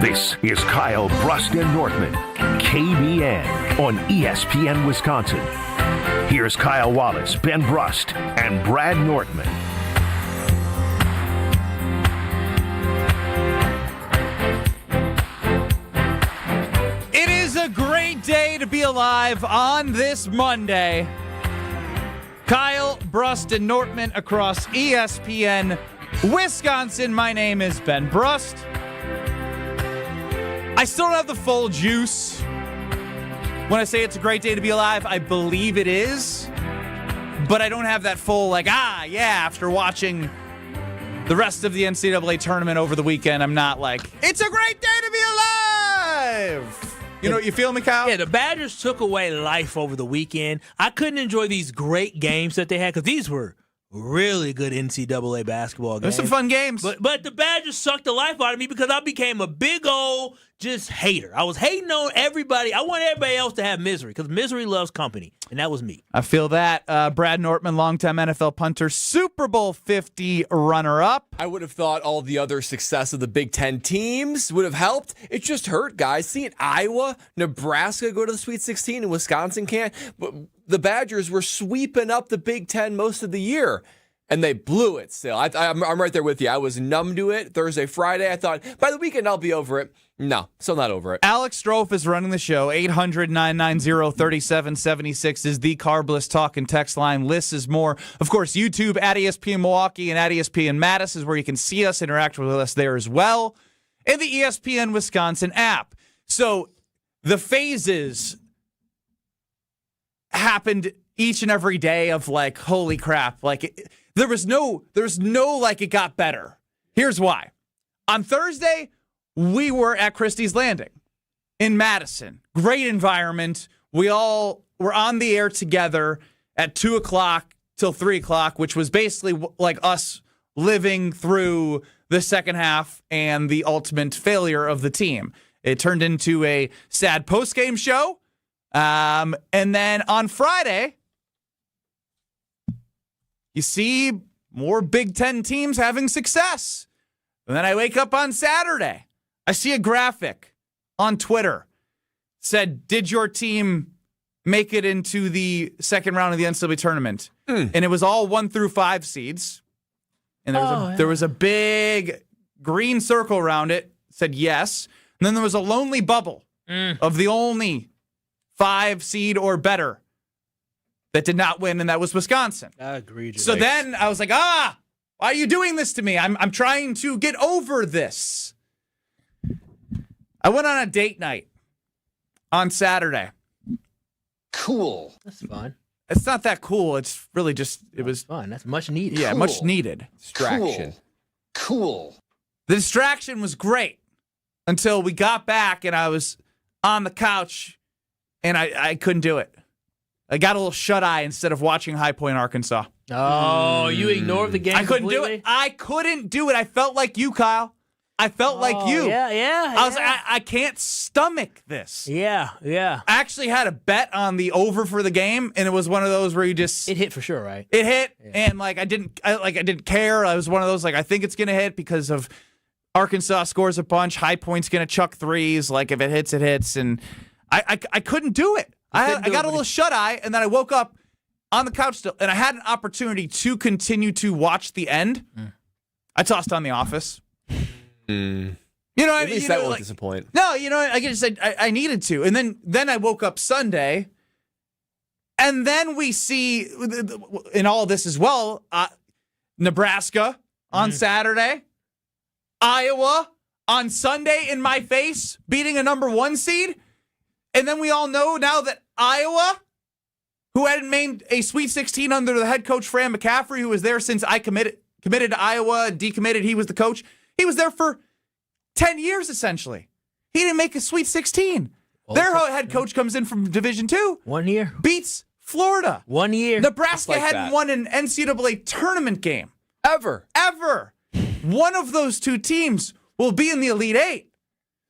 This is Kyle, Brust, and Nortman, KBN on ESPN Wisconsin. Here's Kyle Wallace, Ben Brust, and Brad Nortman. It is a great day to be alive on this Monday. Kyle, Brust, and Nortman across ESPN Wisconsin. My name is Ben Brust. I still don't have the full juice. When I say it's a great day to be alive, I believe it is. But I don't have that full, after watching the rest of the NCAA tournament over the weekend, I'm not like, it's a great day to be alive. You feel me, Kyle? Yeah, the Badgers took away life over the weekend. I couldn't enjoy these great games that they had because these were really good NCAA basketball games. There's some fun games. But the Badgers sucked the life out of me because I became a big old just hater. I was hating on everybody. I want everybody else to have misery because misery loves company, and that was me. I feel that. Brad Nortman, longtime NFL punter, Super Bowl 50 runner-up. I would have thought all the other success of the Big Ten teams would have helped. It just hurt, guys. Seeing Iowa, Nebraska go to the Sweet 16 and Wisconsin can't. But the Badgers were sweeping up the Big Ten most of the year. And they blew it still. I'm right there with you. I was numb to it Thursday, Friday. I thought, by the weekend, I'll be over it. No, still not over it. Alex Strouf is running the show. 800-990-3776 is the Carbless talk and text line. Lists is more. Of course, YouTube at ESPN Milwaukee and at ESPN Mattis is where you can see us, interact with us there as well. And the ESPN Wisconsin app. So the phases happened each and every day of holy crap. There's no it got better. Here's why. On Thursday, we were at Christie's Landing in Madison. Great environment. We all were on the air together at 2 o'clock till 3 o'clock, which was basically like us living through the second half and the ultimate failure of the team. It turned into a sad post-game show. And then on Friday, you see more Big Ten teams having success. And then I wake up on Saturday. I see a graphic on Twitter. Said, did your team make it into the second round of the NCAA tournament? And it was all 1 through 5 seeds. And there was a big green circle around it. Said yes. And then there was a lonely bubble of the only 5 seed or better that did not win, and that was Wisconsin. Egregious. So then I was like, why are you doing this to me? I'm trying to get over this. I went on a date night on Saturday. Cool. That's fun. It's not that cool. It's really just, it was fun. That's much needed. Yeah, cool. much needed. Distraction. Cool. The distraction was great until we got back and I was on the couch and I couldn't do it. I got a little shut-eye instead of watching High Point, Arkansas. Oh, you ignored the game I couldn't completely? do it. I couldn't do it. I felt like you, Kyle. I felt like you. Yeah. I was like, I can't stomach this. Yeah. I actually had a bet on the over for the game, and it was one of those where you just... It hit for sure, right? It hit, and I didn't care. I was one of those, I think it's going to hit because of Arkansas scores a bunch. High Point's going to chuck threes. If it hits, it hits. And I couldn't do it. I got a little shut-eye, and then I woke up on the couch still, and I had an opportunity to continue to watch the end. I tossed on The Office. At least that won't disappoint. No, I just said I needed to. And then I woke up Sunday, and then we see, in all of this as well, Nebraska on Saturday, Iowa on Sunday in my face, beating a number 1 seed. And then we all know now that Iowa, who hadn't made a Sweet 16 under the head coach Fran McCaffrey, who was there since I committed to Iowa, decommitted, he was the coach. He was there for 10 years, essentially. He didn't make a Sweet 16. Their head coach comes in from Division II. 1 year. Beats Florida. 1 year. Nebraska hadn't won an NCAA tournament game. Ever. One of those 2 teams will be in the Elite 8.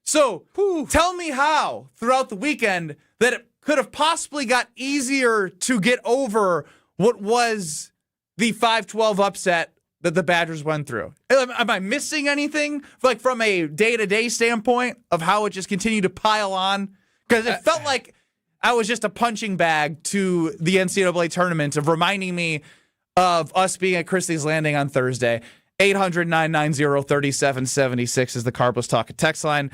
So tell me how, throughout the weekend, that it could have possibly got easier to get over what was the 5-12 upset that the Badgers went through? Am I missing anything, like from a day-to-day standpoint of how it just continued to pile on? Because it felt like I was just a punching bag to the NCAA tournament of reminding me of us being at Christie's Landing on Thursday. 800-990-3776 is the Carbless Talk text line.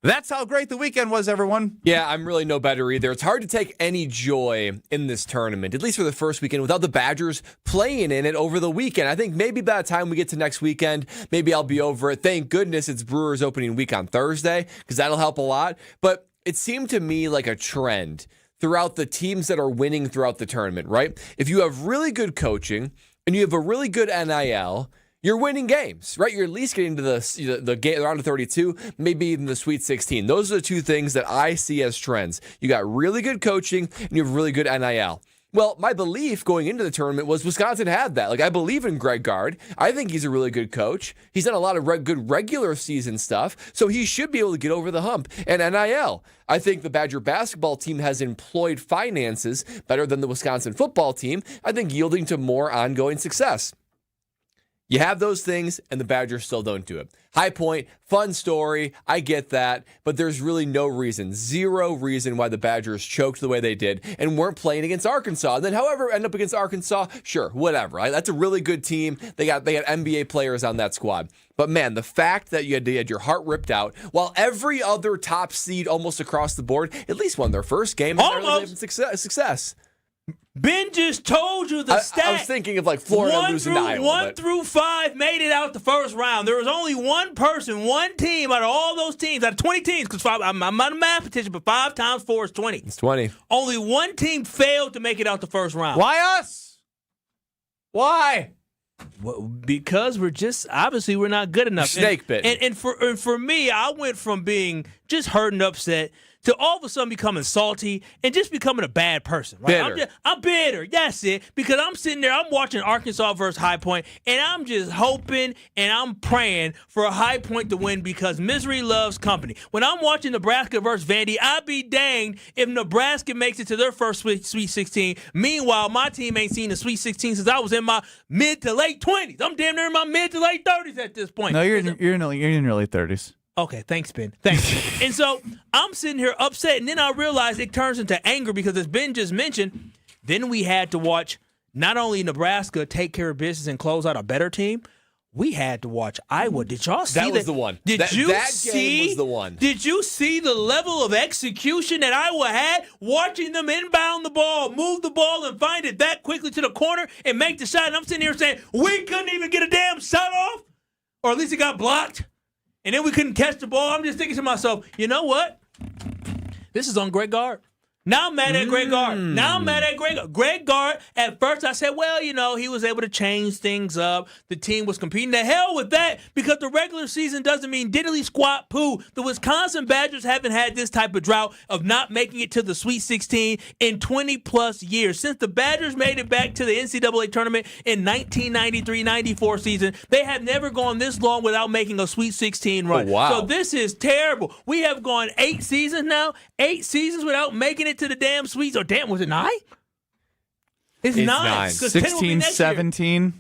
That's how great the weekend was, everyone. Yeah, I'm really no better either. It's hard to take any joy in this tournament, at least for the first weekend, without the Badgers playing in it over the weekend. I think maybe by the time we get to next weekend, maybe I'll be over it. Thank goodness it's Brewers opening week on Thursday, because that'll help a lot. But it seemed to me like a trend throughout the teams that are winning throughout the tournament, right? If you have really good coaching and you have a really good NIL, you're winning games, right? You're at least getting to the round of 32, maybe even the Sweet 16. Those are the two things that I see as trends. You got really good coaching and you have really good NIL. Well, my belief going into the tournament was Wisconsin had that. Like, I believe in Greg Gard. I think he's a really good coach. He's done a lot of good regular season stuff, so he should be able to get over the hump. And NIL, I think the Badger basketball team has employed finances better than the Wisconsin football team, I think yielding to more ongoing success. You have those things, and the Badgers still don't do it. High Point, fun story, I get that, but there's really no reason, zero reason why the Badgers choked the way they did and weren't playing against Arkansas. And then, however, end up against Arkansas, sure, whatever. Right? That's a really good team. They got NBA players on that squad. But man, the fact that you had your heart ripped out while every other top seed almost across the board at least won their first game and they're having success. Ben just told you the stat. I was thinking of like Florida losing to Iowa. 1 through 5 made it out the first round. There was only one person, one team out of all those teams, out of 20 teams, because I'm not a mathematician, but 5 times 4 is 20. It's 20. Only one team failed to make it out the first round. Why us? Why? Well, because we're not good enough. Snake bit. And for me, I went from being just hurt and upset to all of a sudden becoming salty and just becoming a bad person. Right? Bitter. I'm bitter. That's it. Because I'm sitting there, I'm watching Arkansas versus High Point, and I'm just hoping and I'm praying for a High Point to win because misery loves company. When I'm watching Nebraska versus Vandy, I'd be danged if Nebraska makes it to their first Sweet 16. Meanwhile, my team ain't seen the Sweet 16 since I was in my mid to late 20s. I'm damn near in my mid to late 30s at this point. No, you're in your early 30s. Okay, thanks, Ben. Thanks. And so I'm sitting here upset, and then I realize it turns into anger because, as Ben just mentioned, then we had to watch not only Nebraska take care of business and close out a better team, we had to watch Iowa. Did y'all see that? That was the one. That game was the one. Did you see the level of execution that Iowa had? Watching them inbound the ball, move the ball, and find it that quickly to the corner and make the shot. And I'm sitting here saying, we couldn't even get a damn shot off, or at least it got blocked. And then we couldn't catch the ball. I'm just thinking to myself, you know what? This is on Greg Gard. Now I'm mad at Greg Gard. Greg Gard, at first I said, well, he was able to change things up. The team was competing. The hell with that, because the regular season doesn't mean diddly squat poo. The Wisconsin Badgers haven't had this type of drought of not making it to the Sweet 16 in 20-plus years. Since the Badgers made it back to the NCAA tournament in 1993-94 season, they have never gone this long without making a Sweet 16 run. Oh, wow. So this is terrible. We have gone 8 seasons now, 8 seasons without making it to the damn Sweets. Or damn, was it 9? It's 9. 16, 17.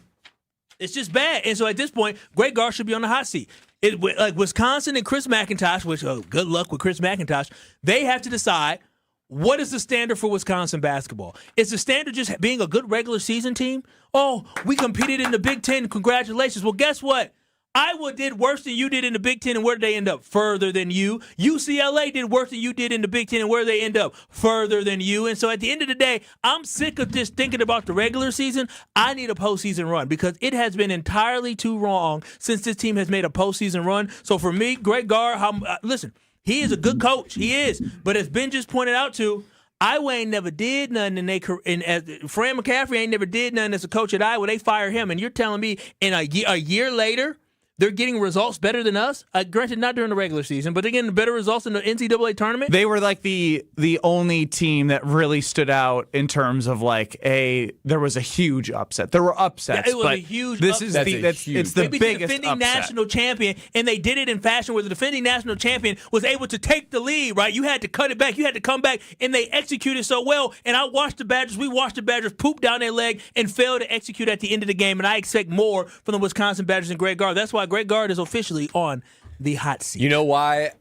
It's just bad. And so at this point, Greg Gard should be on the hot seat. Like Wisconsin and Chris McIntosh, which good luck with Chris McIntosh, they have to decide what is the standard for Wisconsin basketball. Is the standard just being a good regular season team? Oh, we competed in the Big Ten. Congratulations. Well, guess what? Iowa did worse than you did in the Big Ten, and where did they end up? Further than you. UCLA did worse than you did in the Big Ten, and where did they end up? Further than you. And so at the end of the day, I'm sick of just thinking about the regular season. I need a postseason run because it has been entirely too long since this team has made a postseason run. So for me, Greg Gard, listen, he is a good coach. He is. But as Ben just pointed out to, Iowa ain't never did nothing in their career. And Fran McCaffrey ain't never did nothing as a coach at Iowa. They fire him. And you're telling me in a year later, they're getting results better than us. Granted, not during the regular season, but they're getting better results in the NCAA tournament. They were like the only team that really stood out in terms of like there was a huge upset. There were upsets. Yeah, it was but a huge this upset. It's the Maybe biggest the defending upset. national champion, and they did it in fashion where the defending national champion was able to take the lead, right? You had to cut it back. You had to come back, and they executed so well. And we watched the Badgers poop down their leg and fail to execute at the end of the game, and I expect more from the Wisconsin Badgers and Greg Gard. That's why Greg Gard is officially on the hot seat. You know why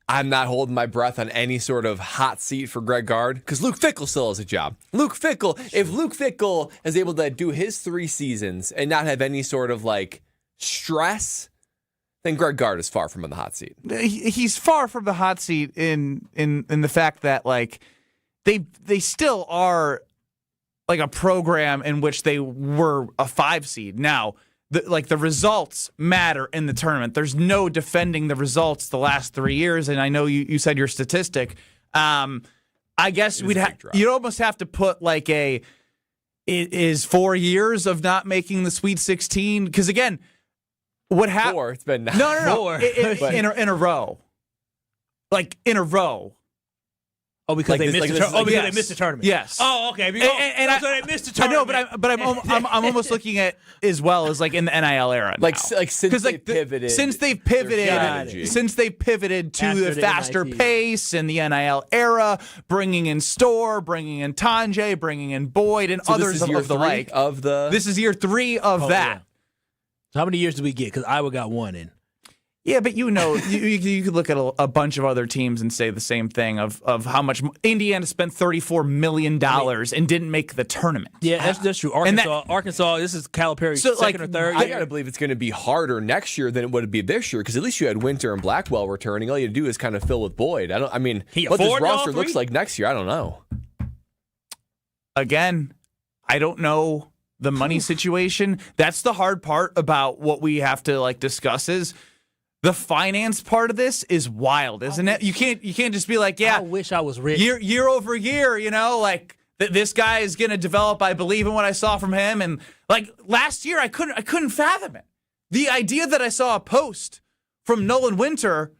I'm not holding my breath on any sort of hot seat for Greg Gard? Because Luke Fickell still has a job. If Luke Fickell is able to do his 3 seasons and not have any sort of like stress, then Greg Gard is far from on the hot seat. He's far from the hot seat in the fact that like they still are like a program in which they were a 5 seed. Now, the results matter in the tournament. There's no defending the results the last 3 years, and I know you said your statistic. I guess you'd almost have to put like it is 4 years of not making the Sweet 16, because again, what happened? 4. It's been 9. No. In a row, like in a row. Oh, because they missed they missed the tournament. Yes. Oh, okay. So they missed the I know, tournament. but I'm almost looking at as well as like in the NIL era, like since they pivoted, since they've pivoted to the faster pace in the NIL era, bringing in Storr, bringing in Tanjay, bringing in Boyd, and others of the like. This is year 3 of that. Yeah. So how many years did we get? Because Iowa got 1 in. Yeah, but you could look at a bunch of other teams and say the same thing of how much Indiana spent $34 million and didn't make the tournament. Yeah, that's true. Arkansas, this is Calipari's second or third. I got to believe it's going to be harder next year than it would be this year, because at least you had Winter and Blackwell returning. All you had to do is kind of fill with Boyd. What this roster looks like next year, I don't know. Again, I don't know the money situation. That's the hard part about what we have to like discuss is the finance part of this is wild, isn't it? You can't just be like, yeah. I wish I was rich. Year over year, like this guy is going to develop. I believe in what I saw from him, and like last year, I couldn't fathom it. The idea that I saw a post from Nolan Winter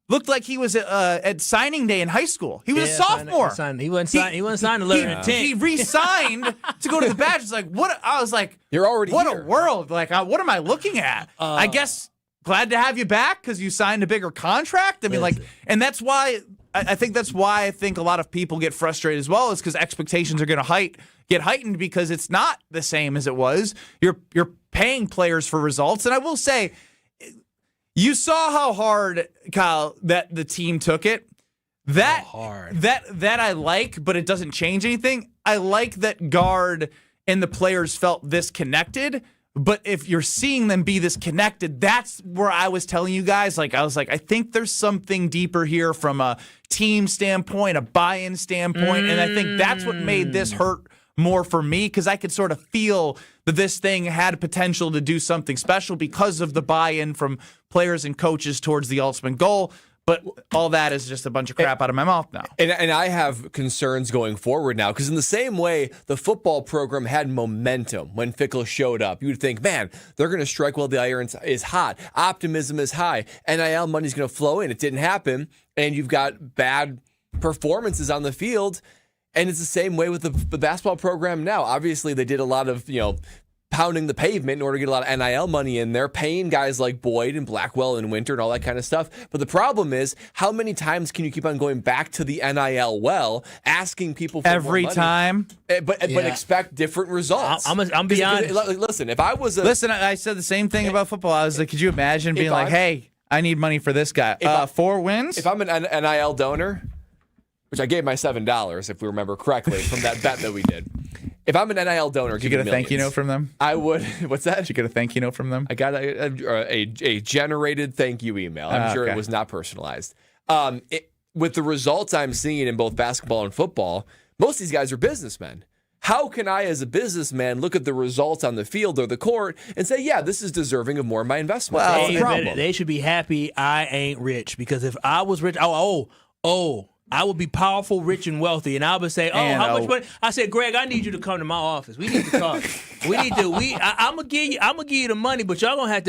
looked like he was at signing day in high school. He was a sophomore. He wasn't signed a letter of intent. He re-signed to go to the Badgers. Like what? I was like, you're already what here. A world! Like what am I looking at? I guess. Glad to have you back because you signed a bigger contract. I mean, and that's why I think a lot of people get frustrated as well, is because expectations are going to get heightened because it's not the same as it was. You're paying players for results, and I will say, you saw how hard, Kyle, that the team took it. That I like, but it doesn't change anything. I like that Gard and the players felt this connected. But if you're seeing them be this connected, that's where I was telling you guys. Like I was like, I think there's something deeper here from a team standpoint, a buy-in standpoint, and I think that's what made this hurt more for me, because I could sort of feel that this thing had potential to do something special because of the buy-in from players and coaches towards the ultimate goal. But all that is just a bunch of crap out of my mouth now. And I have concerns going forward now, because in the same way the football program had momentum when Fickell showed up, you would think, man, they're going to strike while the iron is hot. Optimism is high. NIL money's going to flow in. It didn't happen. And you've got bad performances on the field. And it's the same way with the basketball program now. Obviously, they did a lot of, pounding the pavement in order to get a lot of NIL money in there, paying guys like Boyd and Blackwell and Winter and all that kind of stuff. But the problem is, how many times can you keep on going back to the NIL well, asking people for every more money, time, but expect different results? I'm be honest. Listen, if I was I said the same thing about football. I was like, could you imagine being like, hey, I need money for this guy. 4 wins? If I'm an NIL donor, which I gave my $7, if we remember correctly, from that bet that we did. If I'm an NIL donor, did you get a thank you note from them? I would. What's that? Did you get a thank you note from them? I got a generated thank you email. I'm sure it was not personalized. With the results I'm seeing in both basketball and football, most of these guys are businessmen. How can I, as a businessman, look at the results on the field or the court and say, yeah, this is deserving of more of my investment? Well, they should be happy I ain't rich, because if I was rich, I would be powerful, rich, and wealthy, and I would say, how much money? I said, Greg, I need you to come to my office. We need to talk. I'm gonna give you the money, but y'all gonna have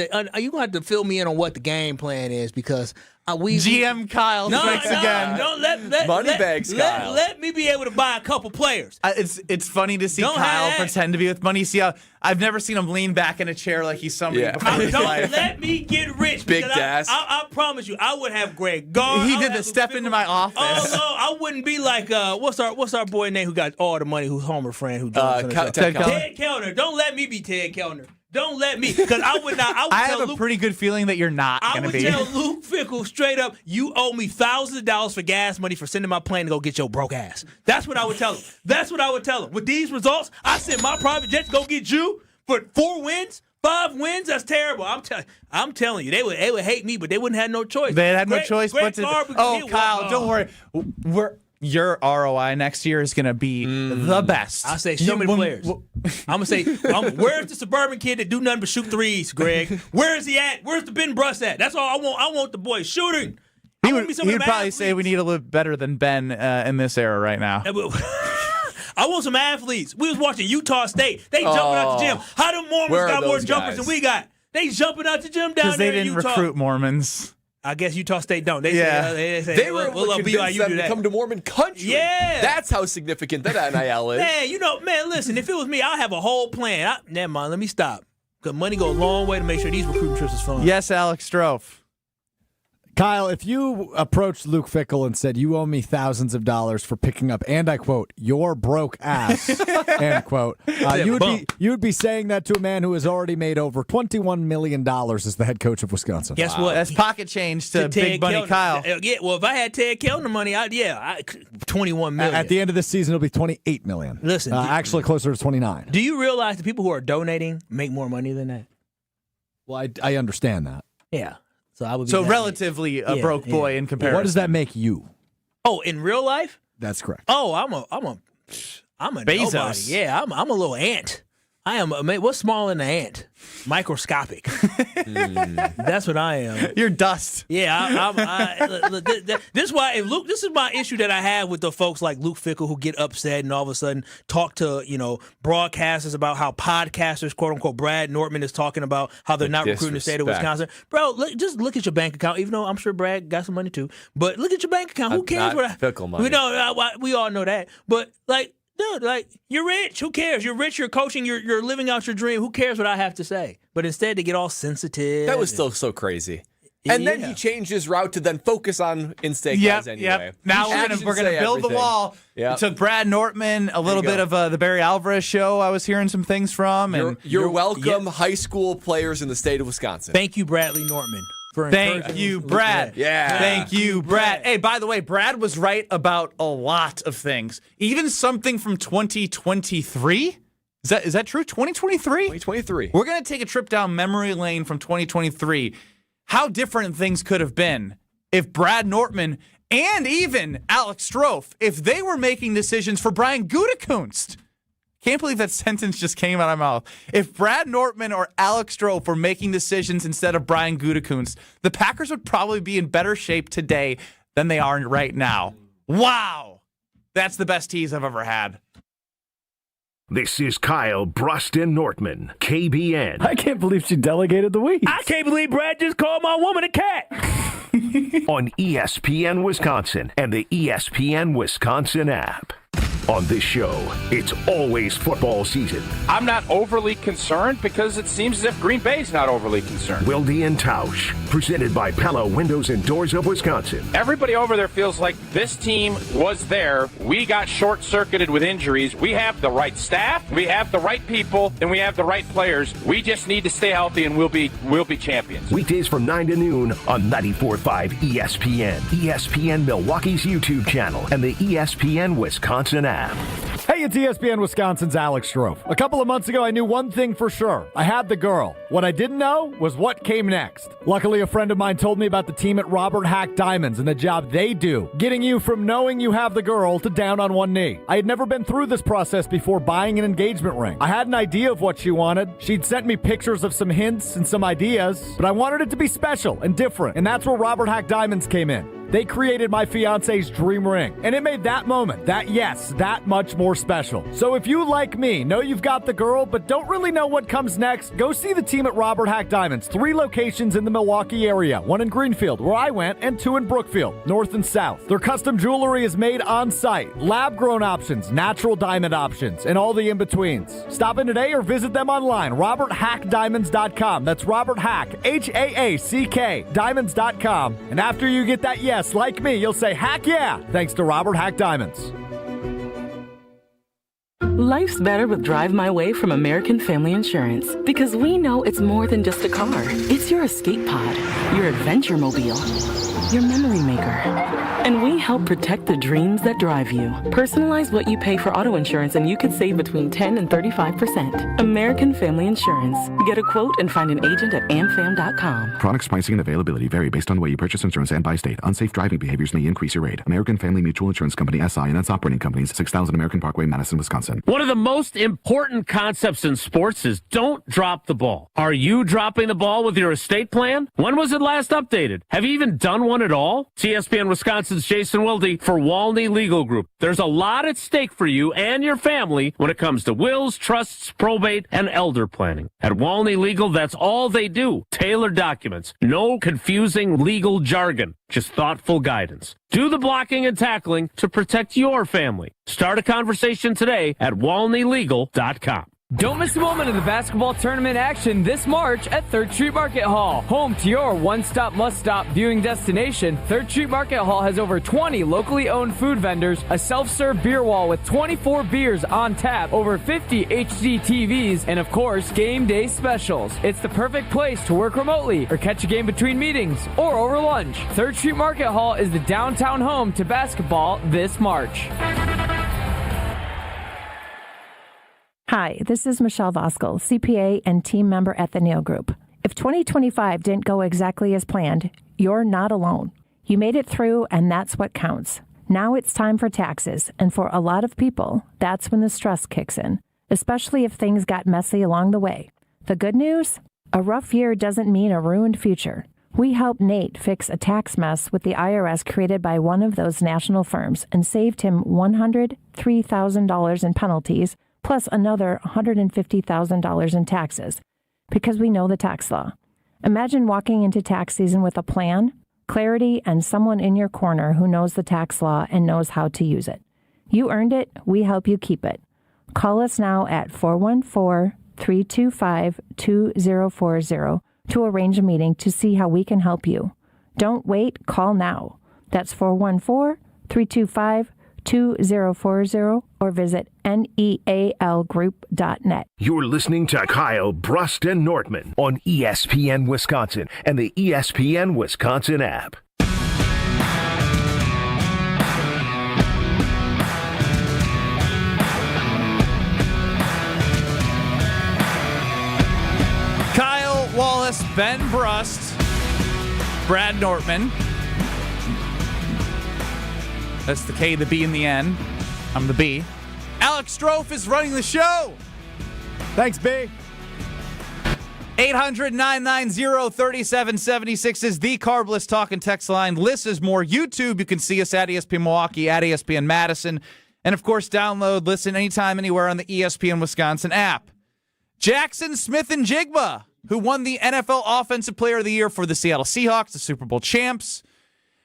to fill me in on what the game plan is because GM Kyle strikes again. Don't let Moneybags Kyle. Let me be able to buy a couple players. It's funny to see Kyle pretend to be with money. See how I've never seen him lean back in a chair like he's somebody before his life. Let me get rich. Big desk. I promise you, I would have Greg gone. He did the step into my office. Oh no, I wouldn't be like what's our boy name who got all the money? Who's Homer friend who Ted Kellner. Don't let me be Ted Kellner. Don't let me, because I would not. I have a pretty good feeling that you're not going to be. I would tell Luke Fickell straight up, you owe me thousands of dollars for gas money for sending my plane to go get your broke ass. That's what I would tell him. With these results, I sent my private jet to go get you for 4 wins. 5 wins, that's terrible. I'm telling you, they would hate me, but they wouldn't have no choice. They had no choice but to. Kyle, don't worry. Your ROI next year is going to be the best. I say, show me the players. I'm going to say, where's the suburban kid that do nothing but shoot threes, Greg? Where is he at? Where's the Ben Brust at? That's all I want. I want the boy shooting. He would probably say we need a little better than Ben in this era right now. I want some athletes. We was watching Utah State. They jumping out the gym. How do Mormons got more jumpers than we got? They jumping out the gym down there in Utah. Because they didn't recruit Mormons. I guess Utah State don't. They say we'll convince them to come to Mormon country. Yeah. That's how significant that NIL is. Listen, if it was me, I'd have a whole plan. Never mind, let me stop. Because money goes a long way to make sure these recruiting trips is fun. Yes, Alex Strouf. Kyle, if you approached Luke Fickell and said, you owe me thousands of dollars for picking up, and I quote, your broke ass, end quote, you would be saying that to a man who has already made over $21 million as the head coach of Wisconsin. Guess what? That's pocket change to Big Money Kyle. Yeah, well, if I had Ted Kellner money, $21 million. At the end of this season, it'll be $28 million. Listen. Actually closer to 29. Do you realize the people who are donating make more money than that? Well, I understand that. Yeah. So I would be relatively a broke boy in comparison. What does that make you? Oh, in real life? That's correct. Oh, I'm a Bezos. Nobody. Yeah, I'm a little ant. I am. What's smaller than an ant? Microscopic. That's what I am. You're dust. Yeah, this is why. Luke, this is my issue that I have with the folks like Luke Fickell who get upset and all of a sudden talk to broadcasters about how podcasters, quote unquote, Brad Nortman is talking about how they're not recruiting the state of Wisconsin. Bro, just look at your bank account. Even though I'm sure Brad got some money too, but look at your bank account. Who cares what Fickell money? We all know that, but dude, you're rich. Who cares? You're rich. You're coaching. You're living out your dream. Who cares what I have to say? But instead, they get all sensitive. That was still so crazy. And then he changed his route to then focus on in-state guys anyway. Yep. Now we're gonna build the wall. Yep. It took Brad Nortman a little bit of the Barry Alvarez show. I was hearing some things from. You're welcome, high school players in the state of Wisconsin. Thank you, Bradley Nortman. Thank you, Brad. Yeah. Thank you, Brad. Hey, by the way, Brad was right about a lot of things. Even something from 2023. Is that true? 2023? 2023. We're going to take a trip down memory lane from 2023. How different things could have been if Brad Nortman and even Alex Strouf, if they were making decisions for Brian Gutekunst. Can't believe that sentence just came out of my mouth. If Brad Nortman or Alex Strouf were making decisions instead of Brian Gutekunst, the Packers would probably be in better shape today than they are right now. Wow. That's the best tease I've ever had. This is Kyle, Brust and Nortman, KBN. I can't believe she delegated the weeds. I can't believe Brad just called my woman a cat. On ESPN Wisconsin and the ESPN Wisconsin app. On this show, it's always football season. I'm not overly concerned because it seems as if Green Bay's not overly concerned. Wilde and Tausch, presented by Pella Windows and Doors of Wisconsin. Everybody over there feels like this team was there. We got short-circuited with injuries. We have the right staff, we have the right people, and we have the right players. We just need to stay healthy, and we'll be champions. Weekdays from 9 to noon on 94.5 ESPN, ESPN Milwaukee's YouTube channel, and the ESPN Wisconsin app. Hey, it's ESPN Wisconsin's Alex Strouf. A couple of months ago, I knew one thing for sure. I had the girl. What I didn't know was what came next. Luckily, a friend of mine told me about the team at Robert Hack Diamonds and the job they do, getting you from knowing you have the girl to down on one knee. I had never been through this process before buying an engagement ring. I had an idea of what she wanted. She'd sent me pictures of some hints and some ideas, but I wanted it to be special and different, and that's where Robert Hack Diamonds came in. They created my fiance's dream ring, and it made that moment, that yes, that much more special. So if you, like me, know you've got the girl but don't really know what comes next, go see the team at Robert Hack Diamonds. 3 locations in the Milwaukee area, 1 in Greenfield, where I went, and 2 in Brookfield, north and south. Their custom jewelry is made on site, lab-grown options, natural diamond options, and all the in-betweens. Stop in today or visit them online, roberthackdiamonds.com. That's Robert Hack, H-A-A-C-K, diamonds.com. And after you get that yes, like me, you'll say, heck yeah, thanks to Robert Hack Diamonds. Life's better with Drive My Way from American Family Insurance, because we know it's more than just a car. It's your escape pod, your adventure mobile, your memory maker. And we help protect the dreams that drive you. Personalize what you pay for auto insurance and you could save between 10 and 35%. American Family Insurance. Get a quote and find an agent at amfam.com. Products, pricing, and availability vary based on the way you purchase insurance and by state. Unsafe driving behaviors may increase your rate. American Family Mutual Insurance Company, SI, and its operating companies, 6000 American Parkway, Madison, Wisconsin. One of the most important concepts in sports is don't drop the ball. Are you dropping the ball with your estate plan? When was it last updated? Have you even done one at all? It's ESPN Wisconsin's Jason Wilde for Walney Legal Group. There's a lot at stake for you and your family when it comes to wills, trusts, probate, and elder planning. At Walney Legal, that's all they do. Tailored documents. No confusing legal jargon. Just thoughtful guidance. Do the blocking and tackling to protect your family. Start a conversation today at walneylegal.com. Don't miss a moment of the basketball tournament action this March at 3rd Street Market Hall. Home to your one-stop, must-stop viewing destination, 3rd Street Market Hall has over 20 locally owned food vendors, a self-serve beer wall with 24 beers on tap, over 50 HD TVs, and of course, game day specials. It's the perfect place to work remotely or catch a game between meetings or over lunch. 3rd Street Market Hall is the downtown home to basketball this March. Hi, this is Michelle Voskel, CPA and team member at the Neal Group. If 2025 didn't go exactly as planned, you're not alone. You made it through, and that's what counts. Now it's time for taxes, and for a lot of people, that's when the stress kicks in, especially if things got messy along the way. The good news? A rough year doesn't mean a ruined future. We helped Nate fix a tax mess with the IRS created by one of those national firms and saved him $103,000 in penalties, plus another $150,000 in taxes, because we know the tax law. Imagine walking into tax season with a plan, clarity, and someone in your corner who knows the tax law and knows how to use it. You earned it. We help you keep it. Call us now at 414-325-2040 to arrange a meeting to see how we can help you. Don't wait. Call now. That's 414-325-2040 or visit nealgroup.net. You're listening to Kyle, Brust, and Nortman on ESPN Wisconsin and the ESPN Wisconsin app. Kyle, Wallace, Ben Brust, Brad Nortman. That's the K, the B, and the N. I'm the B. Alex Strouf is running the show. Thanks, B. 800-990-3776 is the Carbless Talk and Text line. List is more. YouTube, you can see us at ESPN Milwaukee, at ESPN Madison. And, of course, download, listen anytime, anywhere on the ESPN Wisconsin app. Jackson Smith-Njigba, who won the NFL Offensive Player of the Year for the Seattle Seahawks, the Super Bowl champs,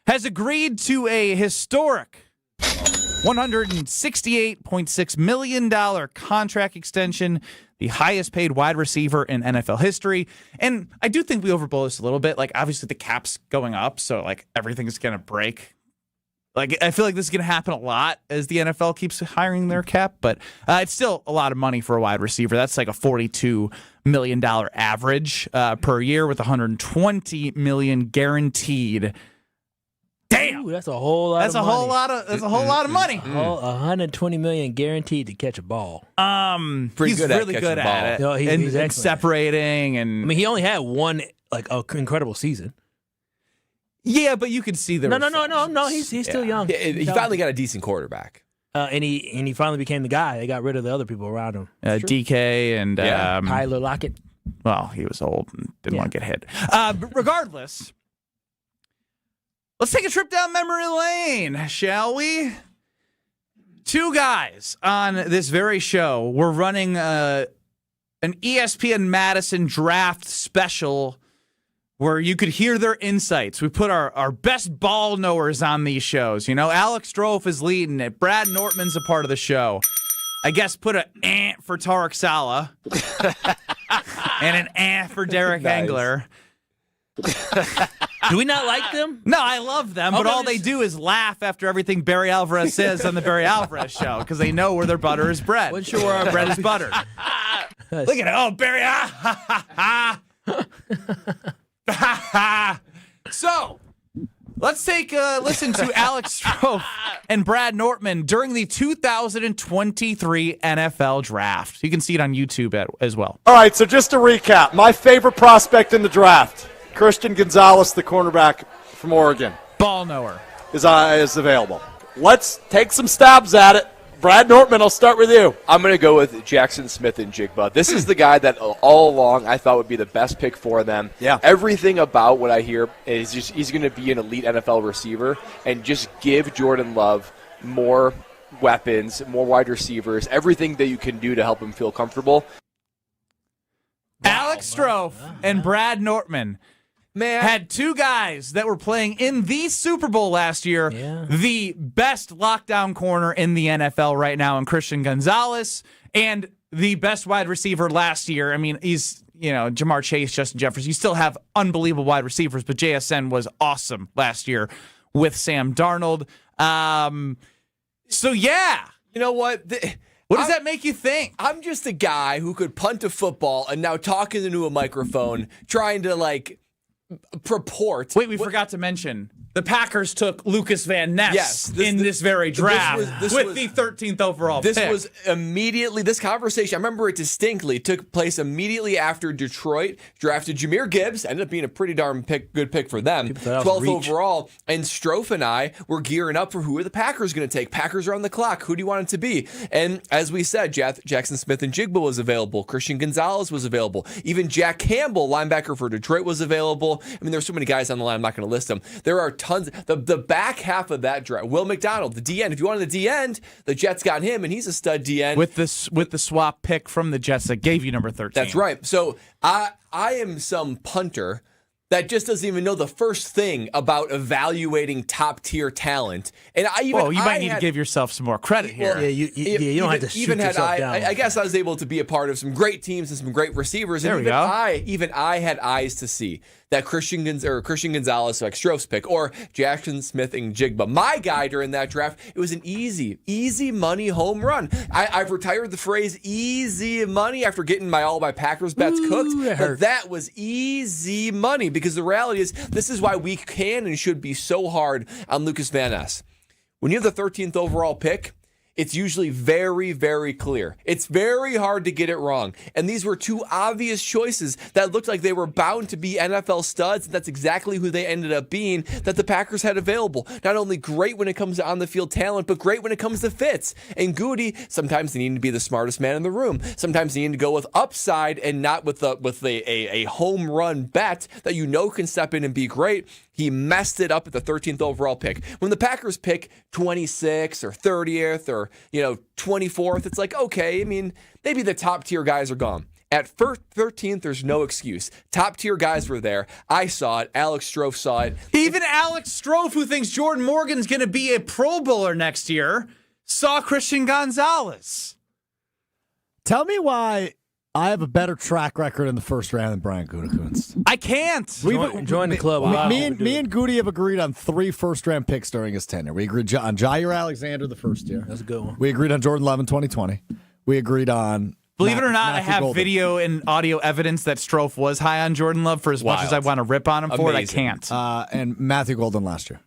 has agreed to a historic $168.6 million contract extension, the highest paid wide receiver in NFL history. And I do think we overblow this a little bit. Like, obviously the cap's going up, so like everything's going to break. Like, I feel like this is going to happen a lot as the NFL keeps hiring their cap, but it's still a lot of money for a wide receiver. That's like a $42 million average per year with $120 million guaranteed. Damn, ooh, that's a whole lot. That's of a money. whole lot of. That's a whole lot of money. $120 million guaranteed to catch a ball. Pretty he's good at really catching good the ball. at it. No, he's and excellent. separating and. I mean, he only had one incredible season. Yeah, but you could see there. No. He's still young. He finally got a decent quarterback. And he finally became the guy. They got rid of the other people around him. DK and Tyler Lockett. Well, he was old and didn't want to get hit. But regardless, Let's take a trip down memory lane, shall we? 2 guys on this very show were running an ESPN Madison draft special where you could hear their insights. We put our best ball knowers on these shows. You know, Alex Strouf is leading it. Brad Nortman's a part of the show. I guess put an for Tarek Saleh and an for Derek Engler. Do we not like them? No, I love them, but all they do is laugh after everything Barry Alvarez says on the Barry Alvarez show because they know where their butter is bread. Wasn't sure where our bread is buttered. Look at it. Oh, Barry. So, let's take a listen to Alex Strouf and Brad Nortman during the 2023 NFL Draft. You can see it on YouTube as well. All right, so just to recap, my favorite prospect in the draft, Christian Gonzalez, the cornerback from Oregon. Ball knower. Is available. Let's take some stabs at it. Brad Nortman, I'll start with you. I'm going to go with Jackson Smith and Jigba. This is the guy that all along I thought would be the best pick for them. Yeah. Everything about what I hear is just he's going to be an elite NFL receiver and just give Jordan Love more weapons, more wide receivers, everything that you can do to help him feel comfortable. Alex Strouf and Brad Nortman had 2 guys that were playing in the Super Bowl last year, the best lockdown corner in the NFL right now in Christian Gonzalez, and the best wide receiver last year. I mean, he's, Jamar Chase, Justin Jefferson. You still have unbelievable wide receivers, but JSN was awesome last year with Sam Darnold. So, yeah. You know what? What does that make you think? I'm just a guy who could punt a football and now talking into a microphone, trying to, purport. Wait, we forgot to mention the Packers took Lukas Van Ness in this very draft with the 13th overall pick. This was immediately, this conversation, I remember it distinctly, took place immediately after Detroit drafted Jahmyr Gibbs, ended up being a pretty darn good pick for them, 12th overall, and Strouf and I were gearing up for who are the Packers going to take. Packers are on the clock. Who do you want it to be? And as we said, Jackson Smith and Jigba was available. Christian Gonzalez was available. Even Jack Campbell, linebacker for Detroit, was available. I mean, there's so many guys on the line, I'm not going to list them. There are tons. The back half of that draft, Will McDonald, the D end. If you wanted the D end, the Jets got him, and he's a stud D end. With the swap pick from the Jets that gave you number 13. That's right. So I am some punter that just doesn't even know the first thing about evaluating top-tier talent. And you might need to give yourself some more credit here. Well, you don't have to shoot yourself down. I guess I was able to be a part of some great teams and some great receivers. There and even I had eyes to see that Christian Gonzalez, like Strouf's pick, or Jackson Smith and Jigba. My guy during that draft, it was an easy money home run. I've retired the phrase easy money after getting all my Packers bets cooked. But that was easy money because the reality is this is why we can and should be so hard on Lukas Van Ness. When you have the 13th overall pick, it's usually very, very clear. It's very hard to get it wrong. And these were 2 obvious choices that looked like they were bound to be NFL studs. And that's exactly who they ended up being that the Packers had available. Not only great when it comes to on-the-field talent, but great when it comes to fits. And Goody, sometimes they need to be the smartest man in the room. Sometimes they need to go with upside and not with a home run bet that can step in and be great. He messed it up at the 13th overall pick. When the Packers pick 26th or 30th or 24th, it's like, okay, I mean, maybe the top tier guys are gone. At 13th, there's no excuse. Top tier guys were there. I saw it. Alex Strouf saw it. Even Alex Strouf, who thinks Jordan Morgan's going to be a Pro Bowler next year, saw Christian Gonzalez. Tell me why I have a better track record in the first round than Brian Gutekunst. I can't. Join the club. Me and Goody have agreed on 3 first-round picks during his tenure. We agreed on Jair Alexander the first year. That's a good one. We agreed on Jordan Love in 2020. We agreed on Believe it or not, I have video and audio evidence that Strouf was high on Jordan Love for as much as I want to rip on him for it. I can't. And Matthew Golden last year.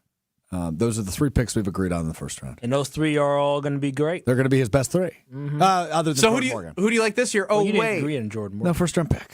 Those are the 3 picks we've agreed on in the first round. And those 3 are all going to be great. They're going to be his best 3. Mm-hmm. Other than Jordan Morgan. Who do you like this year? You didn't agree on Jordan Morgan. No, first round pick.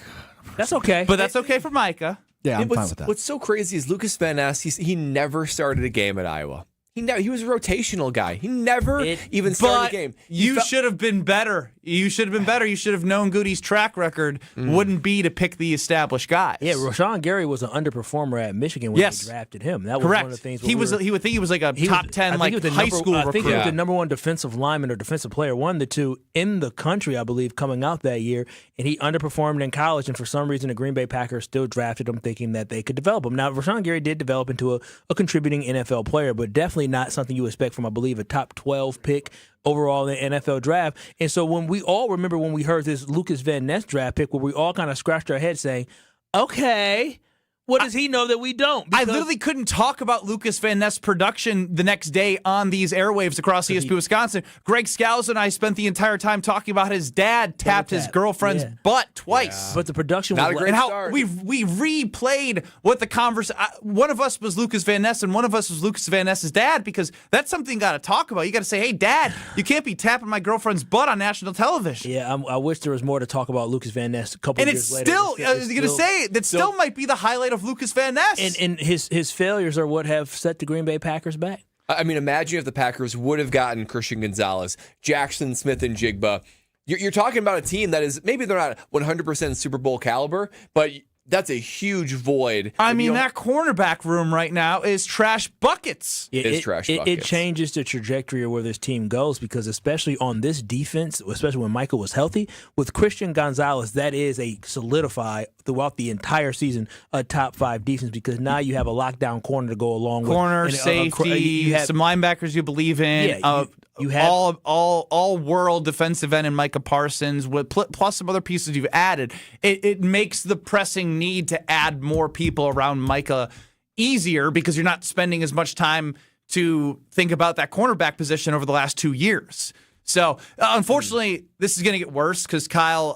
That's okay. But that's okay for Micah. Yeah, I'm fine with that. What's so crazy is Lukas Van Ness, he never started a game at Iowa. He was a rotational guy. He never even started a game. You should have been better. You should have been better. You should have known Goody's track record wouldn't be to pick the established guys. Yeah, Rashawn Gary was an underperformer at Michigan when they drafted him. That was correct. one of the things. He would think he was like a top 10 high school recruit. I think he was the number one defensive lineman or defensive player, one of the two in the country, I believe, coming out that year. And he underperformed in college, and for some reason the Green Bay Packers still drafted him thinking that they could develop him. Now, Rashawn Gary did develop into a contributing NFL player, but definitely not something you expect from, I believe, a top 12 pick overall in the NFL draft. And so when we all remember when we heard this Lukas Van Ness draft pick, where we all kind of scratched our heads saying, okay, what does he know that we don't? I literally couldn't talk about Lukas Van Ness' production the next day on these airwaves across ESPN Wisconsin. Greg Scalzo and I spent the entire time talking about his dad tapped his girlfriend's butt twice. But the production was not a great start. We replayed what the conversation. One of us was Lukas Van Ness, and one of us was Lukas Van Ness' dad, because that's something you got to talk about. You got to say, "Hey, Dad, you can't be tapping my girlfriend's butt on national television." Yeah, I wish there was more to talk about Lukas Van Ness a couple of years later. I was going to say that still might be the highlight of Lukas Van Ness. And his failures are what have set the Green Bay Packers back. I mean, imagine if the Packers would have gotten Christian Gonzalez, Jackson Smith, and Jigba. You're talking about a team that is, maybe they're not 100% Super Bowl caliber, but that's a huge void. I mean, that cornerback room right now is trash buckets. It changes the trajectory of where this team goes, because especially on this defense, especially when Michael was healthy, with Christian Gonzalez, that is a solidify throughout the entire season a top 5 defense, because now you have a lockdown corner to go along with. Corner, safety, some linebackers you believe in. Yeah, you have all world defensive end and Micah Parsons, with plus some other pieces you've added. It makes the pressing need to add more people around Micah easier, because you're not spending as much time to think about that cornerback position over the last 2 years. So unfortunately, this is going to get worse, because Kyle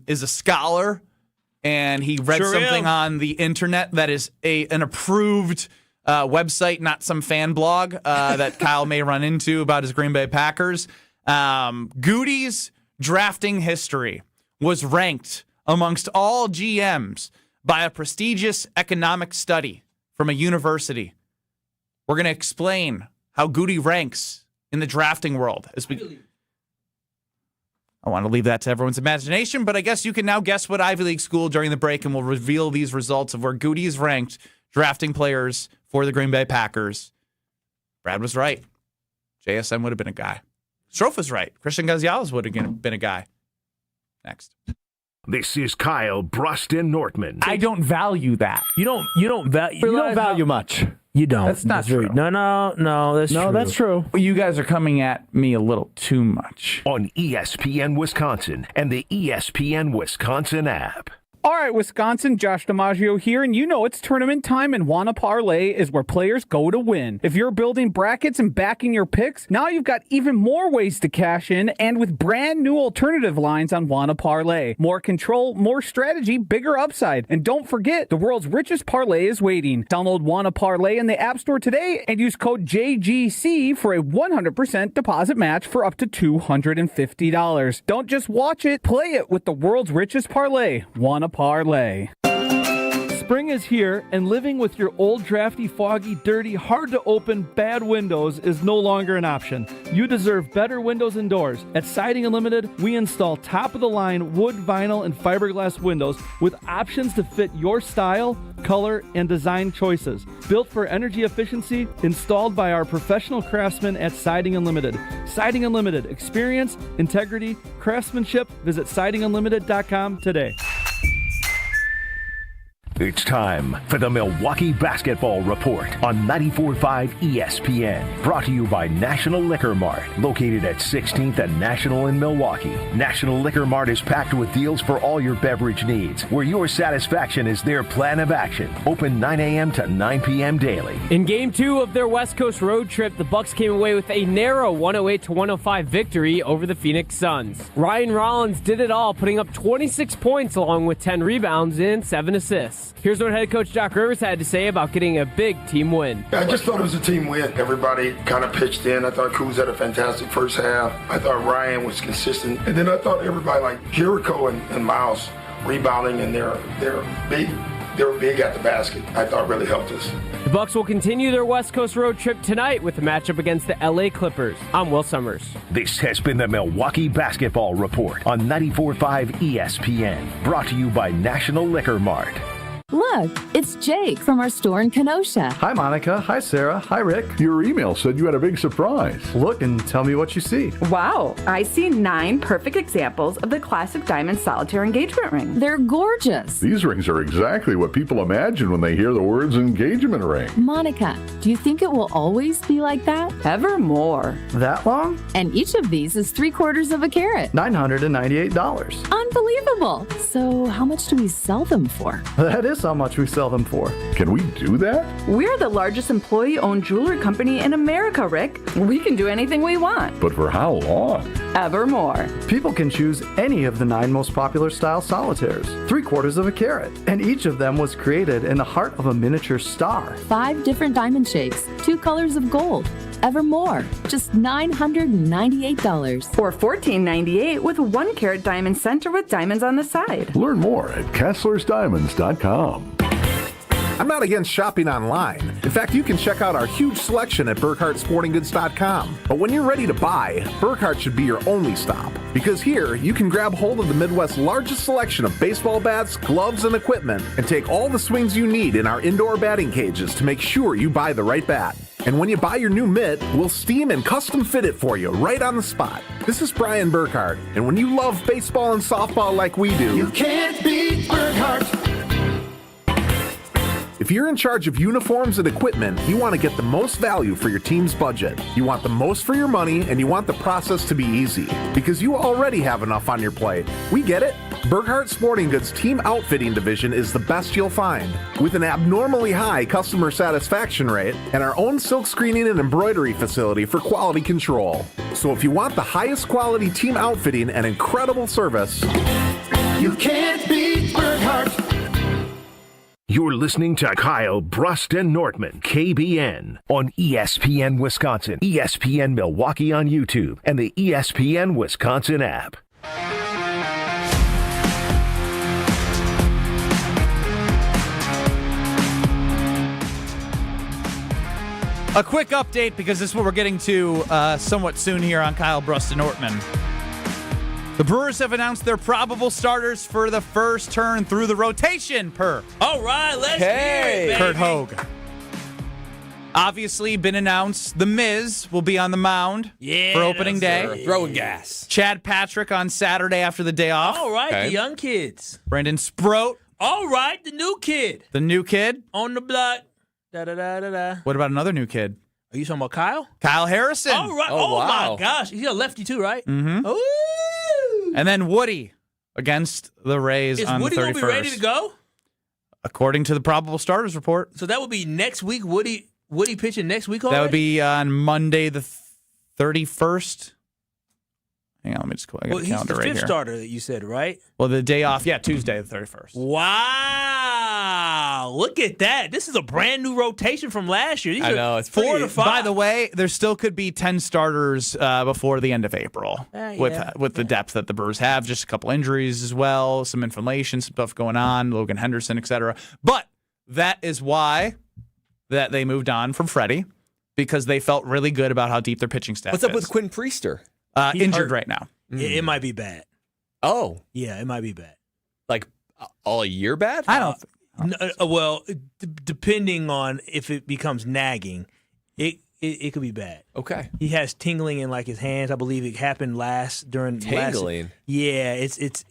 is a scholar, and he read something on the internet that is an approved website, not some fan blog that Kyle may run into about his Green Bay Packers. Goody's drafting history was ranked amongst all GMs by a prestigious economic study from a university. We're going to explain how Goody ranks in the drafting world. I want to leave that to everyone's imagination, but I guess you can now guess what Ivy League school during the break, and we'll reveal these results of where Goody is ranked drafting players for the Green Bay Packers. Brad was right. JSN would have been a guy. Strouf was right. Christian Gonzalez would have been a guy. Next. This is Kyle, Brust, and Nortman. I don't value that. You don't value much. You don't. That's not true. No, that's true. No, that's true. You guys are coming at me a little too much. On ESPN Wisconsin and the ESPN Wisconsin app. All right, Wisconsin, Josh DiMaggio here, and you know it's tournament time, and Wanna Parlay is where players go to win. If you're building brackets and backing your picks, now you've got even more ways to cash in, and with brand new alternative lines on Wanna Parlay. More control, more strategy, bigger upside. And don't forget, the world's richest parlay is waiting. Download Wanna Parlay in the App Store today and use code JGC for a 100% deposit match for up to $250. Don't just watch it, play it with the world's richest parlay, Wanna Parlay. Spring is here, and living with your old, drafty, foggy, dirty, hard-to-open, bad windows is no longer an option. You deserve better windows and doors. At Siding Unlimited, we install top-of-the-line wood, vinyl, and fiberglass windows with options to fit your style, color, and design choices. Built for energy efficiency, installed by our professional craftsmen at Siding Unlimited. Siding Unlimited. Experience, integrity, craftsmanship. Visit sidingunlimited.com today. It's time for the Milwaukee Basketball Report on 94.5 ESPN. Brought to you by National Liquor Mart, located at 16th and National in Milwaukee. National Liquor Mart is packed with deals for all your beverage needs, where your satisfaction is their plan of action. Open 9 a.m. to 9 p.m. daily. In Game 2 of their West Coast road trip, the Bucks came away with a narrow 108-105 victory over the Phoenix Suns. Ryan Rollins did it all, putting up 26 points along with 10 rebounds and 7 assists. Here's what head coach Doc Rivers had to say about getting a big team win. I just thought it was a team win. Everybody kind of pitched in. I thought Kuz had a fantastic first half. I thought Ryan was consistent. And then I thought everybody like Jericho and Miles rebounding, and they're big they were big at the basket. I thought really helped us. The Bucks will continue their West Coast road trip tonight with a matchup against the LA Clippers. I'm Will Summers. This has been the Milwaukee Basketball Report on 94.5 ESPN. Brought to you by National Liquor Mart. Look, it's Jake from our store in Kenosha. Hi, Monica. Hi, Sarah. Hi, Rick. Your email said you had a big surprise. Look and tell me what you see. Wow, I see 9 perfect examples of the classic diamond solitaire engagement ring. They're gorgeous. These rings are exactly what people imagine when they hear the words engagement ring. Monica, do you think it will always be like that? Evermore. That long? And each of these is 3/4 of a carat. $998. Unbelievable. So how much do we sell them for? That is how much we sell them for. Can we do that? We're the largest employee-owned jewelry company in America, Rick. We can do anything we want. But for how long? Evermore. People can choose any of the 9 most popular style solitaires, 3/4 of a carat, and each of them was created in the heart of a miniature star. 5 different diamond shapes, 2 colors of gold. Evermore, just $998. Or $14.98 with 1 carat diamond center with diamonds on the side. Learn more at KesslersDiamonds.com. I'm not against shopping online. In fact, you can check out our huge selection at BurkhardtSportingGoods.com. But when you're ready to buy, Burkhardt should be your only stop. Because here, you can grab hold of the Midwest's largest selection of baseball bats, gloves, and equipment, and take all the swings you need in our indoor batting cages to make sure you buy the right bat. And when you buy your new mitt, we'll steam and custom fit it for you right on the spot. This is Brian Burkhardt, and when you love baseball and softball like we do, You can't beat Burkhardt. if you're in charge of uniforms and equipment, you want to get the most value for your team's budget. You want the most for your money, and you want the process to be easy. Because you already have enough on your plate. We get it. Burkhardt Sporting Goods Team Outfitting Division is the best you'll find. With an abnormally high customer satisfaction rate and our own silk screening and embroidery facility for quality control. So if you want the highest quality team outfitting and incredible service, You can't beat Burkhardt. You're listening to Kyle, Brust, and Nortman, KBN, on ESPN Wisconsin, ESPN Milwaukee on YouTube, and the ESPN Wisconsin app. A quick update, because this is what we're getting to somewhat soon here on Kyle, Brust, and Nortman. The Brewers have announced their probable starters for the first turn through the rotation per. All right, let's hear it, baby. Kurt Hogue. Obviously been announced. The Miz will be on the mound for opening day. Throwing gas. Chad Patrick on Saturday after the day off. All right, the young kids. Brendan Sproat. All right, the new kid. The new kid. On the block. Da-da-da-da-da. What about another new kid? Are you talking about Kyle? Kyle Harrison. All right. Oh wow. My gosh. He's a lefty too, right? Mm-hmm. Ooh. And then Woody against the Rays on Woody the 31st. Is Woody going to be ready to go? According to the probable starters report. So that would be next week. Woody pitching next week already? That would be on Monday the 31st. Hang on, let me just go. I got a calendar right here. He's the fifth starter that you said, right? Well, the day off, Tuesday the 31st. Wow. Look at that. This is a brand new rotation from last year. These I know. It's 4 to 5. By the way, there still could be 10 starters before the end of April with the depth that the Brewers have. Just a couple injuries as well, some inflammation, some stuff going on, Logan Henderson, etc. But that is why that they moved on from Freddie, because they felt really good about how deep their pitching staff is. What's up with Quinn Priester? Injured right now. It might be bad. Oh. Yeah, it might be bad. Like all year bad? I don't think. Well, depending on if it becomes nagging, it could be bad. Okay. He has tingling in like his hands. I believe it happened during tingling. Yeah, it.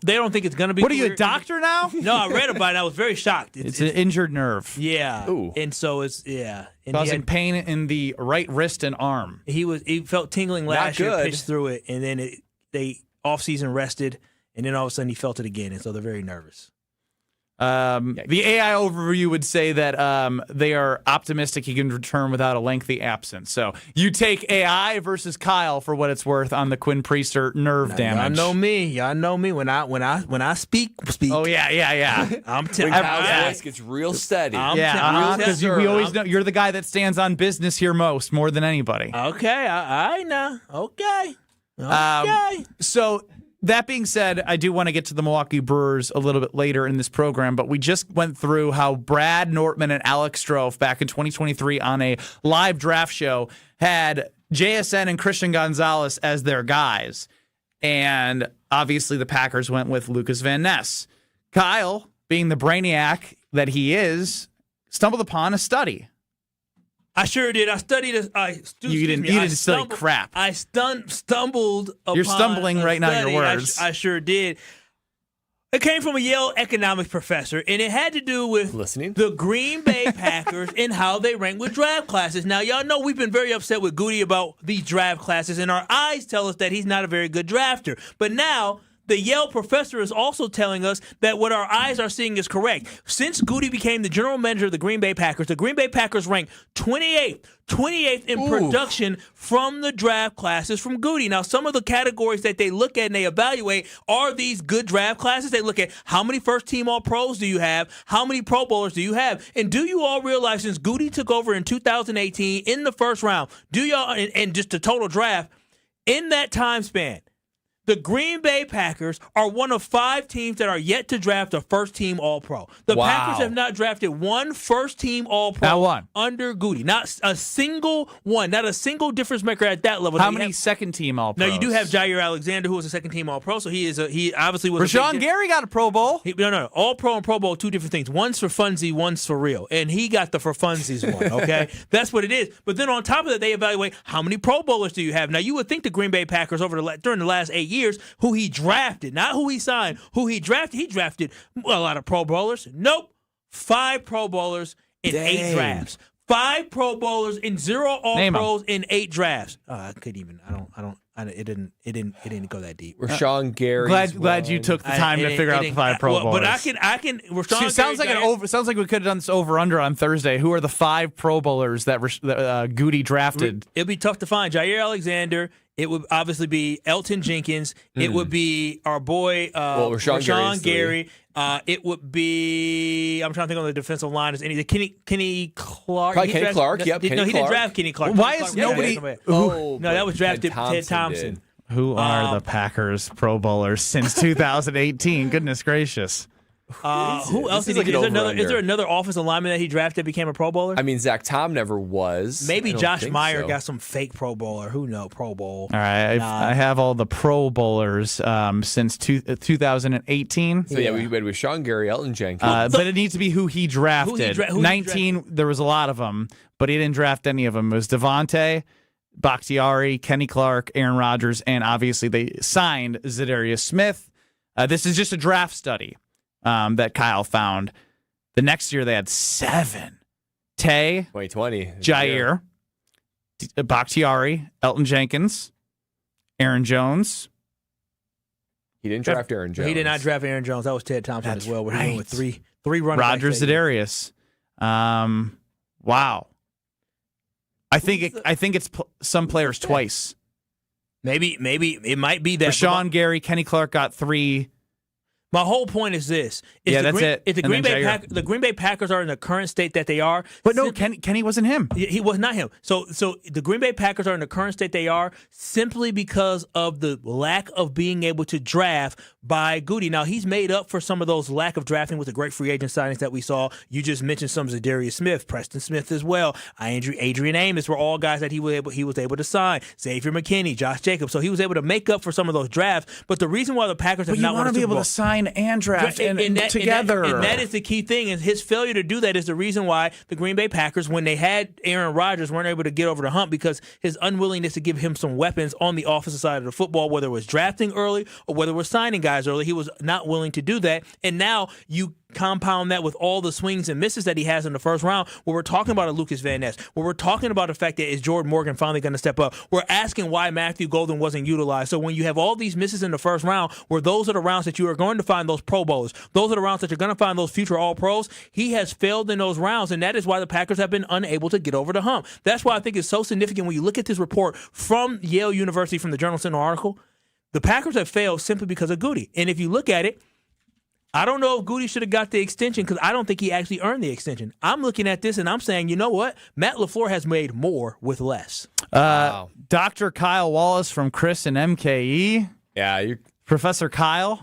They don't think it's going to be. What are you, a doctor now? No, I read about it. I was very shocked. It's an injured nerve. Yeah. Ooh. And so it's and causing pain in the right wrist and arm. He felt tingling last year, pitched through it, and then they off-season rested, and then all of a sudden he felt it again, and so they're very nervous. The AI overview would say that they are optimistic he can return without a lengthy absence. So you take AI versus Kyle for what it's worth on the Quinn Priester nerve damage. Y'all know me. When I speak. Oh yeah. I'm when Kyle's voice gets real steady. Because we always know you're the guy that stands on business here more than anybody. Okay, I know. Okay. So That being said, I do want to get to the Milwaukee Brewers a little bit later in this program, but we just went through how Brad Nortman and Alex Strouf back in 2023 on a live draft show had JSN and Christian Gonzalez as their guys. And obviously the Packers went with Lukas Van Ness. Kyle, being the brainiac that he is, stumbled upon a study. I sure did. I studied. You didn't study crap. I stumbled upon. You're stumbling right now. Your words. I sure did. It came from a Yale economics professor, and it had to do with the Green Bay Packers and how they rank with draft classes. Now, y'all know we've been very upset with Goody about these draft classes, and our eyes tell us that he's not a very good drafter. But now, the Yale professor is also telling us that what our eyes are seeing is correct. Since Goody became the general manager of the Green Bay Packers rank 28th in production from the draft classes from Goody. Now, some of the categories that they look at and they evaluate are these good draft classes. They look at how many first-team All-Pros do you have, how many Pro Bowlers do you have, and do you all realize since Goody took over in 2018 in the first round, do y'all, and just the total draft, in that time span, the Green Bay Packers are one of 5 teams that are yet to draft a first-team All-Pro. The Packers have not drafted one first-team All-Pro under Goody. Not a single one. Not a single difference maker at that level. How many second-team All-Pros? Now, you do have Jair Alexander, who was a second-team All-Pro, so he obviously was Rashawn Gary got a Pro Bowl. No. All-Pro and Pro Bowl, 2 different things. One's for funsy, one's for real. And he got the for funsies one, okay? That's what it is. But then on top of that, they evaluate how many Pro Bowlers do you have. Now, you would think the Green Bay Packers during the last 8 years, who he drafted, not who he signed, who he drafted a lot of Pro Bowlers. Nope. 5 Pro Bowlers in 8 drafts. 5 Pro Bowlers in 0 All-Pros in 8 drafts. It didn't go that deep. Rashawn Gary. Glad you took the time to figure out the 5 Pro Bowlers. But I can. Rashawn sounds like we could have done this over/under on Thursday. Who are the 5 Pro Bowlers that Goody drafted? It'd be tough to find. Jair Alexander. It would obviously be Elton Jenkins. It would be our boy Rashawn Gary. It would be, I'm trying to think on the defensive line. Is any Kenny Clark? Probably Kenny Clark. Yep. He didn't draft Kenny Clark. Why is nobody? No, that was drafted Ted Thompson. Who are the Packers Pro Bowlers since 2018? Goodness gracious. Who else? Is there another offensive lineman that he drafted became a Pro Bowler? I mean, Zach Tom never was. Maybe Josh Meyer got some fake Pro Bowler. Who knows? Pro Bowl. All right, I have all the Pro Bowlers since 2018. So we had with Rashawn Gary, Elton Jenkins. But it needs to be who he drafted. 19. There was a lot of them, but he didn't draft any of them. It was Devontae, Bakhtiari, Kenny Clark, Aaron Rodgers, and obviously they signed Zadarius Smith. This is just a draft study that Kyle found. The next year they had 7. Tay, 2020, Jair, Bakhtiari, Elton Jenkins, Aaron Jones. He didn't draft Aaron Jones. He did not draft Aaron Jones. That was Ted Thompson as well. We're going with three running Rodgers, Zadarius. Wow. I think it's some players twice. Maybe it might be that. Rashawn Gary, Kenny Clark got 3. My whole point is this: that's it. If the Green Bay Packers are in the current state that they are, but no, Kenny wasn't him. He was not him. So the Green Bay Packers are in the current state they are simply because of the lack of being able to draft by Goody. Now he's made up for some of those lack of drafting with the great free agent signings that we saw. You just mentioned some Zadarius Smith, Preston Smith as well. Adrian Amos were all guys that he was able to sign. Xavier McKinney, Josh Jacobs. So he was able to make up for some of those drafts. But the reason why the Packers have not won a Super Bowl, be able to sign and draft and together. And that is the key thing, and his failure to do that is the reason why the Green Bay Packers, when they had Aaron Rodgers, weren't able to get over the hump because his unwillingness to give him some weapons on the offensive side of the football, whether it was drafting early or whether it was signing guys early, he was not willing to do that. And now you compound that with all the swings and misses that he has in the first round, where we're talking about a Lukas Van Ness, where we're talking about the fact that is Jordan Morgan finally going to step up. We're asking why Matthew Golden wasn't utilized. So when you have all these misses in the first round, where those are the rounds that you are going to find those Pro Bowls, those are the rounds that you're going to find those future All-Pros, he has failed in those rounds, and that is why the Packers have been unable to get over the hump. That's why I think it's so significant when you look at this report from Yale University, from the Journal Sentinel article. The Packers have failed simply because of Goody. And if you look at it, I don't know if Goody should have got the extension because I don't think he actually earned the extension. I'm looking at this and I'm saying, you know what? Matt LaFleur has made more with less. Dr. Kyle Wallace from Chris and MKE. Yeah, Professor Kyle?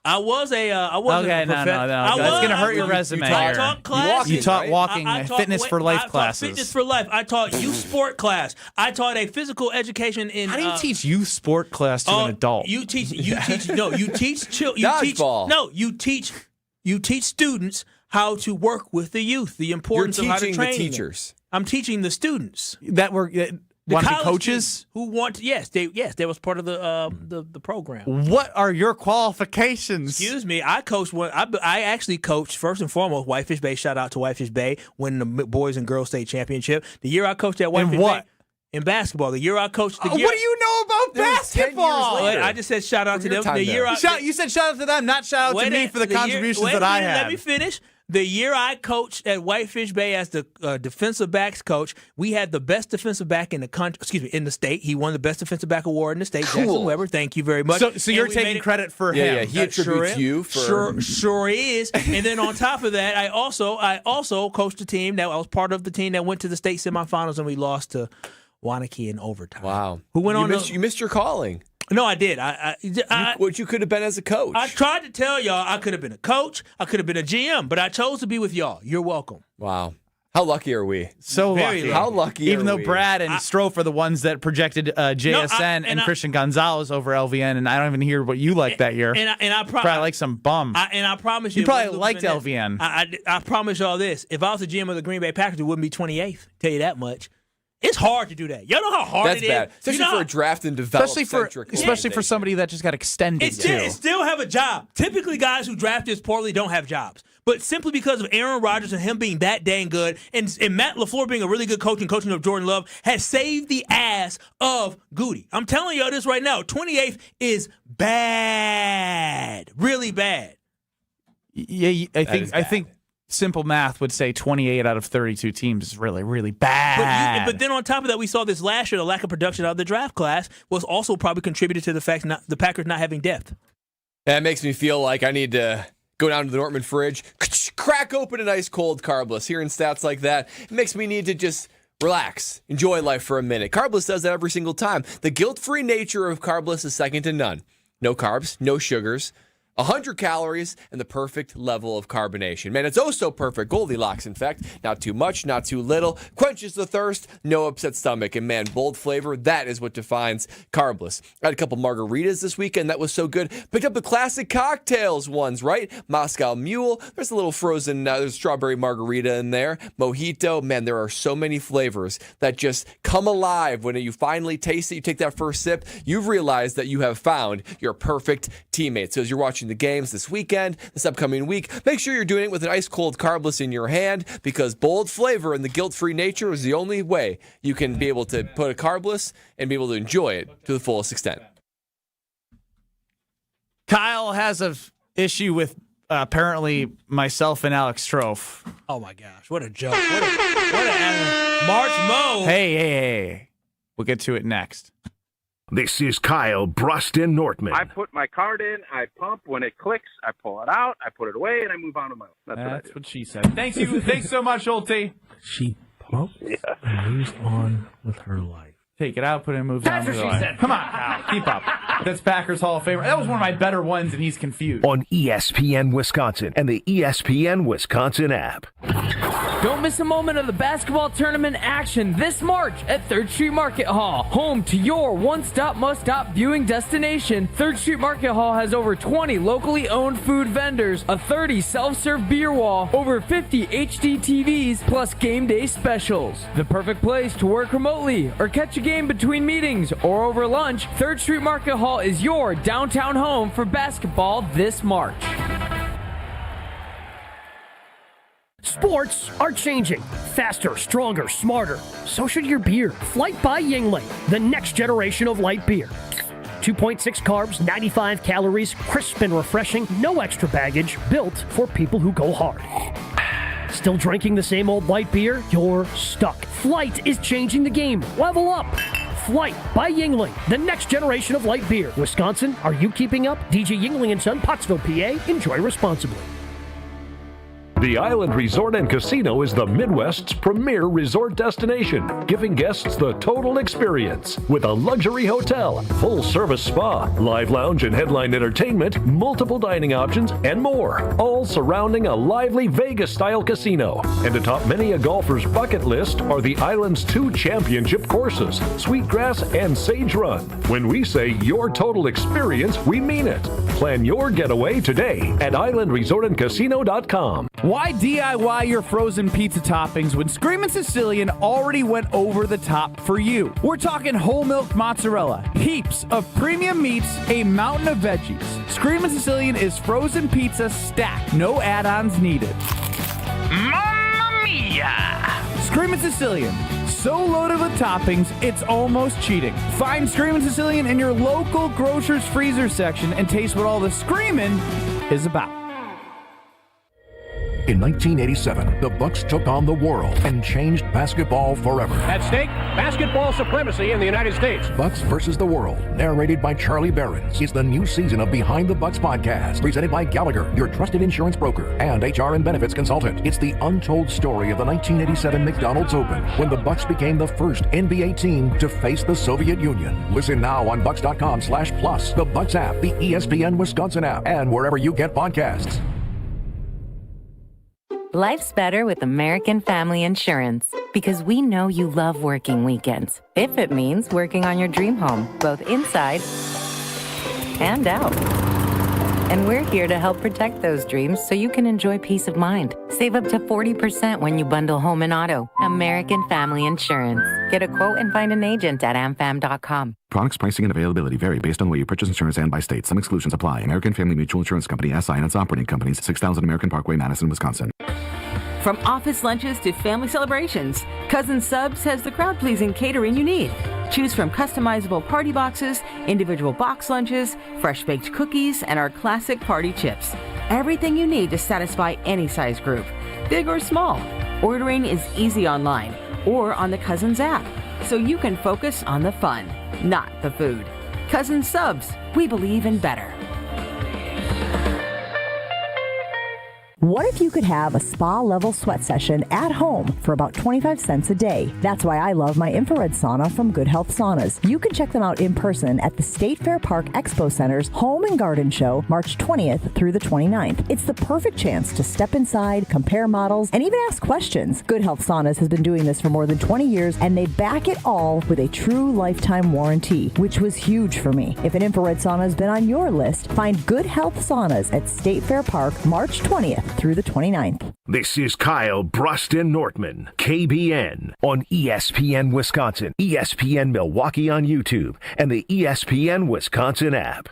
I was a Okay, no. That's going to hurt your resume. I taught classes. You taught walking, fitness for life classes. Fitness for life. I taught youth sport class. I taught a physical education in. How do you teach youth sport class to an adult? You teach students how to work with the youth. The importance of how to train. You're teaching the teachers. I'm teaching the students that were. Want to be coaches? Who want to, yes, they was part of the program. What are your qualifications? Excuse me, I coached one. I actually coached first and foremost Whitefish Bay. Shout out to Whitefish Bay, winning the boys and girls state championship. The year I coached at Whitefish Bay in basketball. The year I coached. What do you know about basketball? I just said shout out to them. You said shout out to them, not shout out to me for the contributions that I had. Let me finish. The year I coached at Whitefish Bay as the defensive backs coach, we had the best defensive back in the country. Excuse me, in the state. He won the best defensive back award in the state. Cool. Jackson Weber, thank you very much. So you're taking credit for him. Yeah, he attributes you for. Sure is. And then on top of that, I also coached a team that I was part of the team that went to the state semifinals and we lost to Waunakee in overtime. Wow. Who went on? You missed your calling. No, I did. What you could have been as a coach. I tried to tell y'all I could have been a coach. I could have been a GM, but I chose to be with y'all. You're welcome. Wow. How lucky are we? So lucky. How lucky Even are though we? Brad and Strouf are the ones that projected JSN and Christian Gonzalez over LVN, and I don't even hear what you like that year. And I probably like some bum. I promise you. You probably liked LVN. I promise y'all this. If I was the GM of the Green Bay Packers, it wouldn't be 28th. Tell you that much. It's hard to do that. Y'all know how hard That's it is? bad. Especially for a draft and develop especially for somebody that just got extended, It still have a job. Typically, guys who draft this poorly don't have jobs. But simply because of Aaron Rodgers and him being that dang good, and Matt LaFleur being a really good coach and coaching of Jordan Love, has saved the ass of Goody. I'm telling y'all this right now. 28th is bad. Really bad. Yeah, I think simple math would say 28 out of 32 teams is really, really bad. But then on top of that, we saw this last year, the lack of production out of the draft class was also probably contributed to the fact the Packers not having depth. That makes me feel like I need to go down to the Nortman fridge, crack open an ice cold Carbless. Hearing stats like that, it makes me need to just relax, enjoy life for a minute. Carbless does that every single time. The guilt-free nature of Carbless is second to none. No carbs, no sugars, 100 calories, and the perfect level of carbonation. Man, it's oh so perfect. Goldilocks, in fact. Not too much, not too little. Quenches the thirst, no upset stomach. And man, bold flavor, that is what defines Carbless. I had a couple margaritas this weekend. That was so good. Picked up the classic cocktails ones, right? Moscow Mule. There's a little frozen, there's strawberry margarita in there. Mojito. Man, there are so many flavors that just come alive when you finally taste it. You take that first sip, you've realized that you have found your perfect teammate. So as you're watching the games this weekend, this upcoming week, make sure you're doing it with an ice cold Carbless in your hand, because bold flavor and the guilt-free nature is the only way you can be able to put a Carbless and be able to enjoy it to the fullest extent. Kyle has an issue with apparently myself and Alex Strouf. Oh my gosh, what a joke. What a March Mo. Hey. We'll get to it next. This is Kyle, Brust and Nortman. I put my card in, I pump. When it clicks, I pull it out, I put it away, and I move on to my own. That's what she said. Thanks so much, Olte. She pumps and moves on with her life. Take it out, put it in, moves on with her life. Come on, Kyle, keep up. That's Packers Hall of Famer. That was one of my better ones, and he's confused. On ESPN Wisconsin and the ESPN Wisconsin app. Don't miss a moment of the basketball tournament action this March at 3rd Street Market Hall. Home to your one-stop, must-stop viewing destination. 3rd Street Market Hall has over 20 locally owned food vendors, a 30 self-serve beer wall, over 50 HD TVs, plus game day specials. The perfect place to work remotely or catch a game between meetings or over lunch. 3rd Street Market Hall is your downtown home for basketball this March. Sports are changing. Faster, stronger, smarter. So should your beer. Flight by Yuengling, the next generation of light beer. 2.6 carbs, 95 calories, crisp and refreshing, no extra baggage, built for people who go hard. Still drinking the same old light beer? You're stuck. Flight is changing the game. Level up. Flight by Yuengling, the next generation of light beer. Wisconsin, are you keeping up? DJ Yuengling & Son, Pottsville, PA. Enjoy responsibly. The Island Resort and Casino is the Midwest's premier resort destination, giving guests the total experience with a luxury hotel, full-service spa, live lounge and headline entertainment, multiple dining options, and more, all surrounding a lively Vegas-style casino. And atop many a golfer's bucket list are the island's 2 championship courses, Sweetgrass and Sage Run. When we say your total experience, we mean it. Plan your getaway today at islandresortandcasino.com. Why DIY your frozen pizza toppings when Screamin' Sicilian already went over the top for you? We're talking whole milk mozzarella, heaps of premium meats, a mountain of veggies. Screamin' Sicilian is frozen pizza stacked, no add-ons needed. Mamma mia! Screamin' Sicilian, so loaded with toppings, it's almost cheating. Find Screamin' Sicilian in your local grocer's freezer section and taste what all the screamin' is about. In 1987, the Bucks took on the world and changed basketball forever. At stake, basketball supremacy in the United States. Bucks versus the World, narrated by Charlie Behrens, is the new season of Behind the Bucks podcast, presented by Gallagher, your trusted insurance broker and HR and benefits consultant. It's the untold story of the 1987 McDonald's Open, when the Bucks became the first NBA team to face the Soviet Union. Listen now on Bucks.com/plus, the Bucks app, the ESPN Wisconsin app, and wherever you get podcasts. Life's better with American Family Insurance because we know you love working weekends. If it means working on your dream home, both inside and out. And we're here to help protect those dreams so you can enjoy peace of mind. Save up to 40% when you bundle home and auto. American Family Insurance. Get a quote and find an agent at amfam.com. Products, pricing, and availability vary based on where you purchase insurance and by state. Some exclusions apply. American Family Mutual Insurance Company, SI, and its operating companies, 6000 American Parkway, Madison, Wisconsin. From office lunches to family celebrations, Cousin Subs has the crowd-pleasing catering you need. Choose from customizable party boxes, individual box lunches, fresh-baked cookies, and our classic party chips. Everything you need to satisfy any size group, big or small. Ordering is easy online or on the Cousins app, so you can focus on the fun, not the food. Cousin Subs, we believe in better. What if you could have a spa-level sweat session at home for about 25 cents a day? That's why I love my infrared sauna from Good Health Saunas. You can check them out in person at the State Fair Park Expo Center's Home and Garden Show, March 20th through the 29th. It's the perfect chance to step inside, compare models, and even ask questions. Good Health Saunas has been doing this for more than 20 years, and they back it all with a true lifetime warranty, which was huge for me. If an infrared sauna has been on your list, find Good Health Saunas at State Fair Park, March 20th through the 29th. This is Kyle Brust Nortman, KBN, on ESPN Wisconsin, ESPN Milwaukee on YouTube, and the ESPN Wisconsin app.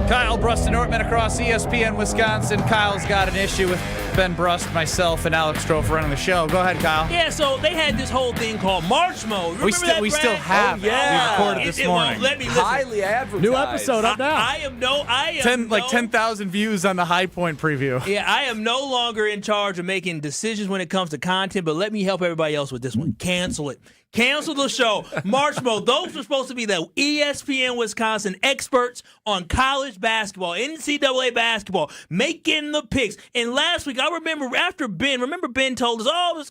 Kyle Brust Nortman across ESPN Wisconsin. Kyle's got an issue with Ben Brust, myself, and Alex Strouf running the show. Go ahead, Kyle. Yeah, so they had this whole thing called March Mode. We still have. Oh, yeah. We recorded this morning. Let me listen. Highly advertised. New episode up now. I am 10,000 views on the High Point preview. Yeah, I am no longer in charge of making decisions when it comes to content, but let me help everybody else with this one. Cancel it. Cancel the show. March Mode. Those were supposed to be the ESPN Wisconsin experts on college basketball, NCAA basketball, making the picks. And last week, I remember after Ben told us,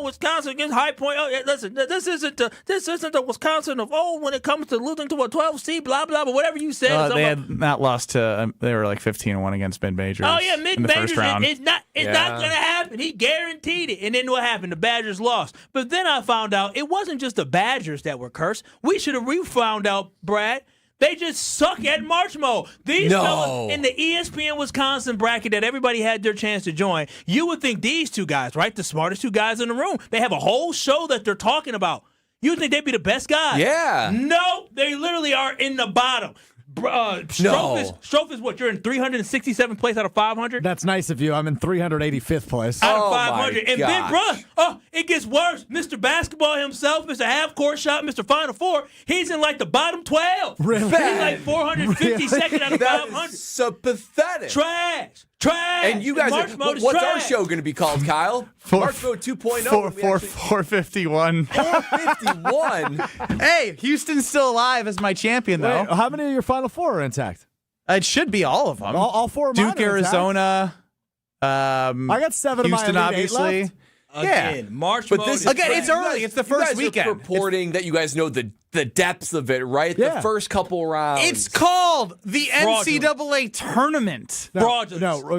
Wisconsin against High Point. Oh, yeah, listen, this isn't the Wisconsin of old when it comes to losing to a 12 seed, blah, blah, but whatever you said. They had not lost to, they were like 15-1 against Mid-Majors. Oh, yeah, Mid-Majors. It's not going to happen. He guaranteed it. And then what happened? The Badgers lost. But then I found out it wasn't just the Badgers that were cursed. We found out, Brad. They just suck at March Mode. These fellas in the ESPN Wisconsin bracket that everybody had their chance to join, you would think these two guys, right, the smartest two guys in the room, they have a whole show that they're talking about. You would think they'd be the best guys. Yeah. No, they literally are in the bottom. Strouf is what? You're in 367th place out of 500? That's nice of you. I'm in 385th place. Out of 500. And Ben Brust, it gets worse. Mr. Basketball himself, Mr. Half Court Shot, Mr. Final Four, he's in like the bottom 12. Really? He's like 452nd out of 500. That is so pathetic. Trash. And you guys, what's our show going to be called, Kyle? March Mode 2.0. 451. 451? Hey, Houston's still alive as my champion, though. Wait, how many of your Final Four are intact? It should be all of them. All 4 of Duke, mine are Arizona. I got 7 Houston, of my Elite obviously. 8 left. Again, March But mode this is Again, crazy. it's early. It's the first you guys weekend. are purporting that you guys know the depths of it, right? Yeah. The first couple rounds. It's called the Fraudulent. NCAA tournament. No,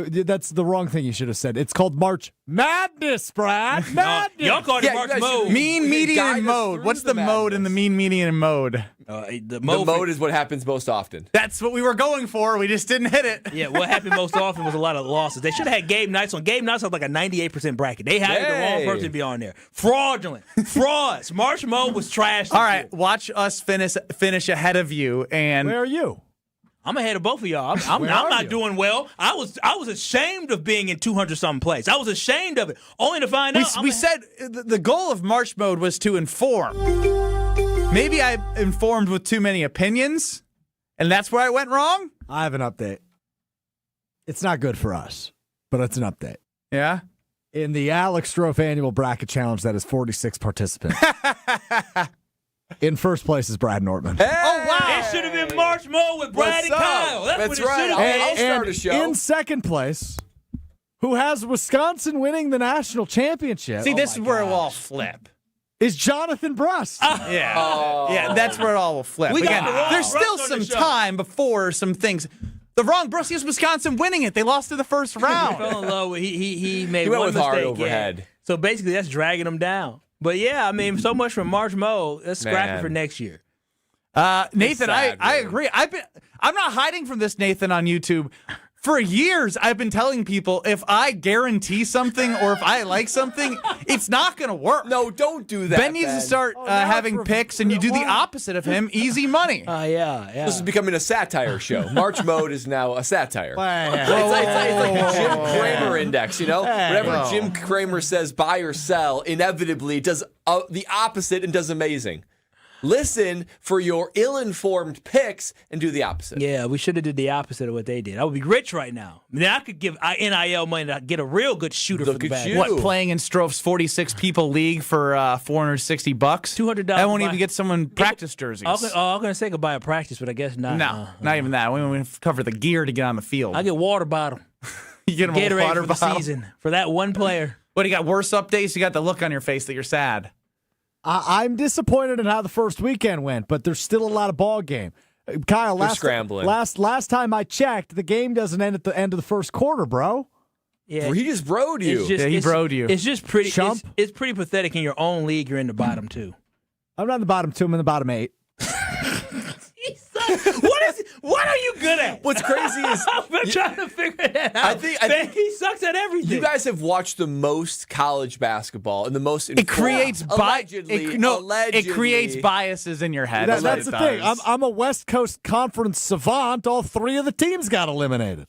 that's the wrong thing you should have said. It's called March Madness, Brad. Madness. Y'all called it March mode. Mean, median, guide and us mode. through What's the the mode in the mean, median, and mode? The the mode is what happens most often. That's what we were going for. We just didn't hit it. Yeah, what happened most often was a lot of losses. They should have had Gabe Knights on. Gabe Knights had like a 98% bracket. They hired the wrong person to be on there. Fraudulent. Frauds. March mode was trash. All right, watch us finish ahead of you. And where are you? I'm ahead of both of y'all. I'm not doing well. I was ashamed of being in 200-something place. I was ashamed of it, only to find out. We said the goal of March mode was to inform. Maybe I informed with too many opinions, and that's where I went wrong? I have an update. It's not good for us, but it's an update. Yeah? In the Alex Strouf annual bracket challenge, that is 46 participants. In first place is Brad Nortman. Hey! Oh, wow. It should have been March mode with Brad and Kyle. That's what it right. should have been. I'll start a show. In second place, who has Wisconsin winning the national championship. See, this is where it will all flip. Is Jonathan Brust. Yeah. Yeah, that's where it all will flip. We got Again, the wrong there's still Brust on the some show. time before some things. The wrong Brust is Wisconsin winning it. They lost to the first He round. fell in love with he made He went one with mistake. hard overhead. Yeah. So basically, that's dragging him down. But yeah, I mean, so much from March mode. Let's scrap it Man. for next year. Nathan, sad, I really. agree. I'm not hiding from this, Nathan, on YouTube. For years, I've been telling people if I guarantee something or if I like something, it's not going to work. No, don't do that. Ben needs to start having picks, and you do the opposite of him. Easy money. Yeah. This is becoming a satire show. March mode is now a satire. Whoa. It's like the Jim Cramer index, you know? Whenever Whoa. Jim Cramer says buy or sell, inevitably it does the opposite and does amazing. Listen for your ill-informed picks and do the opposite. Yeah, we should have did the opposite of what they did. I would be rich right now. I mean, I could give NIL money to get a real good shooter for the bag. What, playing in Strouf's 46 people league for $460? $200. I won't even get someone practice jerseys. I'm going to say I could buy a practice, but I guess not. No, not even that. We don't cover the gear to get on the field. I get water bottle. You get him a Gatorade water for the bottle season for that one player. What, you got worse updates? You got the look on your face that you're sad. I'm disappointed in how the first weekend went, but there's still a lot of ball game. Kyle, scrambling. last time I checked, the game doesn't end at the end of the first quarter, bro. Yeah, He just broed you. He broed you. It's just pretty. Chump. It's pretty pathetic in your own league. You're in the bottom two. I'm not in the bottom 2, I'm in the bottom 8. What are you good at? What's crazy is I'm trying to figure that out. I think he sucks at everything. you guys have watched the most college basketball and the most It creates allegedly. it creates biases in your head. That's the thing. I'm a West Coast Conference savant. All 3 of the teams got eliminated.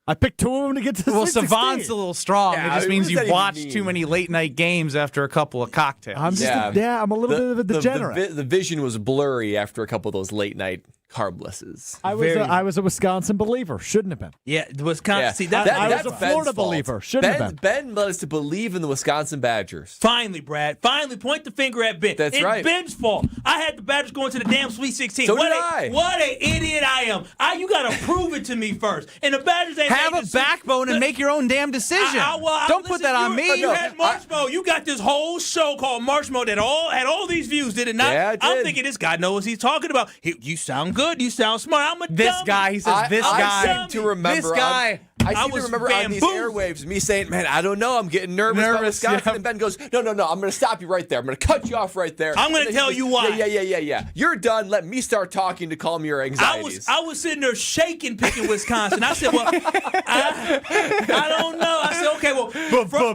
I picked 2 of them to get to the Well, Sweet 16. savant's a little strong. Yeah, it just what means does you that even watched mean? too many late night games after a couple of cocktails. I'm I'm a little bit of a degenerate. The vision was blurry after a couple of those late night carblesses. I was a Wisconsin believer. Shouldn't have been. Yeah, Wisconsin. Yeah. See, I was that's a Ben's Florida fault. believer. Shouldn't have been. Ben led us to believe in the Wisconsin Badgers. Finally, Brad. Finally, point the finger at Ben. That's it's right. Ben's fault. I had the Badgers going to the damn Sweet 16. So what did I. What an idiot I am. You got to prove it to me first. And the Badgers ain't Have made a the backbone and make your own damn decision. Don't put that on me. You had March Mode. You got this whole show called March Mode that had all these views, did it not? Yeah, it I'm did. thinking this guy knows what he's talking about. You sound good. You sound smart. I'm a This dummy. guy, he says, this guy. I seem to remember. This guy. I seem to remember on these airwaves me saying, "Man, I don't know. I'm getting nervous about Wisconsin." yeah. And Ben goes, "No. I'm going to stop you right there. I'm going to cut you off right there. I'm going to tell you why. Yeah. You're done. Let me start talking to calm your anxieties." I was sitting there shaking, picking Wisconsin. I said, "Well, I don't know." I said, "Okay, well."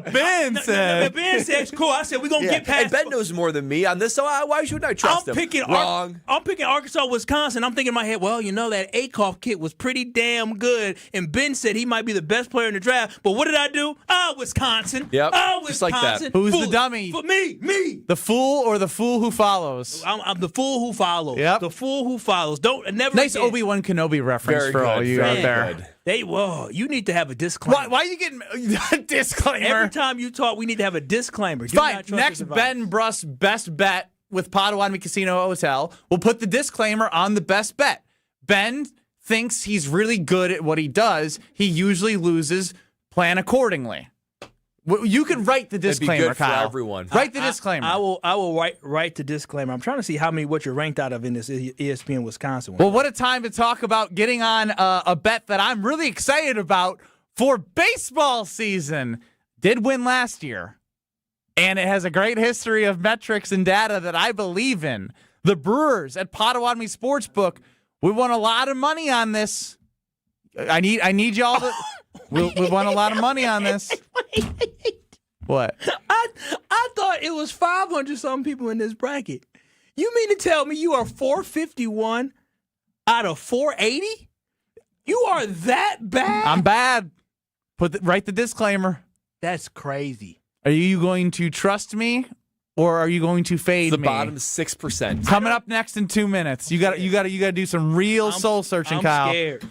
But Ben said. Ben said, "It's cool." I said, "We're gonna get past." And Ben knows more than me on this, so why shouldn't I trust him? Wrong. I'm picking Arkansas, Wisconsin. I'm thinking in my head, well, that Akoff kid was pretty damn good, and Ben said he might be the best player in the draft. But what did I do? Wisconsin. Yep. Wisconsin. Just like that. Who's the dummy? For me. The fool or the fool who follows? I'm the fool who follows. Yep. The fool who follows. Never. Nice again. Obi-Wan Kenobi reference Very for good, all you very out there. good. You need to have a disclaimer. Why are you getting a disclaimer? Every time you talk, we need to have a disclaimer. Do Fine. not trust Next his advice. Ben Brust best bet with Potawatomi Casino Hotel. We'll put the disclaimer on the best bet. Ben thinks he's really good at what he does, he usually loses. Plan accordingly. You can write the disclaimer, good Kyle. For everyone. Write the disclaimer. I will write the disclaimer. I'm trying to see what you're ranked out of in this ESPN Wisconsin one. Well, what a time to talk about getting on a bet that I'm really excited about for baseball season. Did win last year, and it has a great history of metrics and data that I believe in. The Brewers at Potawatomi Sportsbook, we won a lot of money on this. I need y'all to. We won a lot of money on this. What? I thought it was 500 some people in this bracket. You mean to tell me you are 451 out of 480? You are that bad? I'm bad. Write the disclaimer. That's crazy. Are you going to trust me, or are you going to fade me? The bottom 6%. Coming up next in 2 minutes. You got to do some real soul searching, Kyle. I'm scared.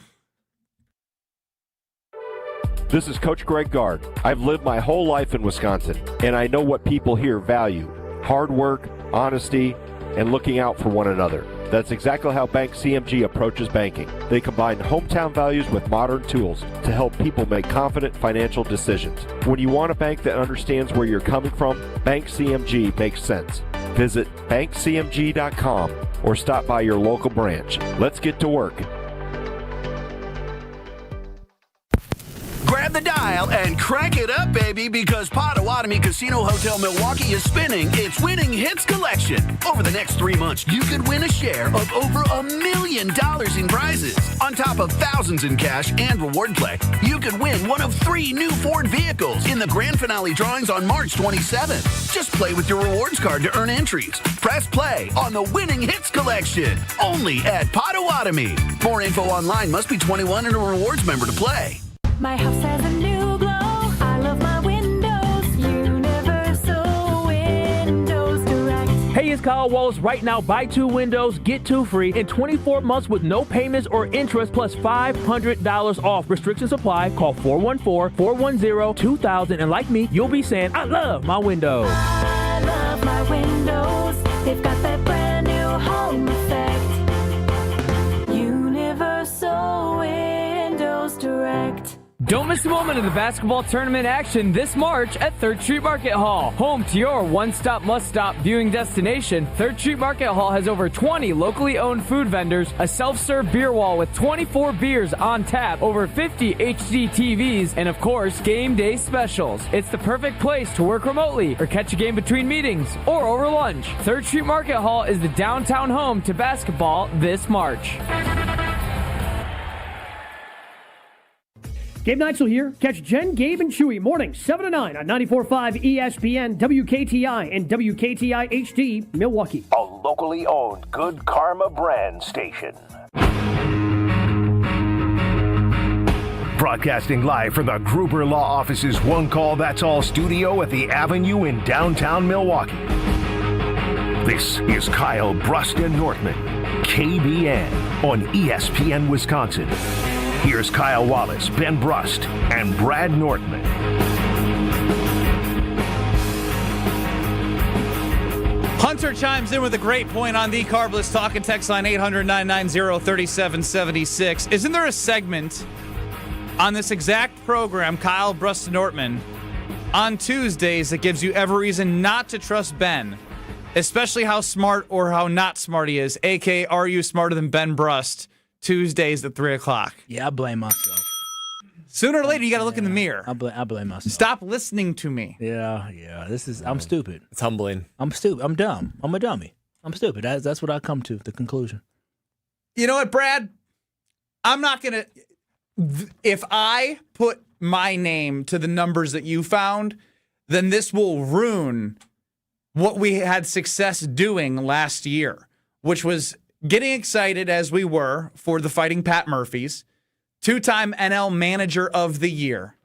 This is Coach Greg Gard. I've lived my whole life in Wisconsin, and I know what people here value: hard work, honesty, and looking out for one another. That's exactly how Bank CMG approaches banking. They combine hometown values with modern tools to help people make confident financial decisions. When you want a bank that understands where you're coming from, Bank CMG makes sense. Visit bankcmg.com or stop by your local branch. Let's get to work. Grab the dial and crank it up, baby, because Potawatomi Casino Hotel Milwaukee is spinning its Winning Hits collection. Over the next 3 months, you could win a share of over $1 million in prizes. On top of thousands in cash and reward play, you could win one of 3 new Ford vehicles in the grand finale drawings on March 27th. Just play with your rewards card to earn entries. Press play on the Winning Hits collection, only at Potawatomi. More info online. Must be 21 and a rewards member to play. My house has a new glow. I love my windows. Universal Windows Direct. Hey, it's Kyle Wallace. Right now, buy 2 windows, get 2 free in 24 months with no payments or interest plus $500 off. Restrictions apply. Call 414-410-2000. And like me, you'll be saying, I love my windows. I love my windows. They've got that brand new home effect. Universal Windows Direct. Don't miss a moment of the basketball tournament action this March at 3rd Street Market Hall. Home to your one-stop, must-stop viewing destination, 3rd Street Market Hall has over 20 locally owned food vendors, a self-serve beer wall with 24 beers on tap, over 50 HD TVs, and of course, game day specials. It's the perfect place to work remotely or catch a game between meetings or over lunch. 3rd Street Market Hall is the downtown home to basketball this March. Gabe Neitzel here. Catch Jen, Gabe, and Chewy mornings 7 to 9 on 94.5 ESPN, WKTI, and WKTI HD, Milwaukee. A locally owned Good Karma brand station. Broadcasting live from the Gruber Law Office's One Call That's All studio at the Avenue in downtown Milwaukee. This is Kyle Brust and Nortman, KBN, on ESPN Wisconsin. Here's Kyle Wallace, Ben Brust, and Brad Nortman. Hunter chimes in with a great point on the Carbless Talk and Text line 800-990-3776. Isn't there a segment on this exact program, Kyle Brust and Nortman, on Tuesdays that gives you every reason not to trust Ben, especially how smart or how not smart he is, a.k.a. Are You Smarter Than Ben Brust? Tuesdays at 3 o'clock. Yeah, I blame myself. Sooner or later, you got to look in the mirror. I blame myself. Stop listening to me. Yeah. I'm stupid. It's humbling. I'm stupid. I'm dumb. I'm a dummy. I'm stupid. That's what I come to, the conclusion. You know what, Brad? I'm not going to... If I put my name to the numbers that you found, then this will ruin what we had success doing last year, which was getting excited as we were for the Fighting Pat Murphys. 2-time NL Manager of the Year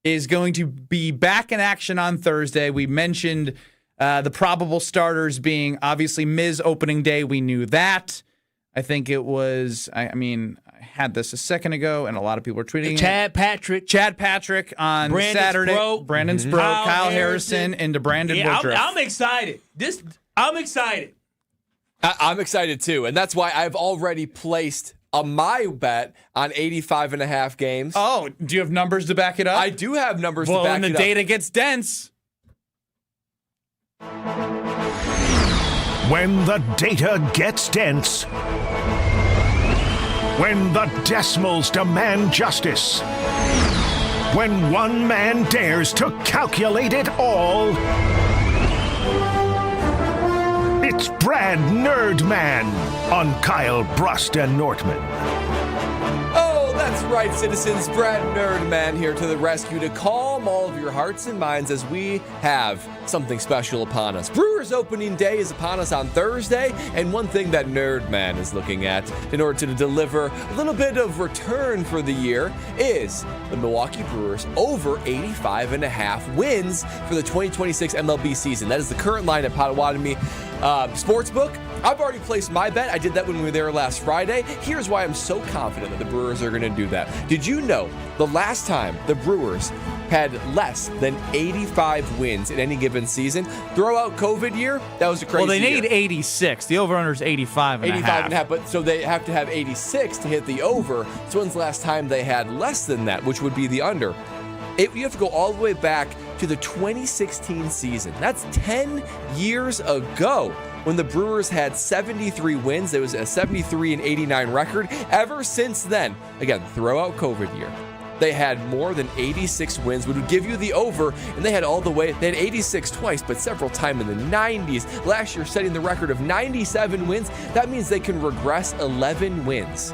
is going to be back in action on Thursday. We mentioned the probable starters being obviously Miz opening day. We knew that. I think it was, I had this a second ago, and a lot of people were tweeting Chad Patrick on Brandon Saturday. Sproat. Brandon Sproat, Kyle Harrison, into Brandon Woodruff. I'm excited. I'm excited. I'm excited too, and that's why I've already placed my bet on 85.5 games. Oh, do you have numbers to back it up? I do have numbers to well, back when it the up. data gets dense. When the data gets dense. When the decimals demand justice. When one man dares to calculate it all. It's Brad Nerdman on Kyle, Brust, and Nortman. Oh, that's right, citizens. Brad Nerdman here to the rescue to calm all of your hearts and minds as we have something special upon us. Brewers opening day is upon us on Thursday, and one thing that Nerdman is looking at in order to deliver a little bit of return for the year is the Milwaukee Brewers over 85.5 wins for the 2026 MLB season. That is the current line at Potawatomi Sportsbook. I've already placed my bet. I did that when we were there last Friday. Here's why I'm so confident that the Brewers are going to do that. Did you know the last time the Brewers had less than 85 wins in any given season? Throw out COVID year, that was a crazy Well, they year. need 86. The over-under is 85 and a 85 half. and a half, but so they have to have 86 to hit the over. So when's the last time they had less than that, which would be the under? You have to go all the way back to the 2016 season. That's 10 years ago when the Brewers had 73 wins. There was a 73 and 89 record. Ever since then, again, throw out COVID year, they had more than 86 wins, which would give you the over, and they had 86 twice, but several times in the 90s. Last year, setting the record of 97 wins. That means they can regress 11 wins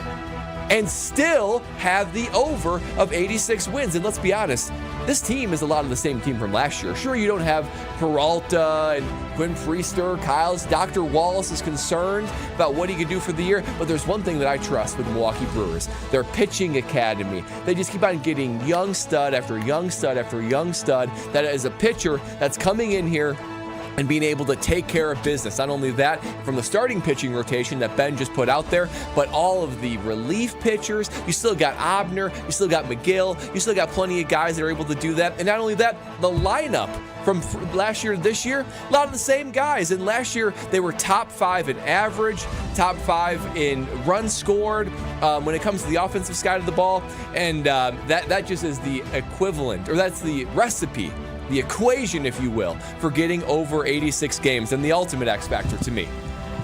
and still have the over of 86 wins. And let's be honest, this team is a lot of the same team from last year. Sure, you don't have Peralta and Quinn Priester, Kyle's. Dr. Wallace is concerned about what he can do for the year, but there's one thing that I trust with the Milwaukee Brewers. Their pitching academy. They just keep on getting young stud after young stud after young stud that is a pitcher that's coming in here and being able to take care of business. Not only that, from the starting pitching rotation that Ben just put out there, but all of the relief pitchers. You still got Obner, you still got McGill, you still got plenty of guys that are able to do that. And not only that, the lineup from last year to this year, a lot of the same guys. And last year, they were top 5 in average, top 5 in runs scored when it comes to the offensive side of the ball. And that just is the equivalent, or that's the recipe, the equation, if you will, for getting over 86 games, and the ultimate X factor to me.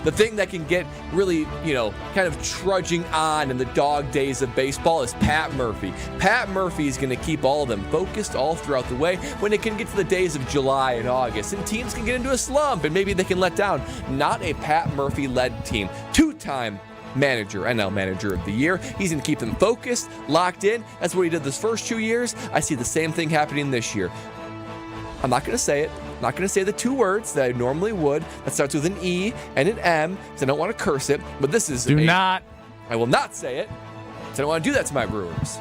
The thing that can get really, kind of trudging on in the dog days of baseball is Pat Murphy. Pat Murphy is going to keep all of them focused all throughout the way when it can get to the days of July and August, and teams can get into a slump, and maybe they can let down. Not a Pat Murphy-led team. Two-time NL Manager of the Year. He's going to keep them focused, locked in. That's what he did this first 2 years. I see the same thing happening this year. I'm not going to say it. I'm not going to say the two words that I normally would. That starts with an E and an M, because I don't want to curse it. But this is not. I will not say it, because I don't want to do that to my Brewers.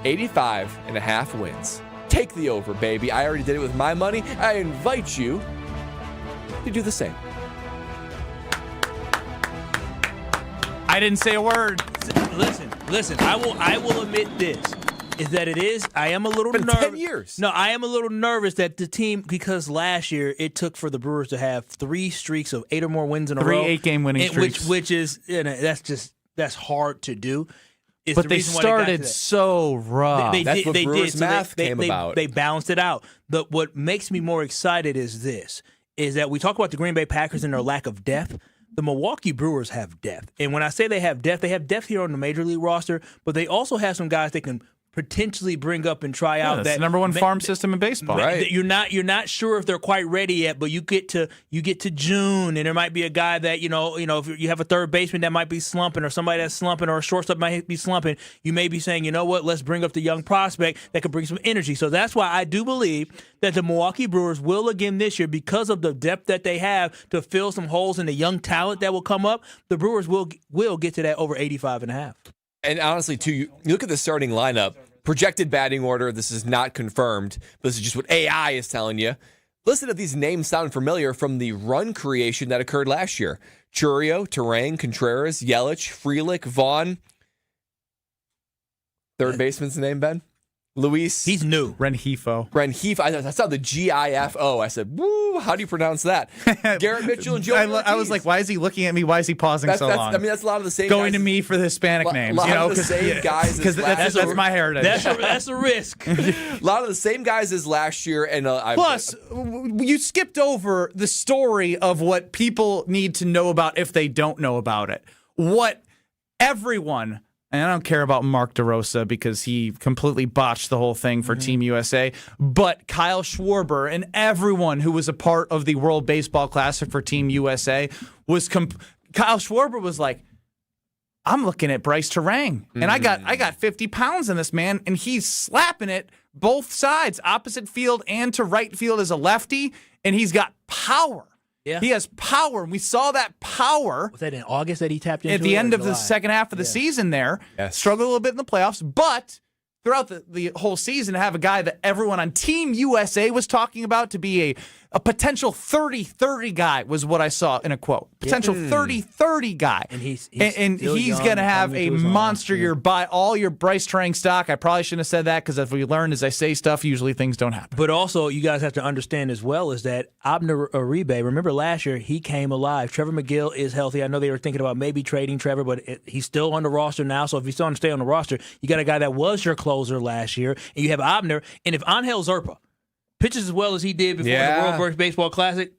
85.5 wins. Take the over, baby. I already did it with my money. I invite you to do the same. I didn't say a word. Listen. I will admit this. Is that I am a little nervous. 10 years. No, I am a little nervous that the team, because last year it took for the Brewers to have 3 streaks of 8 or more wins in a row. 3 8-game winning streaks. Which is, that's hard to do. But they started so rough. That's what Brewers math came about. They balanced it out. What makes me more excited is that we talk about the Green Bay Packers and their lack of depth. The Milwaukee Brewers have depth. And when I say they have depth here on the Major League roster, but they also have some guys that can potentially bring up and try out that's that the number one farm system in baseball. Right. You're not sure if they're quite ready yet, but you get to June, and there might be a guy that if you have a third baseman that might be slumping, or somebody that's slumping, or a shortstop might be slumping, you may be saying, you know what, let's bring up the young prospect that could bring some energy. So that's why I do believe that the Milwaukee Brewers will again this year, because of the depth that they have to fill some holes in the young talent that will come up. The Brewers will get to that over 85.5. And honestly, too, you look at the starting lineup, projected batting order. This is not confirmed, but this is just what AI is telling you. Listen to these names sound familiar from the run creation that occurred last year. Churio, Terang, Contreras, Yelich, Frelick, Vaughn. Third baseman's name, Ben? Luis. He's new. Renjifo. I saw the GIFO. I said, woo, how do you pronounce that? Garrett Mitchell and Joe I was like, why is he looking at me? Why is he pausing so long? I mean, that's a lot of the same Going guys. to me for the Hispanic names. A lot of the same guys. Because that's my heritage. That's a risk. A lot of the same guys as last year. And Plus, you skipped over the story of what people need to know about if they don't know about it. What everyone, and I don't care about Mark DeRosa because he completely botched the whole thing for Team USA, but Kyle Schwarber and everyone who was a part of the World Baseball Classic for Team USA was Kyle Schwarber was like, I'm looking at Bryce Terang, and I got 50 pounds in this man, and he's slapping it both sides, opposite field and to right field as a lefty, and he's got power. Yeah. He has power, and we saw that power. Was that in August that he tapped into at the it, end or of the July? second half of the season there. Yes. Struggled a little bit in the playoffs, but throughout the whole season to have a guy that everyone on Team USA was talking about to be a potential 30-30 guy was what I saw in a quote. Potential 30-30 guy. And he's going to have a monster year. Buy all your Bryce Terang stock. I probably shouldn't have said that because if we learned as I say stuff, usually things don't happen. But also, you guys have to understand as well is that Abner Uribe, remember last year, he came alive. Trevor McGill is healthy. I know they were thinking about maybe trading Trevor, but he's still on the roster now. So if he's still going to stay on the roster, you got a guy that was your closer last year, and you have Abner. And if Angel Zerpa pitches as well as he did before the World Baseball Classic.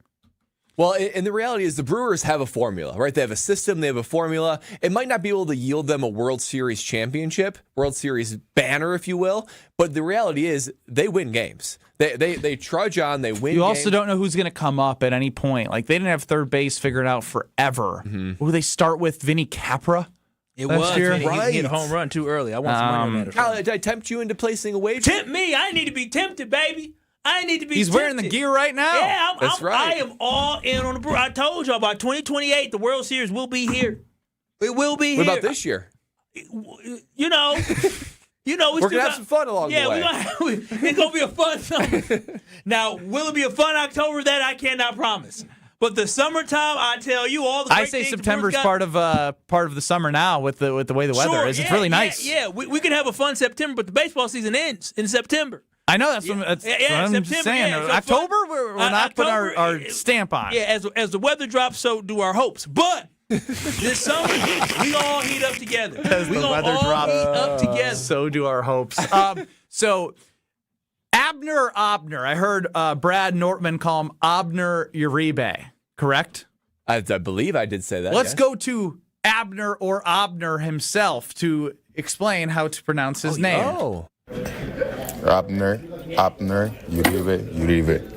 Well, and the reality is the Brewers have a formula, right? They have a system, they have a formula. It might not be able to yield them a World Series championship, World Series banner, if you will, but the reality is they win games. They trudge on, they win You games. also don't know who's going to come up at any point. Like, they didn't have third base figured out forever. Will they start with Vinny Capra? It last was. year? He hit a home run too early. I want some money on that. Kyle, did I tempt you into placing a wager? Tempt me. I need to be tempted, baby. I need to be He's wearing the gear right now. Yeah, That's right. I am all in on the Brewers. I told y'all by 2028, the World Series will be here. It will be here. What about this year? You know, we're going to have some fun along the way. It's going to be a fun summer. Now, will it be a fun October? That I cannot promise. But the summertime, I tell you, all the great I say things September's the Brewers part of the summer now with the way the weather is. It's really nice. Yeah, we can have a fun September, but the baseball season ends in September. I know that's what I'm September, saying. So October, we're not putting our stamp on. Yeah, as the weather drops, so do our hopes. But this summer, we all heat up together. As the weather drops, heat up together. So do our hopes. So Abner. I heard Brad Nortman call him Abner Uribe. Correct? I believe I did say that. Let's go to Abner or Abner himself to explain how to pronounce his name. Oh. Abner, Uribe.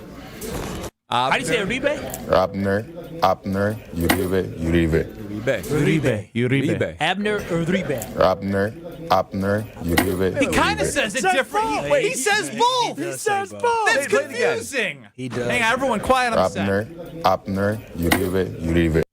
How do you say Uribe? Abner, Uribe. Uribe. Abner Uribe. Abner, Uribe. He kind of says it different. He says both. He says both. That's confusing. He does. Hang on, everyone quiet on the set. Abner, Uribe.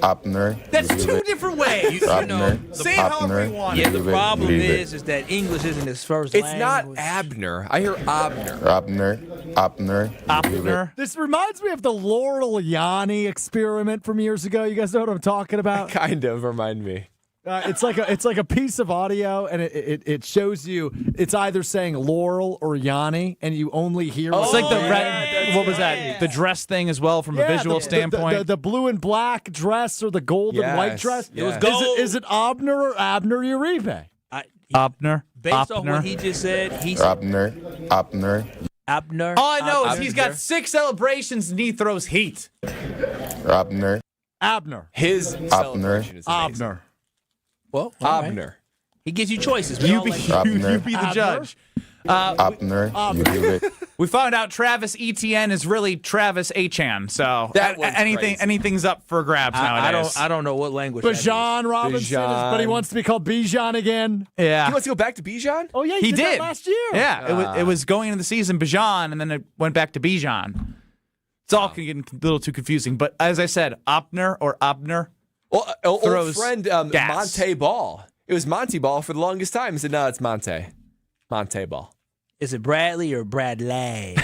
Abner. That's two different ways. You know, say it however you want. Yeah, the problem is that English isn't his first It's language. not Abner. I hear Abner. Abner. This reminds me of the Laurel Yanni experiment from years ago. You guys know what I'm talking about? Kind of remind me. It's like a piece of audio, and it shows you it's either saying Laurel or Yanni, and you only hear. It's like the red. What was that? The dress thing as well from a visual standpoint. The blue and black dress or the gold and white dress. Yes. It was gold. Is it Abner or Abner Uribe? Abner. Based on what he just said, he said Abner. Abner. All I know is he's got 6 celebrations and he throws heat. Abner. His celebration is amazing. Abner. Well, all right. Abner. He gives you choices. You be the judge. Abner. Uribe. We found out Travis Etienne is really Travis Achan. So That one's crazy. anything's up for grabs nowadays. I don't know what language that is. Bijan Robinson, but he wants to be called Bijan again. Yeah. He wants to go back to Bijan? Oh yeah, He did that did last year. Yeah, it was going into the season Bijan, and then it went back to Bijan. It's all getting a little too confusing. But as I said, Abner. Well, old Throws friend gas. Monte Ball. It was Monty Ball for the longest time. He said, no, it's Monte. Monte Ball. Is it Bradley or Bradley?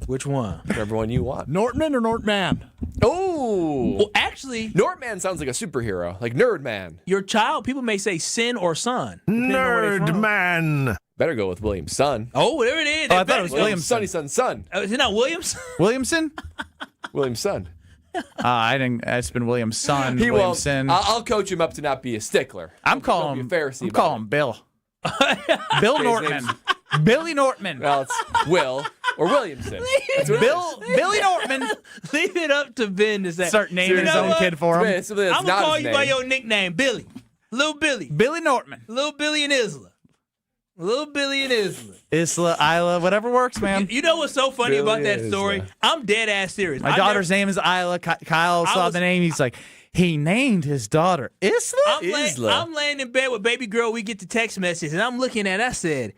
Which one? Whichever one you want. Nortman or Nortman? Oh. Well, actually, Nortman sounds like a superhero, like Nerd Man. Your child, people may say sin or son. Nerd Man. Better go with William's son. Oh, there it is. Oh, I thought it was Williams. Sonny Son's son. Is it not Williams? Williamson? William's son. I didn't. It's been Williams' son. He won't. Williamson. I'll coach him up to not be a stickler. I'm calling him Pharisee. I'm calling him Bill. Bill Nortman. Billy Nortman. Well, it's Will or Williamson. Billy Nortman. Leave it up to Ben to say. Start naming his own kid for him. I'm going to call you by your nickname, Billy. Little Billy. Billy Nortman. Little Billy and Isla. Little Billy and Isla. Isla, whatever works, man. You know what's so funny Billy about that and story? Isla. I'm dead ass serious. My daughter's name is Isla. Kyle saw the name. He's like, he named his daughter Isla? I'm laying in bed with baby girl. We get the text message, and I'm looking at it. I said,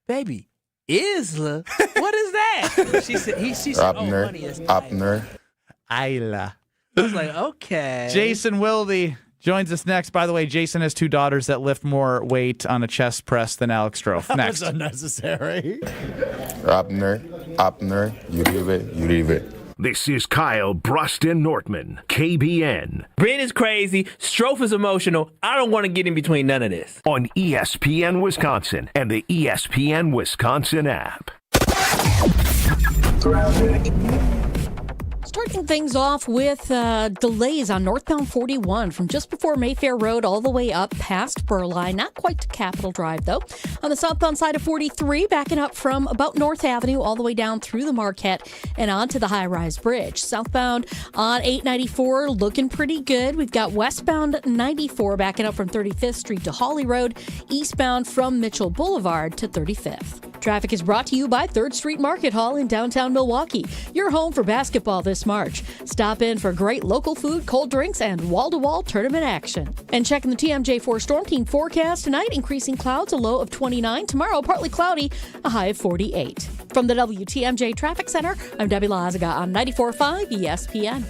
baby, Isla? What is that? She said, Abner. honey, it's Abner. Isla. I was like, okay. Jason Wilde joins us next. By the way, Jason has 2 daughters that lift more weight on a chest press than Alex Strouf. Next. That's unnecessary. Abner. You leave it. This is Kyle Brust and Nortman, KBN. Ben is crazy. Strouf is emotional. I don't want to get in between none of this. On ESPN Wisconsin and the ESPN Wisconsin app. Starting things off with delays on northbound 41 from just before Mayfair Road all the way up past Burleigh. Not quite to Capitol Drive, though. On the southbound side of 43, backing up from about North Avenue all the way down through the Marquette and onto the high-rise bridge. Southbound on 894 looking pretty good. We've got westbound 94 backing up from 35th Street to Hawley Road, eastbound from Mitchell Boulevard to 35th. Traffic is brought to you by 3rd Street Market Hall in downtown Milwaukee. Your home for basketball this March. Stop in for great local food, cold drinks, and wall-to-wall tournament action. And checking the TMJ4 Storm Team forecast tonight, increasing clouds, a low of 29. Tomorrow, partly cloudy, a high of 48. From the WTMJ Traffic Center, I'm Debbie Lazaga on 94.5 ESPN.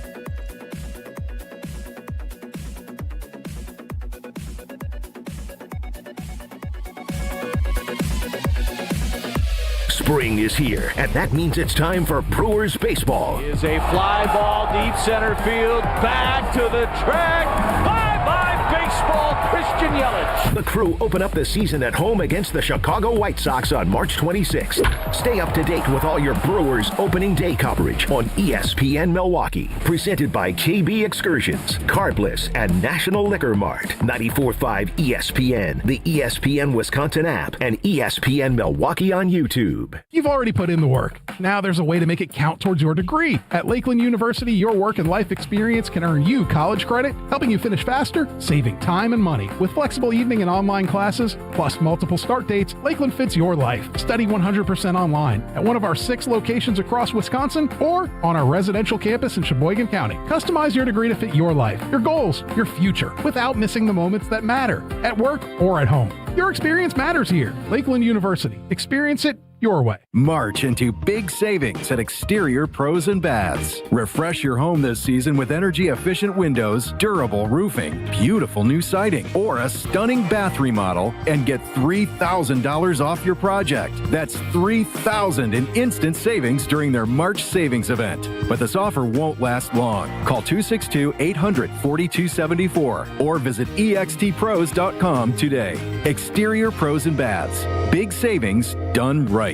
Spring is here, and that means it's time for Brewers baseball. Is a fly ball deep center field, back to the track. Bye-bye baseball, Christian Yelich. The Crew open up the season at home against the Chicago White Sox on March 26th. Stay up to date with all your Brewers opening day coverage on ESPN Milwaukee. Presented by KB Excursions, Carbless, and National Liquor Mart. 94.5 ESPN, the ESPN Wisconsin app, and ESPN Milwaukee on YouTube. You've already put in the work. Now there's a way to make it count towards your degree. At Lakeland University, your work and life experience can earn you college credit, helping you finish faster, saving time and money. With flexible evening and online classes, plus multiple start dates, Lakeland fits your life. Study 100% online at one of our 6 locations across Wisconsin or on our residential campus in Sheboygan County. Customize your degree to fit your life, your goals, your future, without missing the moments that matter, at work or at home. Your experience matters here. Lakeland University. Experience it your way. March into big savings at Exterior Pros and Baths. Refresh your home this season with energy-efficient windows, durable roofing, beautiful new siding, or a stunning bath remodel and get $3,000 off your project. That's $3,000 in instant savings during their March savings event. But this offer won't last long. Call 262-800-4274 or visit extpros.com today. Exterior Pros and Baths. Big savings done right.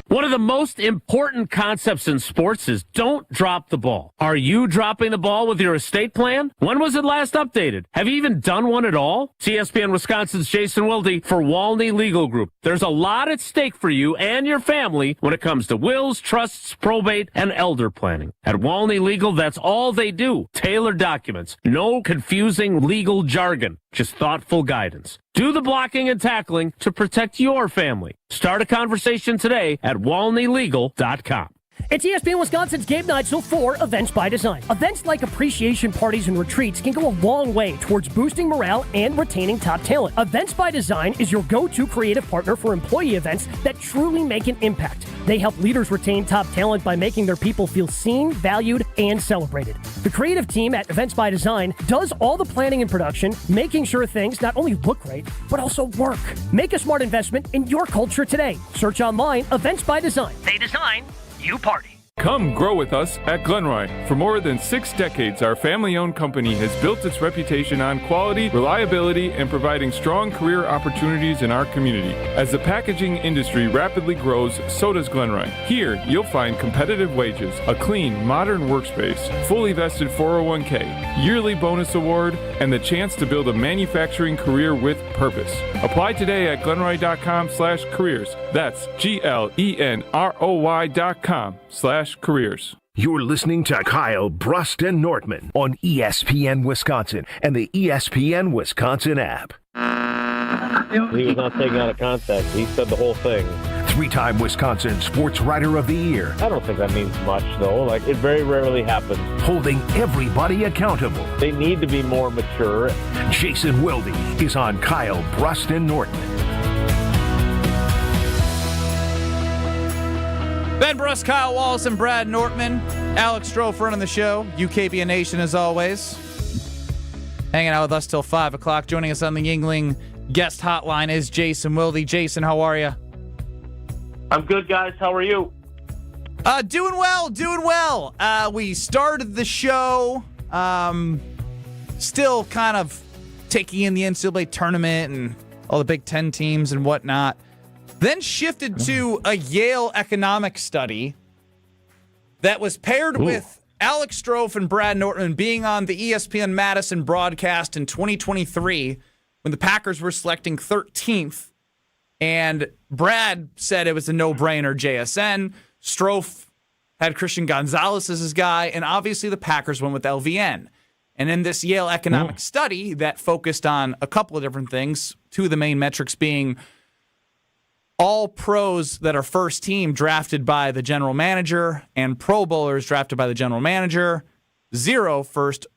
One of the most important concepts in sports is don't drop the ball. Are you dropping the ball with your estate plan? When was it last updated? Have you even done one at all? ESPN Wisconsin's Jason Wilde for Walney Legal Group. There's a lot at stake for you and your family when it comes to wills, trusts, probate, and elder planning. At Walney Legal, that's all they do. Tailored documents. No confusing legal jargon. Just thoughtful guidance. Do the blocking and tackling to protect your family. Start a conversation today at walneylegal.com. It's ESPN Wisconsin's Game Night, so for Events by Design. Events like appreciation parties and retreats can go a long way towards boosting morale and retaining top talent. Events by Design is your go-to creative partner for employee events that truly make an impact. They help leaders retain top talent by making their people feel seen, valued, and celebrated. The creative team at Events by Design does all the planning and production, making sure things not only look great, but also work. Make a smart investment in your culture today. Search online, Events by Design. They design, you party. Come grow with us at Glenroy. For more than 6 decades, our family-owned company has built its reputation on quality, reliability, and providing strong career opportunities in our community. As the packaging industry rapidly grows, so does Glenroy. Here, you'll find competitive wages, a clean, modern workspace, fully vested 401k, yearly bonus award, and the chance to build a manufacturing career with purpose. Apply today at glenroy.com/careers. That's GLENROY.com/careers. You're listening to Kyle, Brust, and Nortman on ESPN Wisconsin and the ESPN Wisconsin app. He was not taken out of context. He said the whole thing. 3-time Wisconsin Sports Writer of the Year. I don't think that means much, though. Like, it very rarely happens. Holding everybody accountable. They need to be more mature. Jason Wilde is on Kyle, Brust, and Nortman. Ben Brust, Kyle Wallace, and Brad Nortman. Alex Strouf running the show. UKB Nation as always. Hanging out with us till 5 o'clock. Joining us on the Yuengling guest hotline is Jason Wilde. Jason, how are you? I'm good, guys. How are you? Doing well. We started the show still kind of taking in the NCAA tournament and all the Big Ten teams and whatnot. Then shifted to a Yale economic study that was paired with Alex Strouf and Brad Nortman being on the ESPN Madison broadcast in 2023 when the Packers were selecting 13th. And Brad said it was a no-brainer JSN. Strouf had Christian Gonzalez as his guy, and obviously the Packers went with LVN. And in this Yale economic study that focused on a couple of different things, two of the main metrics being all pros that are first team drafted by the general manager and Pro Bowlers drafted by the general manager, 0 first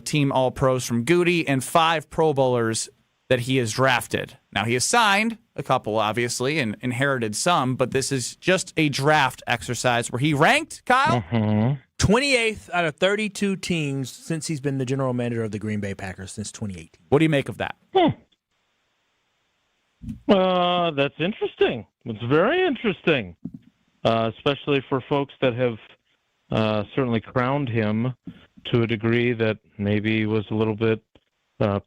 team all pros from Goody, and 5 Pro Bowlers that he has drafted. Now, he has signed a couple, obviously, and inherited some, but this is just a draft exercise where he ranked, Kyle? 28th out of 32 teams since he's been the general manager of the Green Bay Packers since 2018. What do you make of that? That's interesting. It's very interesting, especially for folks that have certainly crowned him to a degree that maybe was a little bit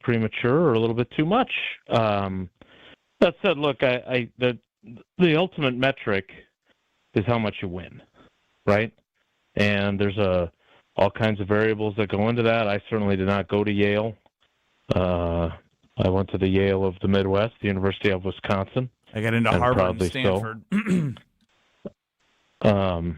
premature or a little bit too much. That said, look, the ultimate metric is how much you win, right? And there's all kinds of variables that go into that. I certainly did not go to Yale. I went to the Yale of the Midwest, the University of Wisconsin. I got into Harvard and Stanford. So.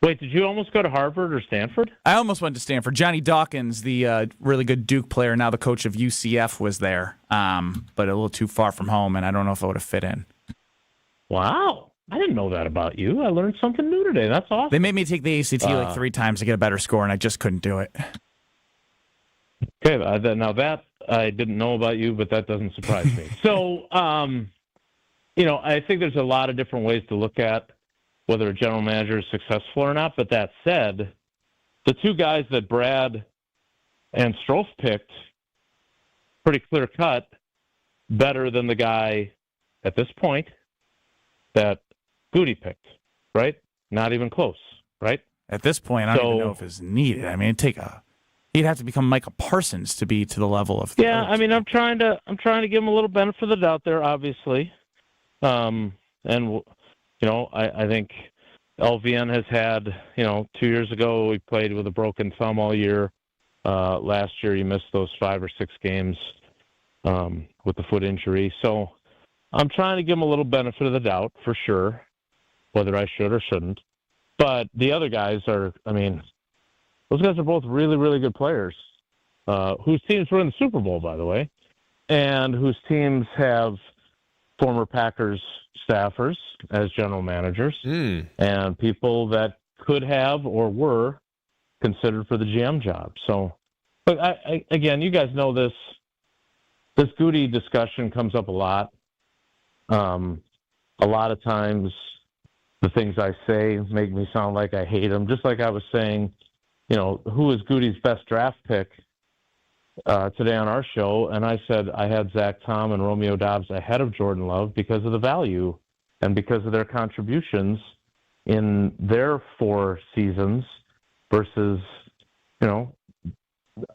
Wait, did you almost go to Harvard or Stanford? I almost went to Stanford. Johnny Dawkins, the really good Duke player, now the coach of UCF, was there, but a little too far from home, and I don't know if I would have fit in. Wow. I didn't know that about you. I learned something new today. That's awesome. They made me take the ACT like 3 times to get a better score, and I just couldn't do it. Okay, now that I didn't know about you, but that doesn't surprise me. So, I think there's a lot of different ways to look at whether a general manager is successful or not. But that said, the two guys that Brad and Strouf picked, pretty clear cut, better than the guy at this point that Goody picked, right? Not even close, right? At this point, I don't even know if it's needed. I mean, he'd have to become Micah Parsons to be to the level of. I mean, I'm trying to give him a little benefit of the doubt there, obviously, and I think LVN has had 2 years ago he played with a broken thumb all year. Last year he missed those 5 or 6 games with the foot injury. So I'm trying to give him a little benefit of the doubt for sure, whether I should or shouldn't. But the other guys those guys are both really, really good players, whose teams were in the Super Bowl, by the way, and whose teams have former Packers staffers as general managers and people that could have or were considered for the GM job. So, but again, you guys know this Goody discussion comes up a lot. A lot of times the things I say make me sound like I hate him, just like I was saying, who is Goody's best draft pick today on our show, and I said I had Zach Tom and Romeo Doubs ahead of Jordan Love because of the value and because of their contributions in their 4 seasons versus,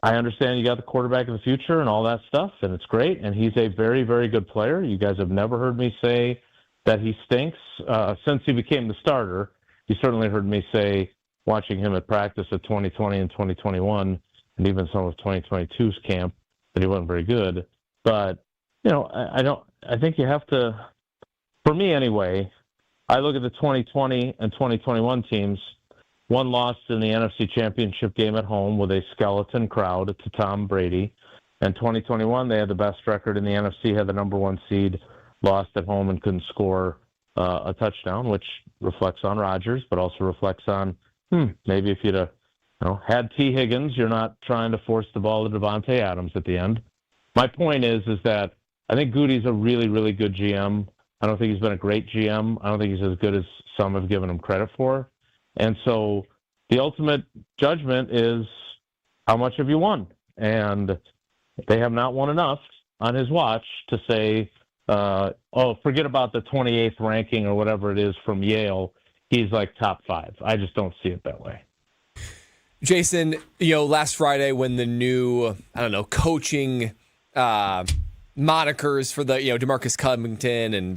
I understand you got the quarterback of the future and all that stuff, and it's great, and he's a very, very good player. You guys have never heard me say that he stinks. Since he became the starter, you certainly heard me say, watching him at practice at 2020 and 2021, and even some of 2022's camp, that he wasn't very good. But, I think you have to, for me anyway, I look at the 2020 and 2021 teams. One lost in the NFC Championship game at home with a skeleton crowd to Tom Brady. And 2021, they had the best record in the NFC, had the number 1 seed, lost at home and couldn't score a touchdown, which reflects on Rodgers, but also reflects on, maybe if you'd had T. Higgins, you're not trying to force the ball to Devontae Adams at the end. My point is that I think Goody's a really, really good GM. I don't think he's been a great GM. I don't think he's as good as some have given him credit for. And so the ultimate judgment is, how much have you won? And they have not won enough on his watch to say, forget about the 28th ranking or whatever it is from Yale. He's like top 5. I just don't see it that way. Jason, last Friday when the new, coaching monikers for the, DeMarcus Covington and,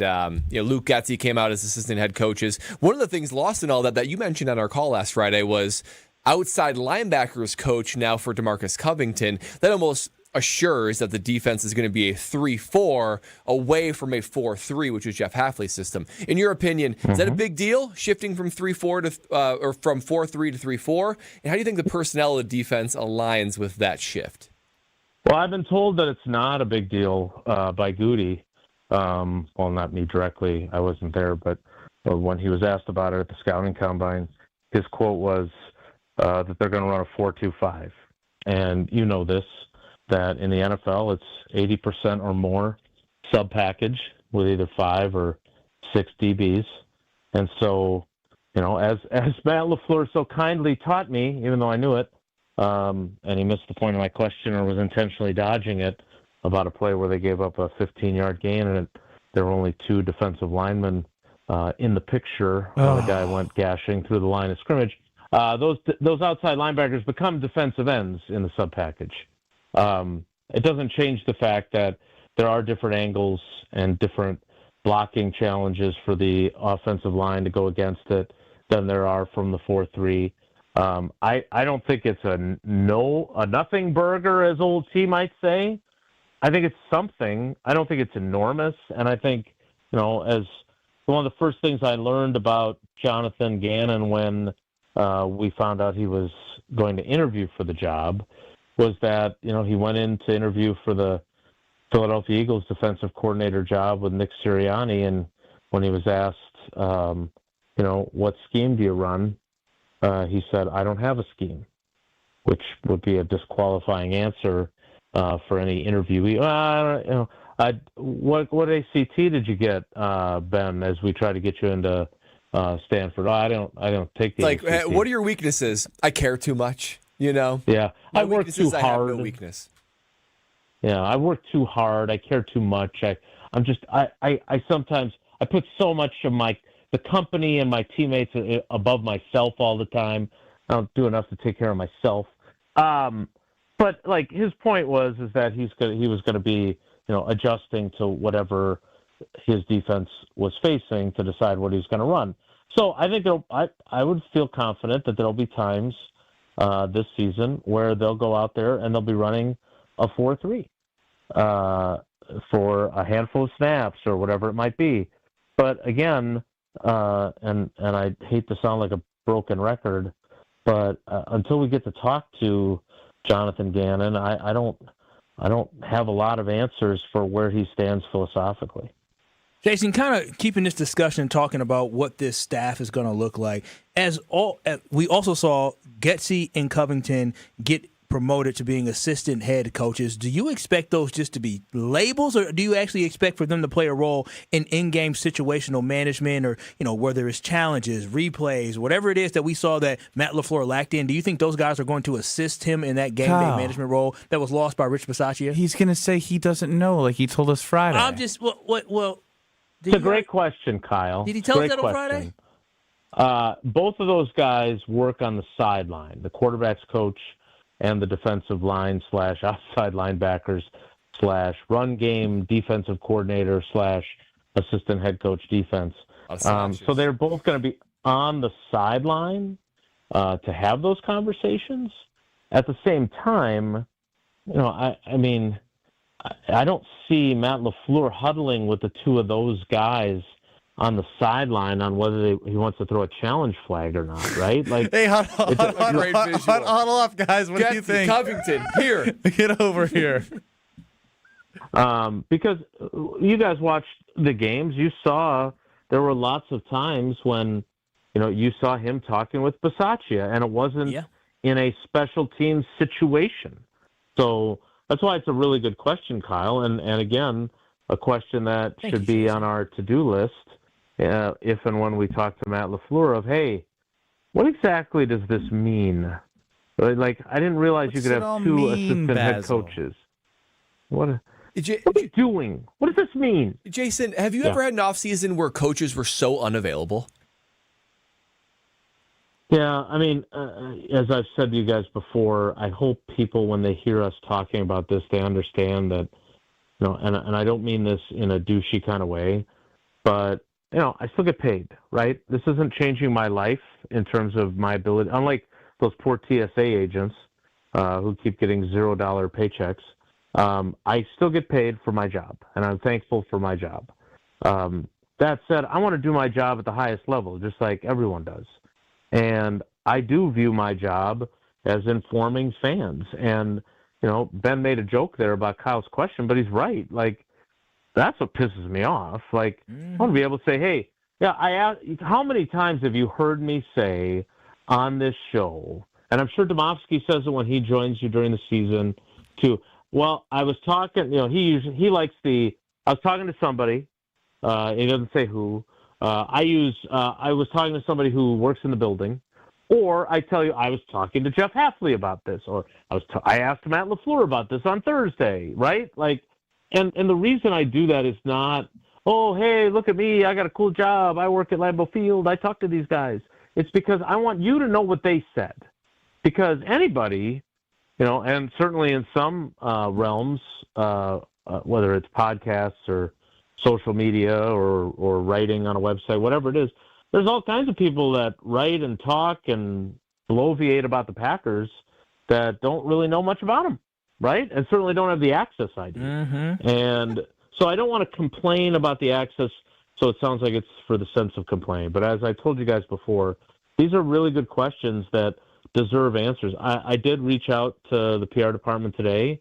Luke Getsy came out as assistant head coaches. One of the things lost in all that you mentioned on our call last Friday was outside linebackers coach now for DeMarcus Covington. That almost assures that the defense is going to be a 3-4 away from a 4-3, which is Jeff Hafley's system. In your opinion, is that a big deal, shifting from 3-4 to or from 4-3 to 3-4? And how do you think the personnel of the defense aligns with that shift? Well, I've been told that it's not a big deal by Goody. Well, not me directly. I wasn't there, but when he was asked about it at the scouting combine, his quote was that they're going to run a 4-2-5. And you know this, that in the NFL, it's 80% or more sub-package with either 5 or 6 DBs. And so, as Matt LaFleur so kindly taught me, even though I knew it, and he missed the point of my question or was intentionally dodging it about a play where they gave up a 15-yard gain and there were only 2 defensive linemen in the picture. The guy went gashing through the line of scrimmage. Those outside linebackers become defensive ends in the sub-package. It doesn't change the fact that there are different angles and different blocking challenges for the offensive line to go against it than there are from the 4-3. I don't think it's a nothing burger, as old T might say. I think it's something. I don't think it's enormous. And I think, as one of the first things I learned about Jonathan Gannon when we found out he was going to interview for the job was that, he went in to interview for the Philadelphia Eagles defensive coordinator job with Nick Sirianni. And when he was asked, what scheme do you run? He said, I don't have a scheme, which would be a disqualifying answer for any interviewee. What ACT did you get, Ben, as we try to get you into Stanford? I don't take the ACT. What are your weaknesses? I care too much, Yeah, I work too hard. I have no weakness. Yeah, I work too hard. I care too much. I sometimes I put so much of the company and my teammates above myself all the time. I don't do enough to take care of myself. But his point was that he was going to be, adjusting to whatever his defense was facing to decide what he was going to run. So I think I would feel confident that there'll be times this season where they'll go out there and they'll be running a 4-3 for a handful of snaps or whatever it might be. But again, and I hate to sound like a broken record, but until we get to talk to Jonathan Gannon, I don't have a lot of answers for where he stands philosophically. Jason, kind of keeping this discussion talking about what this staff is going to look like. We also saw Getsy and Covington get promoted to being assistant head coaches. Do you expect those just to be labels, or do you actually expect for them to play a role in in-game situational management, or whether it's challenges, replays, whatever it is that we saw that Matt LaFleur lacked in? Do you think those guys are going to assist him in that game day management role that was lost by Rich Bisaccia? He's going to say he doesn't know, like he told us Friday. I'm just well. It's a great question, Kyle. Did he tell us that on Friday? Both of those guys work on the sideline, the quarterback's coach and the defensive line / outside linebackers / run game defensive coordinator / assistant head coach defense. So they're both going to be on the sideline to have those conversations. At the same time, I mean, I don't see Matt LaFleur huddling with the two of those guys on the sideline on whether he wants to throw a challenge flag or not, right? Like, hey, huddle up, guys. What do you think? Covington, here. Get over here. Because you guys watched the games, you saw there were lots of times when, you saw him talking with Bisaccia, and it wasn't in a special teams situation. So that's why it's a really good question, Kyle. And again, a question that should be on our to-do list if and when we talk to Matt LaFleur of, hey, what exactly does this mean? Like, I didn't realize you could have two assistant head coaches. What are you doing? What does this mean? Jason, have you ever had an offseason where coaches were so unavailable? Yeah, I mean, as I've said to you guys before, I hope people, when they hear us talking about this, they understand that, and I don't mean this in a douchey kind of way, but, I still get paid, right? This isn't changing my life in terms of my ability, unlike those poor TSA agents who keep getting $0 paychecks. I still get paid for my job, and I'm thankful for my job. That said, I want to do my job at the highest level, just like everyone does. And I do view my job as informing fans. And, Ben made a joke there about Kyle's question, but he's right. Like, that's what pisses me off. Like, I want to be able to say, hey, I asked, how many times have you heard me say on this show, and I'm sure Domofsky says it when he joins you during the season too, well, I was talking, he likes I was talking to somebody, he doesn't say who, I was talking to somebody who works in the building, or I tell you I was talking to Jeff Hafley about this, or I asked Matt LaFleur about this on Thursday, right? Like, and the reason I do that is not, oh, hey, look at me, I got a cool job, I work at Lambeau Field, I talk to these guys. It's because I want you to know what they said. Because anybody, and certainly in some realms, whether it's podcasts or social media or writing on a website, whatever it is, there's all kinds of people that write and talk and bloviate about the Packers that don't really know much about them, right? And certainly don't have the access I do. And so I don't want to complain about the access, so it sounds like it's for the sense of complaining. But as I told you guys before, these are really good questions that deserve answers. I did reach out to the PR department today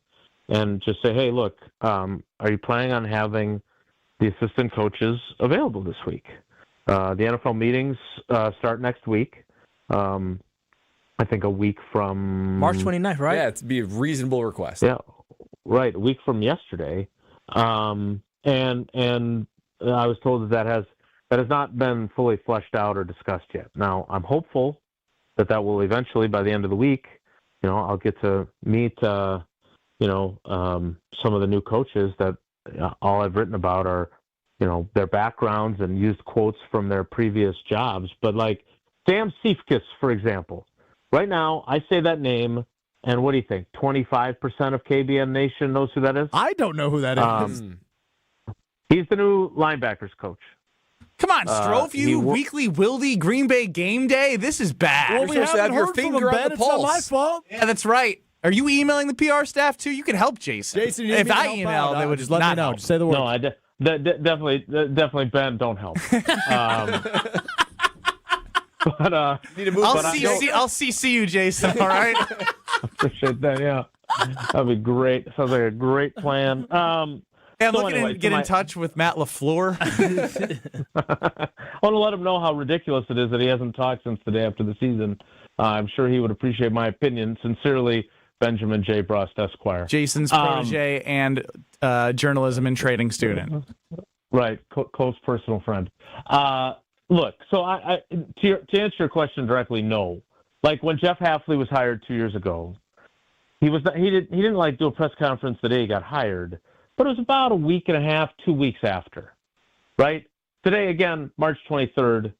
and just say, hey, look, are you planning on having the assistant coaches available this week? The NFL meetings start next week. I think a week from March 29th, right? Yeah, it'd be a reasonable request. Yeah, right. A week from yesterday. And I was told that has not been fully fleshed out or discussed yet. Now, I'm hopeful that will eventually, by the end of the week, I'll get to meet, some of the new coaches that all I've written about are, their backgrounds and used quotes from their previous jobs. But like Sam Seifkis, for example, right now I say that name, and what do you think? 25% of KBN Nation knows who that is? I don't know who that is. He's the new linebackers coach. Come on, Strouf, weekly Wilde Green Bay game day? This is bad. Well, we haven't have your finger on the pulse. It's not my fault. Yeah, that's right. Are you emailing the PR staff too? You can help Jason. Jason, if I email, they would just let me know. Help. Just say the word. No, definitely, Ben, don't help. But need to move. I'll CC you, Jason. All right. Appreciate that. Yeah, that'd be great. Sounds like a great plan. I'm looking to get in touch with Matt LaFleur. I want to let him know how ridiculous it is that he hasn't talked since the day after the season. I'm sure he would appreciate my opinion. Sincerely, Benjamin J. Brust, Esquire. Jason's protege and journalism and trading student. Right, close personal friend. Look, so to answer your question directly, no. Like when Jeff Hafley was hired 2 years ago, he didn't like do a press conference the day he got hired, but it was about a week and a half, 2 weeks after, right? Today, again, March 23rd,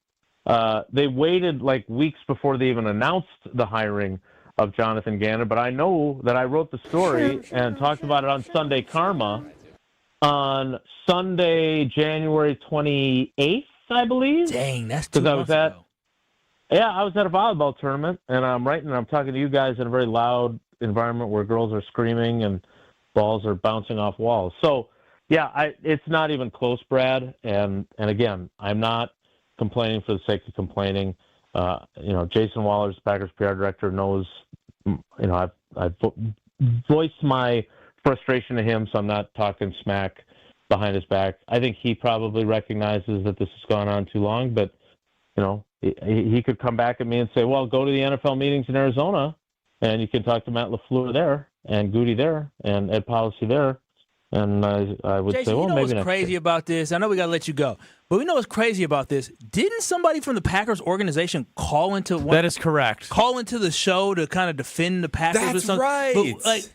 they waited like weeks before they even announced the hiring of Jonathan Gannon, but I know that I wrote the story and talked about it on Sunday Karma on Sunday, January 28th, I believe. Dang, that's 2 Because months ago. I was at a volleyball tournament, and I'm talking to you guys in a very loud environment where girls are screaming and balls are bouncing off walls. So, yeah, it's not even close, Brad. And again, I'm not complaining for the sake of complaining. Jason Waller's Packers PR director knows, I've voiced my frustration to him, so I'm not talking smack behind his back. I think he probably recognizes that this has gone on too long, but, he could come back at me and say, well, go to the NFL meetings in Arizona, and you can talk to Matt LaFleur there, and Goody there, and Ed Policy there. And I would Jason, say, well, you know maybe what's next crazy year. about this? I know we got to let you go, but we know what's crazy about this. Didn't somebody from the Packers organization call into That is correct. Call into the show to kind of defend the Packers? That's or something? right. But,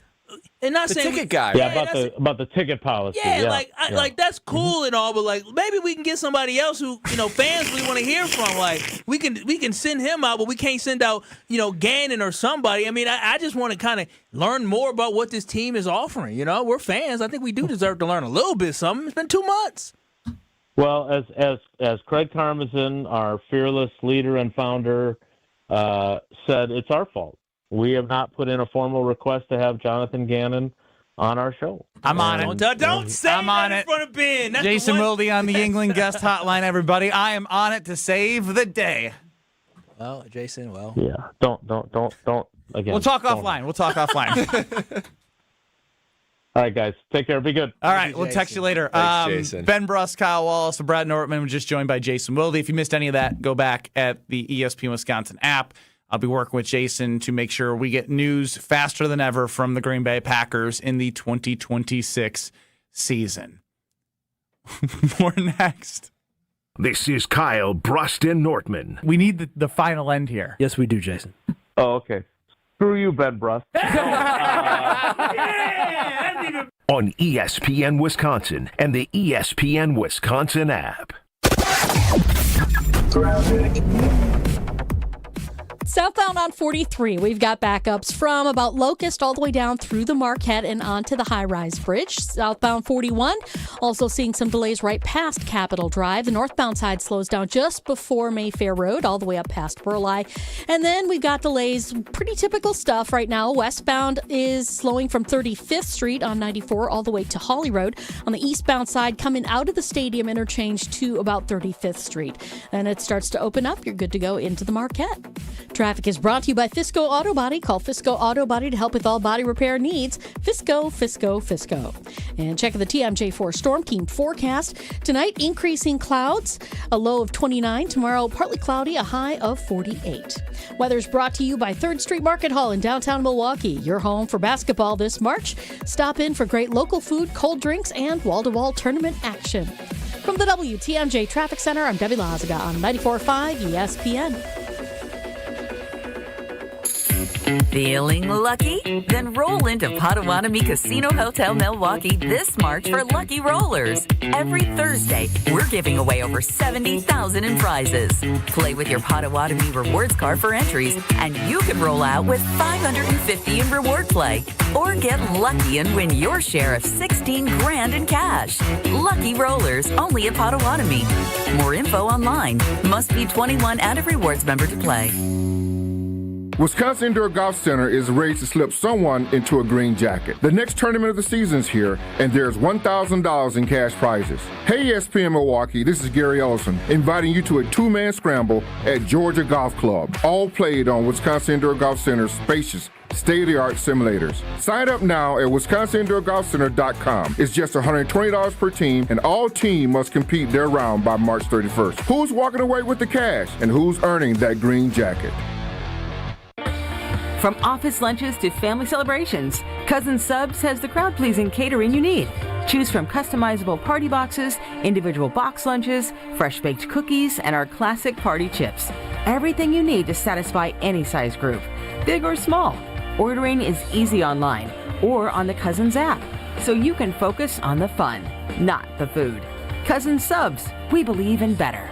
and not The saying ticket guy. Yeah, about the ticket policy. Yeah, like that's cool and all, but like maybe we can get somebody else who fans we want to hear from. Like we can send him out, but we can't send out Gannon or somebody. I mean, I just want to kind of learn more about what this team is offering. We're fans. I think we do deserve to learn a little bit something. It's been 2 months. Well, as Craig Karmazin, our fearless leader and founder, said, it's our fault. We have not put in a formal request to have Jonathan Gannon on our show. I'm on it. Don't say I'm that on in it. front of Ben. That's Jason the one- Wilde on the Yuengling guest hotline, everybody. I am on it to save the day. Well, Jason, Yeah, don't again. We'll talk don't. offline. We'll talk offline. All right, guys. Take care. Be good. All right, we'll text you later. Thanks, Jason. Ben Brust, Kyle Wallace, and Brad Nortman were just joined by Jason Wilde. If you missed any of that, go back at the ESPN Wisconsin app. I'll be working with Jason to make sure we get news faster than ever from the Green Bay Packers in the 2026 season. More next. This is Kyle, Brust, and Nortman. We need the final end here. Yes, we do, Jason. Oh, okay. Screw you, Ben Brust. On ESPN Wisconsin and the ESPN Wisconsin app. Southbound on 43, we've got backups from about Locust all the way down through the Marquette and onto the high-rise bridge. Southbound 41, also seeing some delays right past Capitol Drive. The northbound side slows down just before Mayfair Road, all the way up past Burleigh. And then we've got delays, pretty typical stuff right now. Westbound is slowing from 35th Street on 94 all the way to Holly Road. On the eastbound side, coming out of the stadium interchange to about 35th Street. And it starts to open up. You're good to go into the Marquette. Traffic is brought to you by Fisco Auto Body. Call Fisco Auto Body to help with all body repair needs. Fisco, Fisco, Fisco. And check the TMJ4 Storm Team forecast. Tonight, increasing clouds, a low of 29. Tomorrow, partly cloudy, a high of 48. Weather's brought to you by 3rd Street Market Hall in downtown Milwaukee. Your home for basketball this March. Stop in for great local food, cold drinks, and wall-to-wall tournament action. From the WTMJ Traffic Center, I'm Debbie Lazaga on 94.5 ESPN. Feeling lucky? Then roll into Potawatomi Casino Hotel Milwaukee this March for Lucky Rollers. Every Thursday, we're giving away over $70,000 in prizes. Play with your Potawatomi rewards card for entries, and you could roll out with $550 in reward play. Or get lucky and win your share of $16,000 in cash. Lucky Rollers, only at Potawatomi. More info online. Must be 21 and a rewards member to play. Wisconsin Indoor Golf Center is ready to slip someone into a green jacket. The next tournament of the season's here, and there's $1,000 in cash prizes. Hey, ESPN Milwaukee, this is Gary Ellison, inviting you to a two-man scramble at Georgia Golf Club, all played on Wisconsin Indoor Golf Center's spacious, state-of-the-art simulators. Sign up now at WisconsinIndoorGolfCenter.com. It's just $120 per team, and all team must compete their round by March 31st. Who's walking away with the cash, and who's earning that green jacket? From office lunches to family celebrations, Cousin Subs has the crowd-pleasing catering you need. Choose from customizable party boxes, individual box lunches, fresh-baked cookies, and our classic party chips. Everything you need to satisfy any size group, big or small. Ordering is easy online or on the Cousins app, so you can focus on the fun, not the food. Cousin Subs, we believe in better.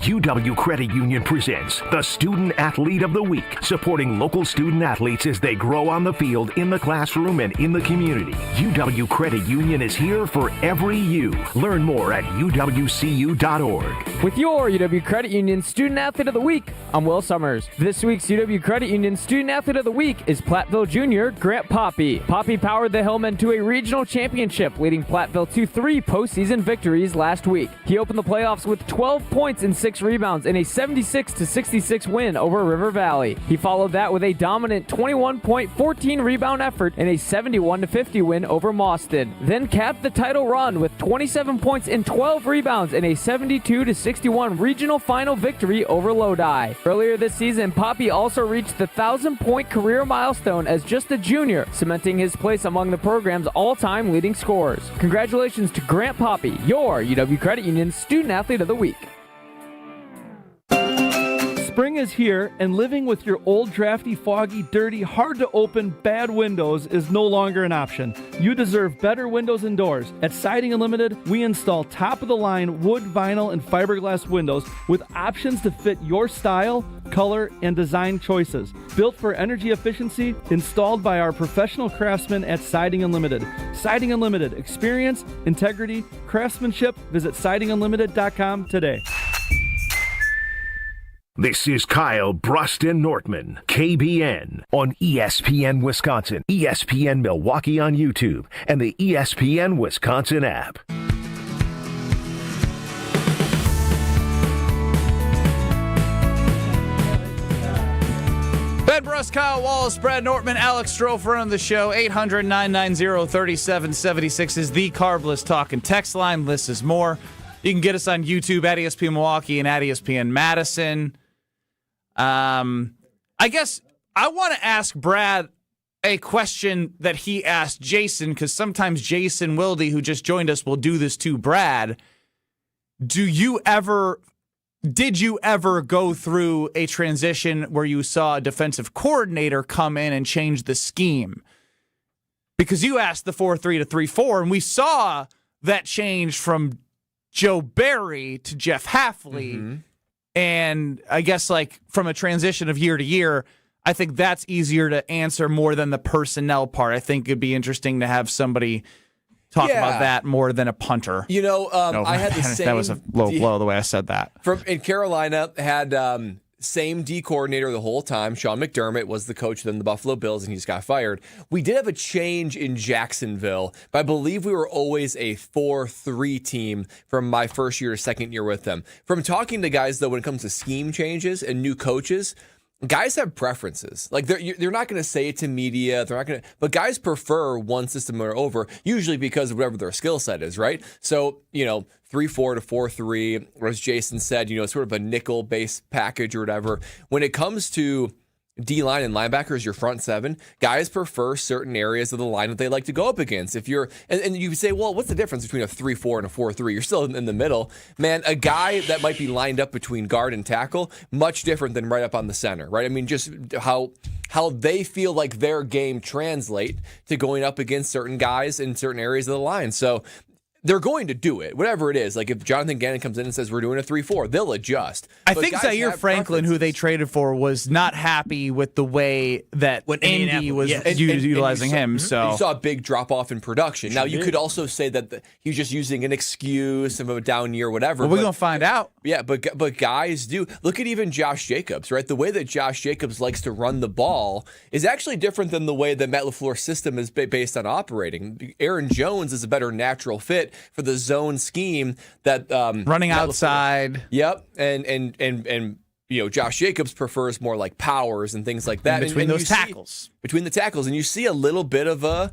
UW Credit Union presents the Student Athlete of the Week, supporting local student athletes as they grow on the field, in the classroom, and in the community. UW Credit Union is here for every you. Learn more at uwcu.org. With your UW Credit Union Student Athlete of the Week, I'm Will Summers. This week's UW Credit Union Student Athlete of the Week is Platteville Junior Grant Poppy. Poppy powered the Hillmen to a regional championship, leading Platteville to 3 postseason victories last week. He opened the playoffs with 12 points and 6 rebounds in a 76-66 win over River Valley. He followed that with a dominant 21-point, 14-rebound effort in a 71-50 win over Mauston. Then capped the title run with 27 points and 12 rebounds in a 72-61 regional final victory over Lodi. Earlier this season, Poppy also reached the 1,000-point career milestone as just a junior, cementing his place among the program's all-time leading scorers. Congratulations to Grant Poppy, your UW Credit Union Student Athlete of the Week. Spring is here, and living with your old, drafty, foggy, dirty, hard-to-open, bad windows is no longer an option. You deserve better windows and doors. At Siding Unlimited, we install top-of-the-line wood, vinyl, and fiberglass windows with options to fit your style, color, and design choices. Built for energy efficiency, installed by our professional craftsmen at Siding Unlimited. Siding Unlimited. Experience, integrity, craftsmanship. Visit sidingunlimited.com today. This is Kyle Brust and Nortman, KBN, on ESPN Wisconsin, ESPN Milwaukee on YouTube, and the ESPN Wisconsin app. Ben Brust, Kyle Wallace, Brad Nortman, Alex Strouf on the show. 800-990-3776 is the Carbless Talk and Text line. Lists is more. You can get us on YouTube at ESPN Milwaukee and at ESPN Madison. I guess I want to ask Brad a question that he asked Jason, because sometimes Jason Wilde, who just joined us, will do this to Brad. Did you ever go through a transition where you saw a defensive coordinator come in and change the scheme? Because you asked the 4-3 to 3-4, and we saw that change from Joe Barry to Jeff Hafley. Mm-hmm. And I guess, like, from a transition of year to year, I think that's easier to answer more than the personnel part. I think it'd be interesting to have somebody talk about that more than a punter. You know, I had the same. That was a low blow the way I said that. In Carolina, had same D coordinator the whole time. Sean McDermott was the coach then the Buffalo Bills, and he just got fired. We did have a change in Jacksonville, but I believe we were always a 4-3 team from my first year to second year with them. From talking to guys, though, when it comes to scheme changes and new coaches, guys have preferences. Like, they're not going to say it to media. They're not going to, but guys prefer one system or over, usually because of whatever their skill set is, right? So, 3-4 to 4-3, or as Jason said, sort of a nickel-based package or whatever. When it comes to D-line and linebackers, your front seven, guys prefer certain areas of the line that they like to go up against. If you're, and you say, well, what's the difference between a 3-4 and a 4-3? You're still in the middle. Man, a guy that might be lined up between guard and tackle, much different than right up on the center, right? I mean, just how they feel like their game translate to going up against certain guys in certain areas of the line. So they're going to do it, whatever it is. Like, if Jonathan Gannon comes in and says we're doing a 3-4, they'll adjust. I think Zaire Franklin, who they traded for, was not happy with the way that Andy was utilizing him. So you saw a big drop off in production. Now, you could also say that he was just using an excuse of a down year, whatever. Well, we're going to find out. Yeah, but guys do. Look at even Josh Jacobs, right? The way that Josh Jacobs likes to run the ball is actually different than the way that Matt LaFleur's system is based on operating. Aaron Jones is a better natural fit for the zone scheme that running Matt outside. Yep, and Josh Jacobs prefers more like powers and things like that. Between the tackles, and you see a little bit of a.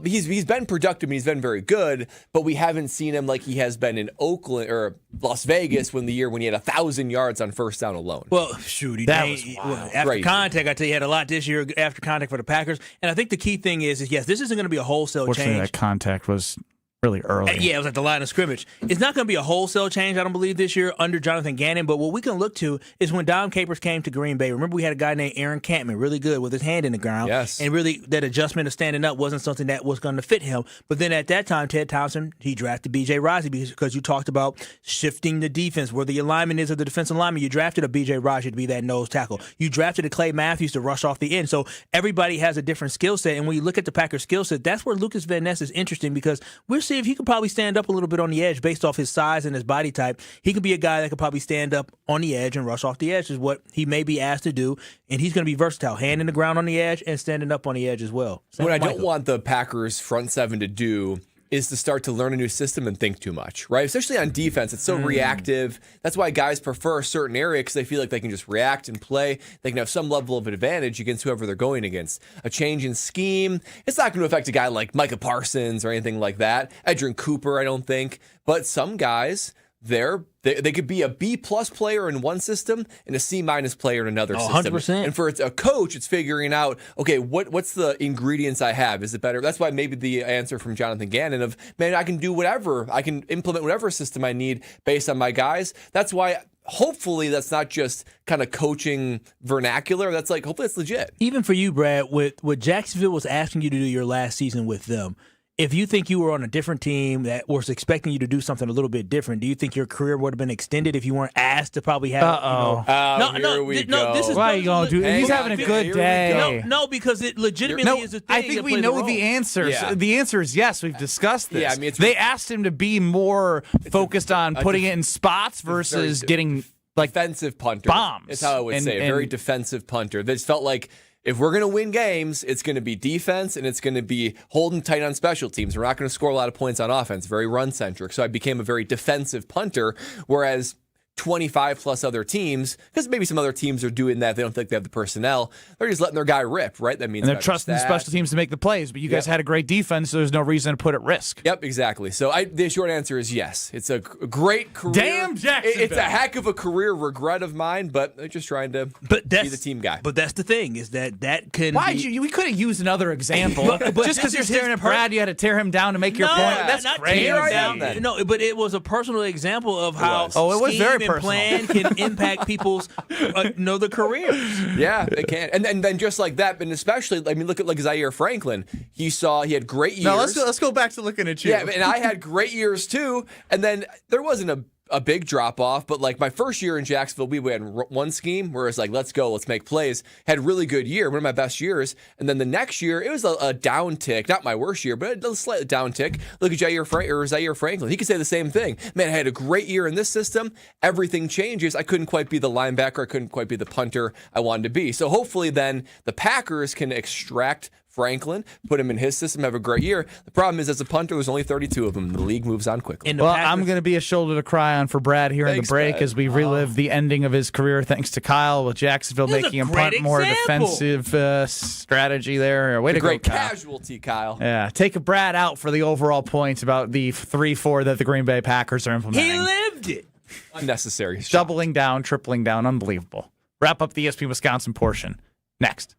He's been productive and he's been very good, but we haven't seen him like he has been in Oakland or Las Vegas when he had 1,000 yards on first down alone. Well, shoot, after contact, I tell you, he had a lot this year after contact for the Packers. And I think the key thing is yes, this isn't going to be a wholesale change. That contact was really early. Yeah, it was at the line of scrimmage. It's not going to be a wholesale change, I don't believe, this year under Jonathan Gannon, but what we can look to is when Dom Capers came to Green Bay. Remember, we had a guy named Aaron Campman, really good with his hand in the ground. Yes. And really, that adjustment of standing up wasn't something that was going to fit him. But then at that time, Ted Thompson, he drafted B.J. Raji because you talked about shifting the defense, where the alignment is of the defensive lineman. You drafted a B.J. Raji to be that nose tackle. You drafted a Clay Matthews to rush off the end. So everybody has a different skill set. And when you look at the Packers' skill set, that's where Lukas Van Ness is interesting, because we'll see if he could probably stand up a little bit on the edge based off his size and his body type. He could be a guy that could probably stand up on the edge and rush off the edge, is what he may be asked to do. And he's going to be versatile, hand in the ground on the edge and standing up on the edge as well. What I don't want the Packers front seven to do is to start to learn a new system and think too much, right? Especially on defense. It's so reactive. That's why guys prefer a certain area, because they feel like they can just react and play. They can have some level of advantage against whoever they're going against. A change in scheme, it's not going to affect a guy like Micah Parsons or anything like that. Edgerrin Cooper, I don't think. But some guys, they could be a B-plus player in one system and a C-minus player in another system. 100%. And for a coach, it's figuring out, okay, what's the ingredients I have? Is it better? That's why maybe the answer from Jonathan Gannon of, man, I can do whatever. I can implement whatever system I need based on my guys. That's why hopefully that's not just kind of coaching vernacular. That's like, hopefully it's legit. Even for you, Brad, what Jacksonville was asking you to do your last season with them, if you think you were on a different team that was expecting you to do something a little bit different, do you think your career would have been extended if you weren't asked to probably have? Here we go. This is why are you going to do? He's having a good day. No, because it legitimately is a thing. I think we know the answers. Yeah. The answer is yes. We've discussed this. Yeah, I mean, they asked him to be more focused on putting it in spots versus getting like defensive punter. Bombs. Is how I would say it. Very defensive punter. This felt like, if we're going to win games, it's going to be defense and it's going to be holding tight on special teams. We're not going to score a lot of points on offense, very run-centric. So I became a very defensive punter, whereas 25-plus other teams, because maybe some other teams are doing that. They don't think they have the personnel. They're just letting their guy rip, right? That means and they're trusting the special teams to make the plays, but you guys had a great defense, so there's no reason to put at risk. Yep, exactly. So the short answer is yes. It's a great career. Damn Jacksonville. It's a heck of a career regret of mine, but I'm just trying to be the team guy. But that's the thing, is that can Why be... we could have used another example. But just because you're staring at Brad, you had to tear him down to make your point. That's not crazy. tear him down. No, but it was a personal example of how it was scheme very and personal. plan can impact people's the careers. Yeah, it can. And then just like that, but especially, I mean, look at like Zaire Franklin. He had great years. No, let's go back to looking at you. Yeah, and I had great years too. And then there wasn't a big drop off, but like my first year in Jacksonville, we had one scheme where it's like, let's go, let's make plays. Had a really good year, one of my best years. And then the next year, it was a down tick, not my worst year, but a slightly down tick. Look at Zaire Franklin. He could say the same thing. Man, I had a great year in this system. Everything changes. I couldn't quite be the linebacker. I couldn't quite be the punter I wanted to be. So hopefully then the Packers can extract Franklin, put him in his system, have a great year. The problem is, as a punter, there's only 32 of them. The league moves on quickly. Well, I'm going to be a shoulder to cry on for Brad here in the break, Brad. as we relive the ending of his career thanks to Kyle, with Jacksonville making him punt more defensive strategy there. Way to go, great Kyle. Casualty, Kyle. Yeah, take Brad out for the overall points about the 3-4 that the Green Bay Packers are implementing. He lived it. Unnecessary. Doubling down, tripling down, unbelievable. Wrap up the ESPN Wisconsin portion. Next.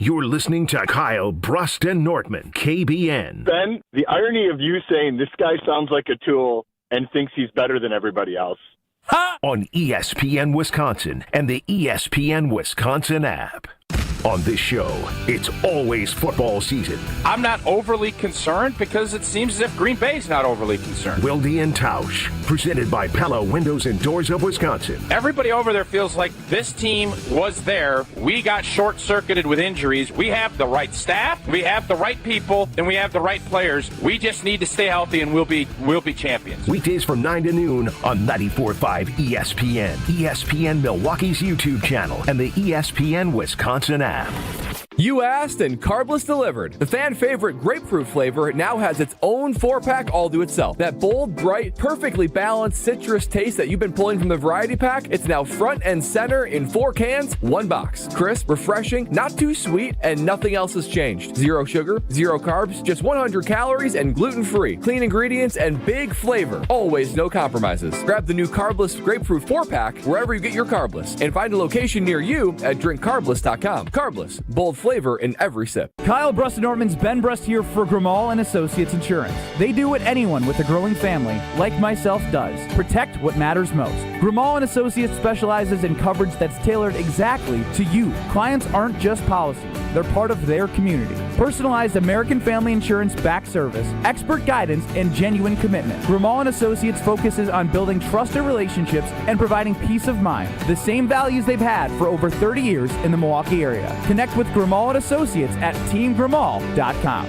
You're listening to Kyle, Brust, and Nortman, KBN. Ben, the irony of you saying this guy sounds like a tool and thinks he's better than everybody else. On ESPN Wisconsin and the ESPN Wisconsin app. On this show, it's always football season. I'm not overly concerned because it seems as if Green Bay's not overly concerned. Wilde and Tausch, presented by Pella Windows and Doors of Wisconsin. Everybody over there feels like this team was there. We got short-circuited with injuries. We have the right staff, we have the right people, and we have the right players. We just need to stay healthy, and we'll be champions. Weekdays from 9 to noon on 94.5 ESPN, ESPN Milwaukee's YouTube channel, and the ESPN Wisconsin app. You asked and Carbless delivered. The fan favorite grapefruit flavor now has its own 4-pack all to itself. That bold, bright, perfectly balanced citrus taste that you've been pulling from the variety pack, it's now front and center in 4 cans, 1 box. Crisp, refreshing, not too sweet, and nothing else has changed. 0 sugar, 0 carbs, just 100 calories and gluten-free. Clean ingredients and big flavor. Always no compromises. Grab the new Carbless grapefruit 4-pack wherever you get your Carbless and find a location near you at drinkcarbless.com. Carbless, bold flavor, flavor in every sip. Kyle Brust Nortman's Ben Brust here for Grimal and Associates Insurance. They do what anyone with a growing family, like myself, does. Protect what matters most. Grimal and Associates specializes in coverage that's tailored exactly to you. Clients aren't just policies. They're part of their community. Personalized American Family Insurance back service, expert guidance, and genuine commitment. Grimal and Associates focuses on building trusted relationships and providing peace of mind. The same values they've had for over 30 years in the Milwaukee area. Connect with Grimal and Associates at teamgrimal.com.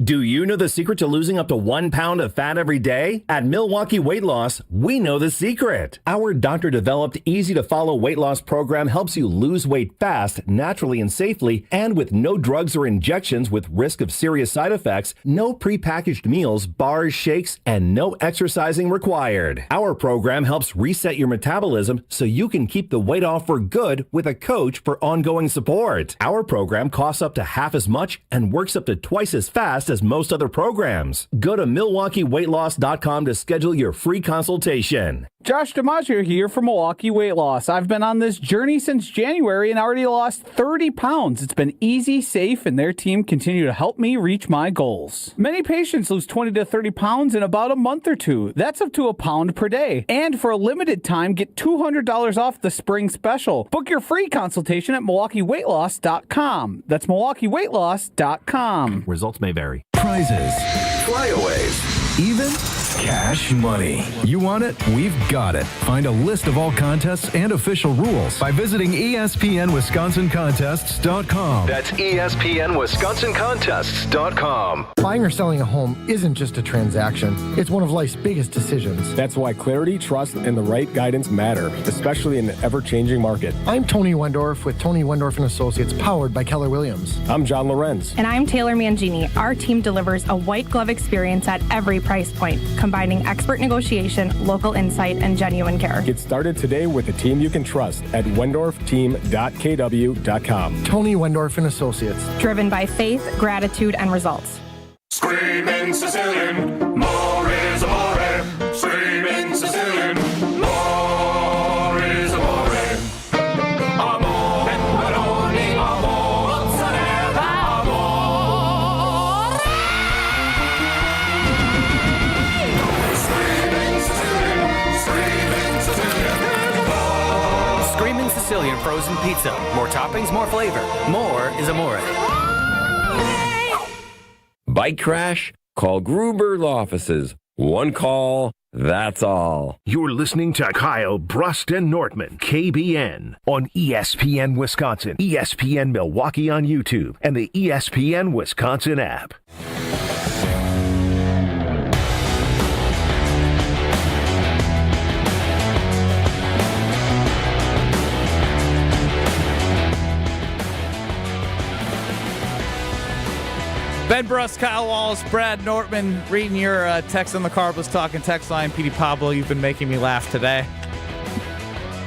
Do you know the secret to losing up to 1 pound of fat every day? At Milwaukee Weight Loss, we know the secret. Our doctor-developed, easy-to-follow weight loss program helps you lose weight fast, naturally and safely, and with no drugs or injections with risk of serious side effects, no prepackaged meals, bars, shakes, and no exercising required. Our program helps reset your metabolism so you can keep the weight off for good with a coach for ongoing support. Our program costs up to half as much and works up to twice as fast as most other programs. Go to MilwaukeeWeightLoss.com to schedule your free consultation. Josh DiMaggio here for Milwaukee Weight Loss. I've been on this journey since January and already lost 30 pounds. It's been easy, safe, and their team continue to help me reach my goals. Many patients lose 20 to 30 pounds in about a month or two. That's up to a pound per day. And for a limited time, get $200 off the spring special. Book your free consultation at MilwaukeeWeightLoss.com. That's MilwaukeeWeightLoss.com. Results may vary. Prizes, flyaways, even cash money. You want it? We've got it. Find a list of all contests and official rules by visiting ESPNWisconsinContests.com. That's ESPNWisconsinContests.com. Buying or selling a home isn't just a transaction. It's one of life's biggest decisions. That's why clarity, trust, and the right guidance matter, especially in an ever-changing market. I'm Tony Wendorf with Tony Wendorf & Associates, powered by Keller Williams. I'm John Lorenz. And I'm Taylor Mangini. Our team delivers a white glove experience at every price point, combining expert negotiation, local insight, and genuine care. Get started today with a team you can trust at wendorfteam.kw.com. Tony Wendorf & Associates. Driven by faith, gratitude, and results. Screaming Sicilian, more is amore. Screaming Sicilian, more is amore. Amore, pepperoni, amore, mozzarella, amore. Screaming Sicilian, screaming Sicilian. Screaming Sicilian frozen pizza. More toppings, more flavor. More is amore. Bike crash? Call Gruber's offices. One call, that's all. You're listening to Kyle Brust and Nortman, KBN, on ESPN Wisconsin, ESPN Milwaukee on YouTube, and the ESPN Wisconsin app. Ben Brust, Kyle Wallace, Brad Nortman, reading your text on the Carbless Talking text line. Petey Pablo, you've been making me laugh today.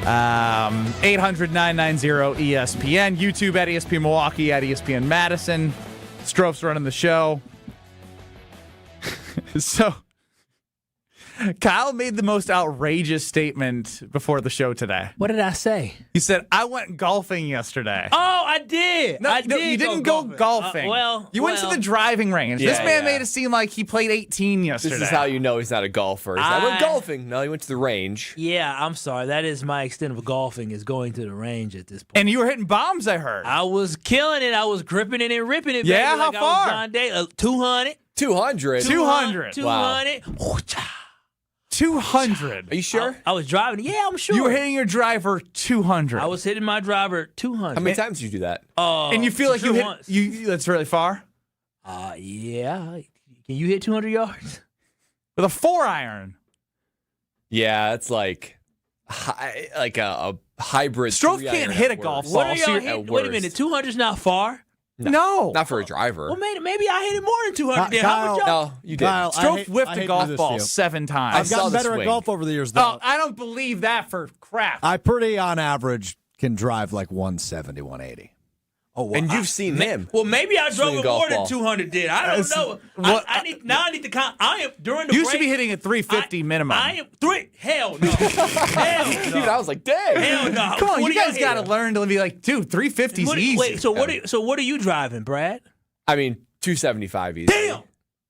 800-990-ESPN. YouTube at ESPN Milwaukee, at ESPN Madison. Strouf's running the show. So, Kyle made the most outrageous statement before the show today. What did I say? He said, I went golfing yesterday. Oh, I did. No, I did. You didn't go golfing. You went to the driving range. This man made it seem like he played 18 yesterday. This is how you know he's not a golfer. I went golfing. No, he went to the range. Yeah, I'm sorry. That is my extent of golfing, is going to the range at this point. And you were hitting bombs, I heard. I was killing it. I was gripping it and ripping it. Yeah, baby, how far? 200. 200? 200. 200. Wow. 200. Are you sure? I was driving. Yeah, I'm sure. You were hitting your driver 200. I was hitting my driver 200. How many times did you do that? And you feel like you hit you that's really far? Yeah. Can you hit 200 yards? With a 4-iron. Yeah, it's like a hybrid. Strouf can't hit a golf ball. What are y'all hitting? Wait a minute. 200's not far? No. Not for a driver. Well, maybe I hit it more than 200. How about y'all? No, you didn't. Strouf whiffed a golf ball 7 times. I've gotten better at golf over the years, though. Oh, I don't believe that for crap. I pretty, on average, can drive like 170, 180. Oh, wow. And you've seen him. Well, maybe I drove swing a it golf more than ball. 200 did. I don't know. I need to count. I am during the You break. should be hitting at 350 minimum. I am Hell no. Hell no. Dude, I was like, dang. Hell no. Come on, What you do guys got to learn to be like, dude, 350 is easy. Wait, so what are you driving, Brad? I mean, 275 easy. Damn.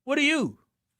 What are you?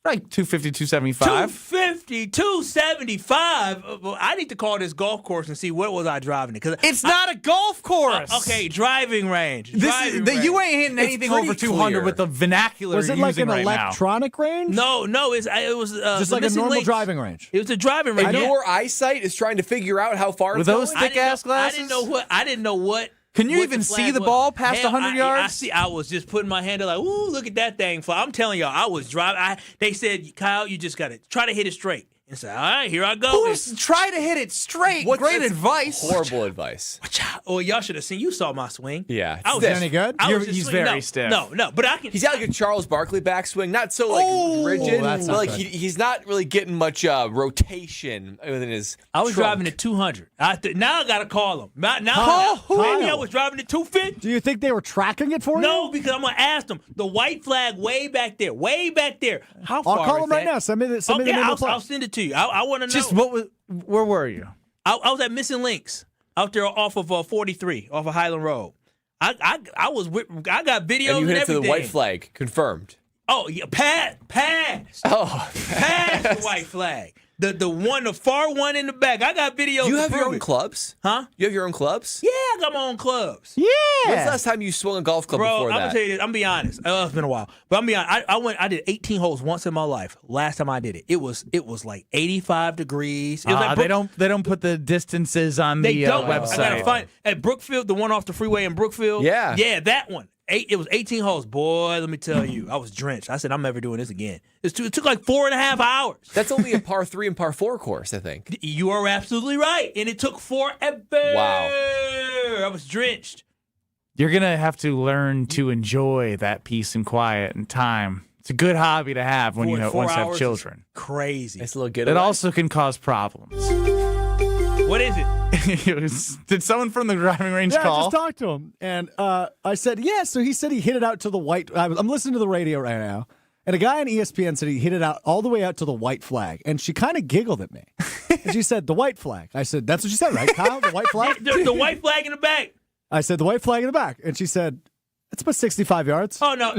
Like 250, 275. 250, 275. I need to call this golf course and see what was I driving it. It's not a golf course. Okay, driving range. You ain't hitting anything over 200 with the vernacular. Was it you're like using an right now. electronic range? No, it was just like a normal driving range. It was a driving range. And your eyesight is trying to figure out how far With it's those going? thick-ass glasses? I didn't know what. Can you what even the see flag the was. ball past Hell, 100 yards? I was just putting my hand up like, ooh, look at that thing. I'm telling y'all, I was driving. They said, Kyle, you just got to try to hit it straight. And I said, all right, here I go. Try to hit it straight. Great advice. Horrible advice. Oh, y'all should have seen. You saw my swing. Yeah. I was Stiff. Any good? He's very stiff. No, but I can. He's got like a Charles Barkley backswing, not so like rigid, that's but not like good. he's not really getting much rotation within his. I was trunk. driving at 200. Now I got to call him. Maybe I was driving at 250. Do you think they were tracking it for you? No, because I'm going to ask them. The white flag way back there. How far I'll call is him right that? now. Send me the Okay, name of the I'll place. send it to you. I want to know. Just where were you? I was at Missing Links out there off of 43, off of Highland Road. I got videos And you hit it to the everything. white flag, confirmed. Oh, yeah, pass. Oh, Pass the white flag. The far one in the back. I got videos. Do you to have your prove own it. clubs? Huh? You have your own clubs? Yeah, I got my own clubs. Yeah. When's the last time you swung a golf club Bro, before I'm that? gonna tell you this. I'm gonna be honest. It's been a while, but I'm gonna be honest. I did 18 holes once in my life. Last time I did it, it was like 85 degrees. It was like They don't put the distances on They the don't. website. I gotta find at Brookfield, the one off the freeway in Brookfield. Yeah, that one. It was 18 holes. Boy, let me tell you, I was drenched. I said, I'm never doing this again. It took like 4.5 hours. That's only a par 3 and par 4 course, I think. You are absolutely right, and it took forever. Wow. I was drenched. You're going to have to learn to enjoy that peace and quiet and time. It's a good hobby to have when you once have children. Crazy. Nice little getaway. It also can cause problems. What is it? Did someone from the driving range Yeah, call? I just talked to him, and I said, yeah. So he said he hit it out to the white. I'm listening to the radio right now, and a guy on ESPN said he hit it out all the way out to the white flag, and she kind of giggled at me. And she said, the white flag. I said, that's what you said, right, Kyle? The white flag? the white flag in the back. I said, the white flag in the back. And she said, it's about 65 yards. Oh, no.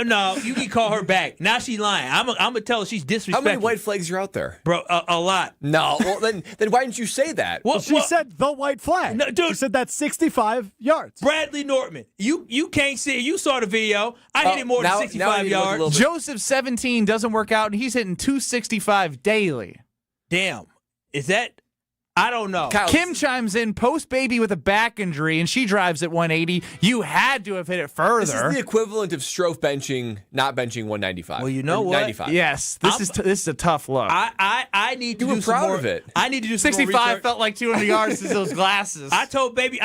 No, you can call her back. Now she's lying. I'm going to tell her she's disrespectful. How many white flags are out there? Bro, a lot. No, well, then why didn't you say that? Well, she said the white flag. No, dude. She said that's 65 yards. Bradley Nortman, you can't see it. You saw the video. I hit it more than 65 yards. Joseph 17 doesn't work out, and he's hitting 265 daily. Damn. Is that... I don't know. Kim chimes in post-baby with a back injury, and she drives at 180. You had to have hit it further. This is the equivalent of Strouf not benching 195. Well, you know what? 95. Yes, this is a tough look. I need to do some proud more. of it. I need to do some 65 more research. felt like 200 yards to those glasses. I told baby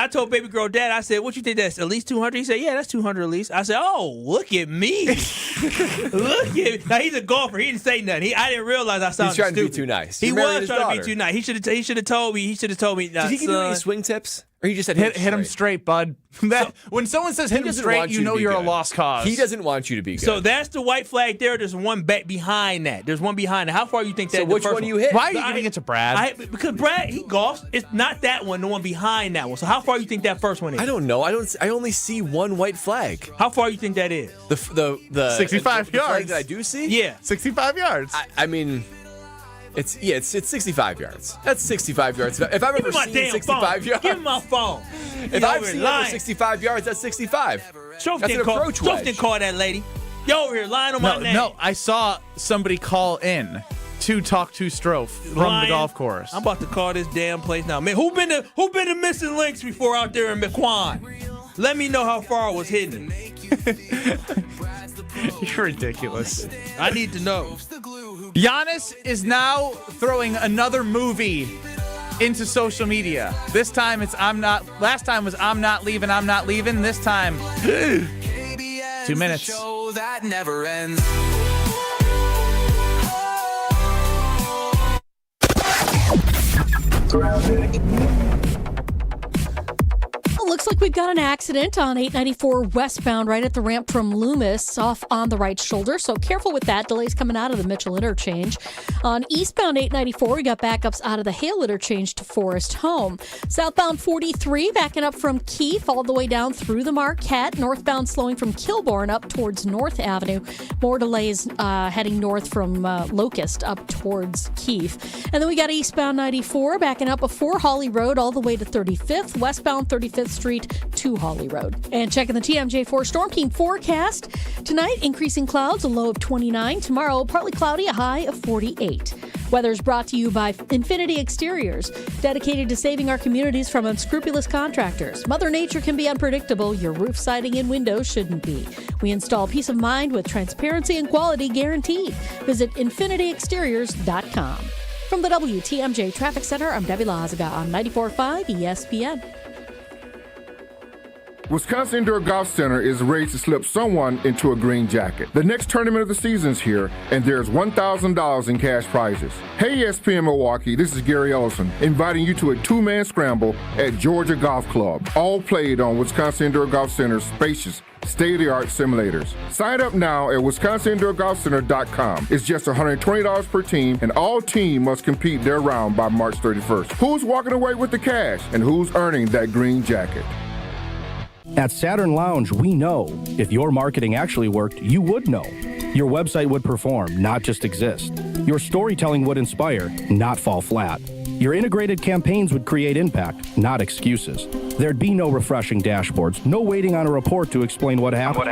girl dad, I said, what you think that's at least 200? He said, yeah, that's 200 at least. I said, oh, look at me. Look at me. Now, he's a golfer. He didn't say nothing. I didn't realize I sounded He's trying stupid. to be too nice. He You're marrying was his trying to daughter. be too nice. He should have told me. Did he give you any swing tips? Or he just said hit him straight, bud. When someone says hit him straight, you know you're a lost cause. He doesn't want you to be good. So that's the white flag there. There's one back behind that. There's one behind it. How far you think that? So the which first one you hit? Why are you giving it to Brad? Because Brad, he golfs. It's not that one. The one behind that one. So how far you think that first one is? I don't know. I only see one white flag. How far you think that is? The 65 the yards. flag that I do see? Yeah, 65 yards. I mean, it's 65 yards. That's 65 yards. If I've ever seen 65 yards, give me my phone. If I've seen over 65 yards, that's 65. Strouf That's an approach wedge. didn't call that lady. You over here lying on my name. No, I saw somebody call in to talk to Strouf from the golf course. I'm about to call this damn place now. Man, who been to Missing Links before out there in McQuan? Let me know how far I was hitting it. You're ridiculous. I need to know. Giannis is now throwing another movie into social media. This time it's I'm not. Last time was I'm not leaving. This time, 2 minutes. Show that never ends. looks like we've got an accident on 894 westbound right at the ramp from Loomis off on the right shoulder. So careful with that. Delays coming out of the Mitchell interchange. On eastbound 894, we got backups out of the Hale interchange to Forest Home. Southbound 43 backing up from Keefe all the way down through the Marquette. Northbound slowing from Kilbourne up towards North Avenue. More delays heading north from Locust up towards Keefe. And then we got eastbound 94 backing up before Holly Road all the way to 35th. Westbound 35th Street to Holly Road. And checking the TMJ4 Storm Team forecast. Tonight, increasing clouds, a low of 29. Tomorrow, partly cloudy, a high of 48. Weather is brought to you by Infinity Exteriors, dedicated to saving our communities from unscrupulous contractors. Mother Nature can be unpredictable. Your roof, siding, and windows shouldn't be. We install peace of mind with transparency and quality guaranteed. Visit infinityexteriors.com. From the WTMJ Traffic Center, I'm Debbie Lazaga on 94.5 ESPN. Wisconsin Indoor Golf Center is ready to slip someone into a green jacket. The next tournament of the season's here, and there's $1,000 in cash prizes. Hey, ESPN Milwaukee, this is Gary Ellison, inviting you to a two-man scramble at Georgia Golf Club, all played on Wisconsin Indoor Golf Center's spacious, state-of-the-art simulators. Sign up now at wisconsindoorgolfcenter.com. It's just $120 per team, and all team must compete their round by March 31st. Who's walking away with the cash, and who's earning that green jacket? At Saturn Lounge, we know if your marketing actually worked, you would know. Your website would perform, not just exist. Your storytelling would inspire, not fall flat. Your integrated campaigns would create impact, not excuses. There'd be no refreshing dashboards, no waiting on a report to explain what happened.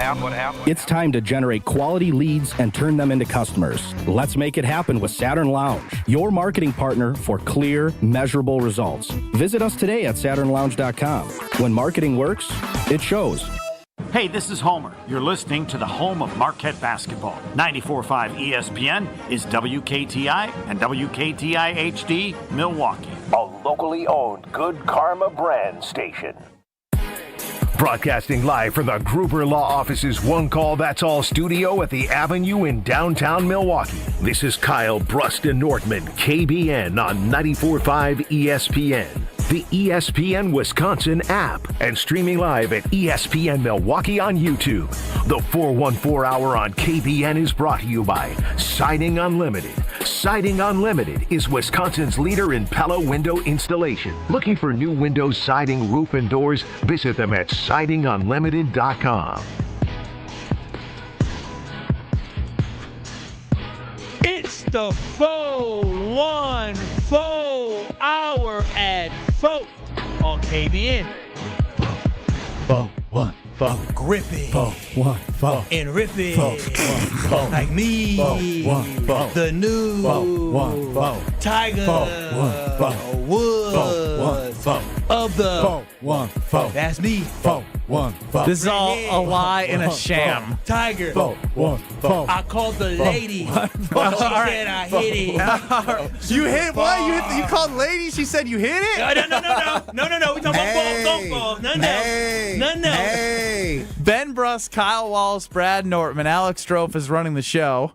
It's time to generate quality leads and turn them into customers. Let's make it happen with Saturn Lounge, your marketing partner for clear, measurable results. Visit us today at SaturnLounge.com. When marketing works, it shows. Hey, this is Homer. You're listening to the home of Marquette basketball. 94.5 ESPN is WKTI and WKTI HD Milwaukee. A locally owned Good Karma brand station. Broadcasting live from the Gruber Law Office's One Call That's All studio at the Avenue in downtown Milwaukee. This is Kyle Brust and Nortman, KBN on 94.5 ESPN. The ESPN Wisconsin app, and streaming live at ESPN Milwaukee on YouTube. The 414 Hour on KBN is brought to you by Siding Unlimited. Siding Unlimited is Wisconsin's leader in Pella window installation. Looking for new windows, siding, roof, and doors? Visit them at sidingunlimited.com. It's the 414 Hour at 4 on KBN. 414. Gripping. 414. And ripping. 414. Like me. 414. The new 414. Tiger. 414. Woods. 414. Of the 414. That's me. 414. This is all a lie and a sham. Tiger. 414. I called the lady. She said I hit it. You hit what? You called lady? She said you hit it? No. We talking about golf balls. No. Hey. Ben Brust, Kyle Wallace, Brad Nortman, Alex Strouf is running the show.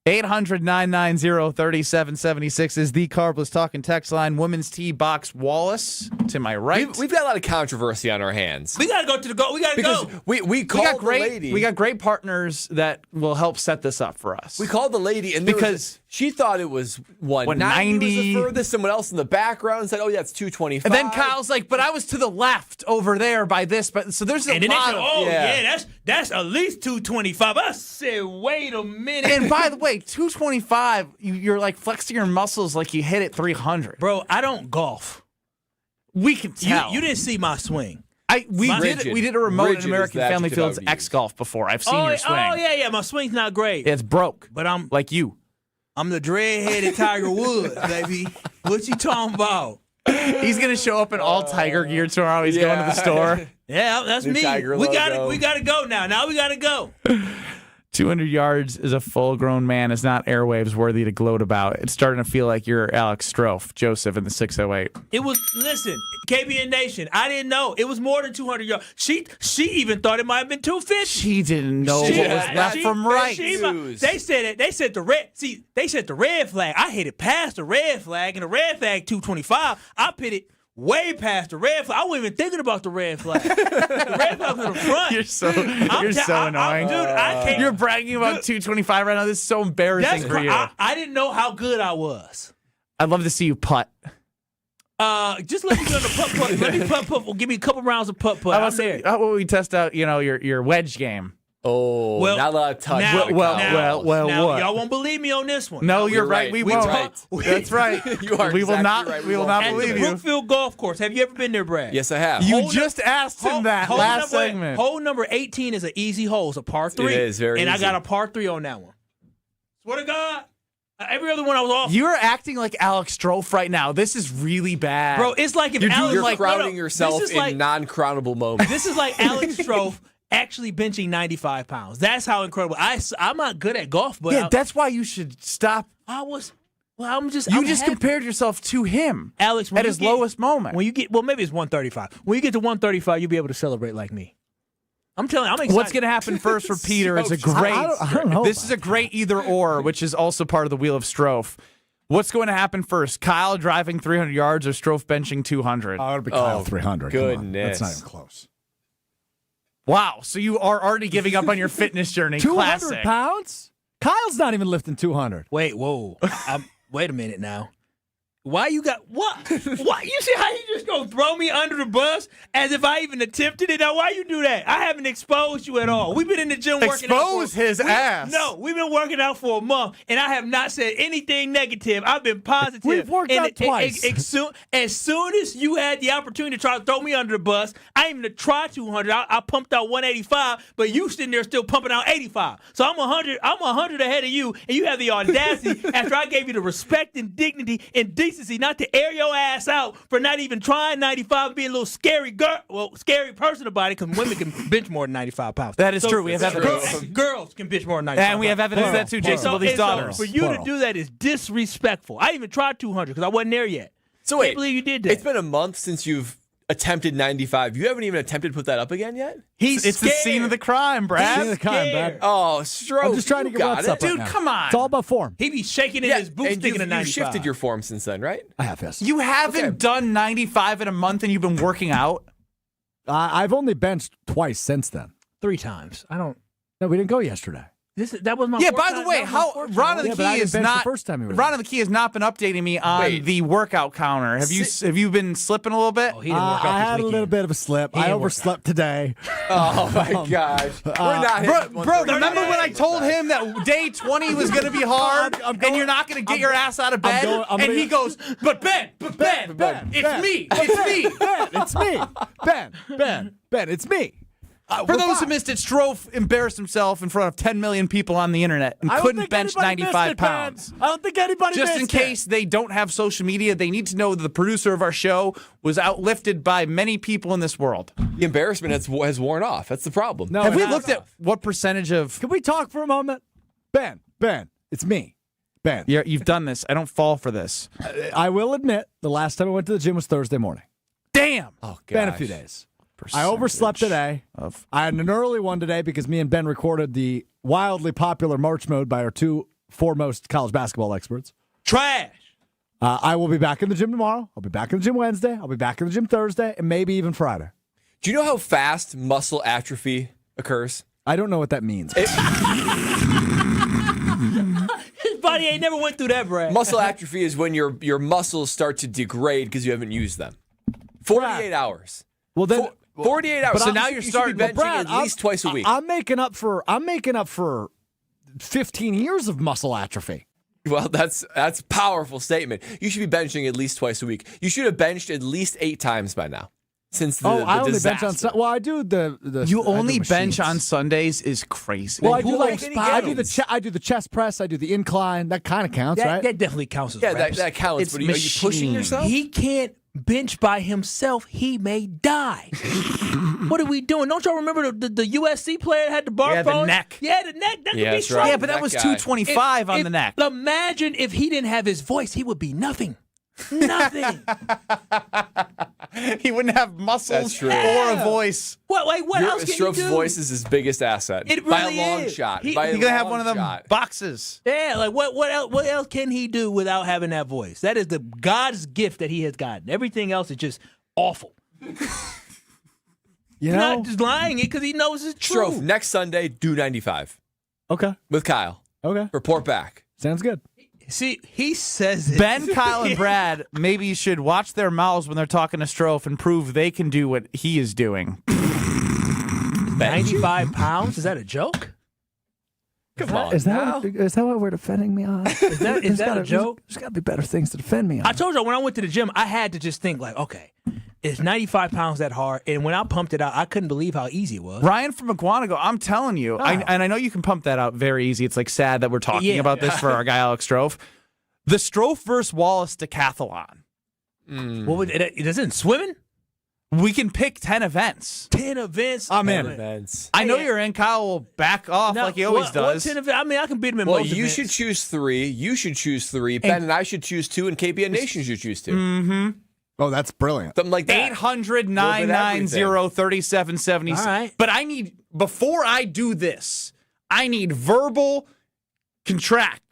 800-990-3776 is the Carbless Talking text line. Women's tee box Wallace to my right. We've got a lot of controversy on our hands. We got to go to the goal. We got to go. We called the lady. We got great partners that will help set this up for us. We called the lady, and because she thought it was 190 was the furthest. Someone else in the background said, "Oh yeah, it's 225." And then Kyle's like, "But I was to the left over there by this." But so there's a lot of that's at least 225. I said, "Wait a minute." And by the way, 225, you're like flexing your muscles like you hit it 300. Bro, I don't golf. We can tell. You didn't see my swing. We did a remote at American Family Fields X Golf before. I've seen your swing. Oh yeah. My swing's not great. It's broke. But I'm like you. I'm the dread-headed Tiger Woods, baby. What you talking about? He's gonna show up in all Tiger gear tomorrow. He's going to the store. Yeah, that's me. We gotta go now. Now we gotta go. 200 yards as a full-grown man is not airwaves worthy to gloat about. It's starting to feel like you're Alex Strouf, Joseph in the 608. It was, listen, KBN Nation, I didn't know. It was more than 200 yards. She even thought it might have been 250. She didn't know what was left from right. They said it. They said the red. See, they said the red flag. I hit it past the red flag, and the red flag 225. I put it way past the red flag. I wasn't even thinking about the red flag. The red flag was in the front. You're so annoying. Dude, I can't. You're bragging about 225 right now. This is so embarrassing for you. I didn't know how good I was. I'd love to see you putt. Just let me go on the putt. Let me putt. Give me a couple rounds of putt. How about we test out, your wedge game? Oh, well, not a lot of touch. Now, what? Y'all won't believe me on this one. No, you're right. We won't. Right. That's right. You are we will exactly not. right. We will not believe At the you. Brookfield Golf Course. Have you ever been there, Brad? Yes, I have. You just asked him that last segment. Hole number 18 is an easy hole. It's a par 3. It is very and easy. I got a par 3 on that one. Swear to God. Every other one I was off. You're acting like Alex Strouf right now. This is really bad. Bro, it's like if you're crowning yourself in non-crownable moments. This is like Alex Strouf actually benching 95 pounds. That's how incredible. I'm not good at golf, but yeah, that's why you should stop. I'm compared yourself to him, Alex, at his lowest moment. When you get, maybe it's 135. When you get to 135, you'll be able to celebrate like me. I'm telling you, I'm excited. What's going to happen first for Peter is a great. I don't know. This is a great either or, which is also part of the Wheel of Strouf. What's going to happen first? Kyle driving 300 yards or Strouf benching 200? Oh, it'll be Kyle 300. Goodness. That's not even close. Wow, so you are already giving up on your fitness journey. 200 Classic. pounds? Kyle's not even lifting 200. Wait, whoa. Wait a minute now. Why you got what? What? You see how you just gonna throw me under the bus as if I even attempted it? Now, why you do that? I haven't exposed you at all. We've been in the gym working out. Expose his ass. No, we've been working out for a month, and I have not said anything negative. I've been positive. We've worked out twice. As soon as you had the opportunity to try to throw me under the bus, I didn't even try 200. I pumped out 185, but you sitting there still pumping out 85. So I'm 100. I'm 100 ahead of you, and you have the audacity after I gave you the respect and dignity and decency not to air your ass out for not even trying 95 and being a little scary scary person about it, because women can bench more than 95 pounds. That is true. We have evidence. Girls can bench more than 95 And we have evidence of that too, Jason. Well, these daughters. For you to do that is disrespectful. I even tried 200 because I wasn't there yet. So wait, I can't believe you did that. It's been a month since you've attempted 95. You haven't even attempted to put that up again yet? It's the scene of the crime, Brad. Scene of the crime, Brad. Oh, Strouf. I'm just trying to get what's up Dude, right now. come on. It's all about form. He be shaking in his boots thinking of 95. You've shifted your form since then, right? I have, yes. You haven't done 95 in a month and you've been working out? I've only benched twice since then. 3 times. No, we didn't go yesterday. That was my Yeah, fourth by time. the way, how Ron of the Key is not the first time you were Ron of the Key has not been updating me on the workout counter. Have you been slipping a little bit? Oh, he didn't work out I this had a weekend. little bit of a slip. I overslept today. Oh, my gosh. We're not Bro, remember when I told him that day 20 was going to be hard and you're not going to get your ass out of bed? And he goes, but Ben, it's me. It's me. Ben, it's me. For those who missed it, Strouf embarrassed himself in front of 10 million people on the internet and couldn't bench 95 pounds. I don't think anybody Just in case they don't have social media, they need to know that the producer of our show was outlifted by many people in this world. The embarrassment has worn off. That's the problem. No, have we looked at what percentage of... Can we talk for a moment? Ben, it's me. Ben. You've done this. I don't fall for this. I will admit, the last time I went to the gym was Thursday morning. Damn! Oh, gosh. Been a few days. I overslept today. I had an early one today because me and Ben recorded the wildly popular March Mode by our 2 foremost college basketball experts. Trash! I will be back in the gym tomorrow. I'll be back in the gym Wednesday. I'll be back in the gym Thursday, and maybe even Friday. Do you know how fast muscle atrophy occurs? I don't know what that means. His body ain't never went through that, Brad. Muscle atrophy is when your muscles start to degrade because you haven't used them. 48 hours. Well, then... 48 hours. So now you're starting benching Brad, at least twice a week. I'm making up for 15 years of muscle atrophy. Well, that's a powerful statement. You should be benching at least twice a week. You should have benched at least 8 times by now. Since the I only disaster. bench on. Well, I do the. You only bench on Sundays is crazy. Well, I do the chest press. I do the incline. That kind of counts, right? That definitely counts as Yeah, reps. that counts. But are you pushing yourself? He can't bench by himself. He may die. What are we doing? Don't y'all remember the USC player that had the bar phone? the neck. Yeah, the neck. That could be that's trouble. right. Yeah, but that was 225 on the neck. Imagine if he didn't have his voice, he would be nothing. Nothing. He wouldn't have muscles or a voice. What else can Strouf's he do? voice is his biggest asset. It by really a long is. shot. He's by a going to have long one of them shot. boxes. Yeah, like what else can he do without having that voice? That is the God's gift that he has gotten. Everything else is just awful. You He's know, not just lying it because he knows it's true. Strouf, next Sunday, do 95 okay, with Kyle. okay, Report back. sounds good. See, he says it. Ben, Kyle, and Brad, maybe you should watch their mouths when they're talking to Strouf and prove they can do what he is doing. 95 pounds? Is that a joke? Come on. Is that what we're defending me on? Is that a joke? There's got to be better things to defend me on. I told you when I went to the gym, I had to just think like, okay, is 95 pounds that hard? And when I pumped it out, I couldn't believe how easy it was. Ryan from Iguanago, I'm telling you, and I know you can pump that out very easy. It's like sad that we're talking about this for our guy Alex Strouf. The Strouf versus Wallace decathlon. What would it isn't swimming? We can pick 10 events. 10 events. I'm in. Events. I know you're in. Kyle will back off like he always does. What 10 events? I mean, I can beat him in Well, most you events. should choose 3. You should choose 3. Ben and I should choose 2, and KBN Nation should choose 2. Mm-hmm. Oh, that's brilliant. Something like that. 800-990-3776. All right. But I need, before I do this, I need verbal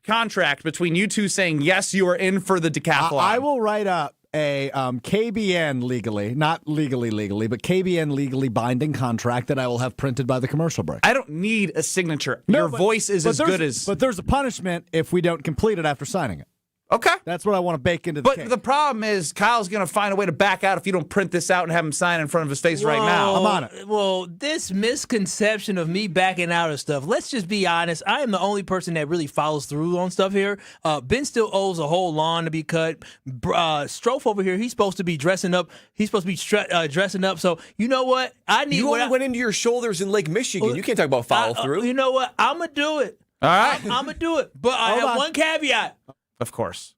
contract between you two saying, yes, you are in for the decathlon. I will write up a KBN legally, not legally, but KBN legally binding contract that I will have printed by the commercial break. I don't need a signature. Your voice is as good as... But there's a punishment if we don't complete it after signing it. Okay. That's what I want to bake into the cake. But the problem is Kyle's going to find a way to back out if you don't print this out and have him sign in front of his face right now. I'm on it. Well, this misconception of me backing out of stuff, let's just be honest. I am the only person that really follows through on stuff here. Ben still owes a whole lawn to be cut. Strouf over here, he's supposed to be dressing up. He's supposed to be dressing up. So, you know what? You only went into your shoulders in Lake Michigan. You can't talk about follow through. You know what? I'm going to do it. All right. I'm going to do it. But I have one caveat. Of course.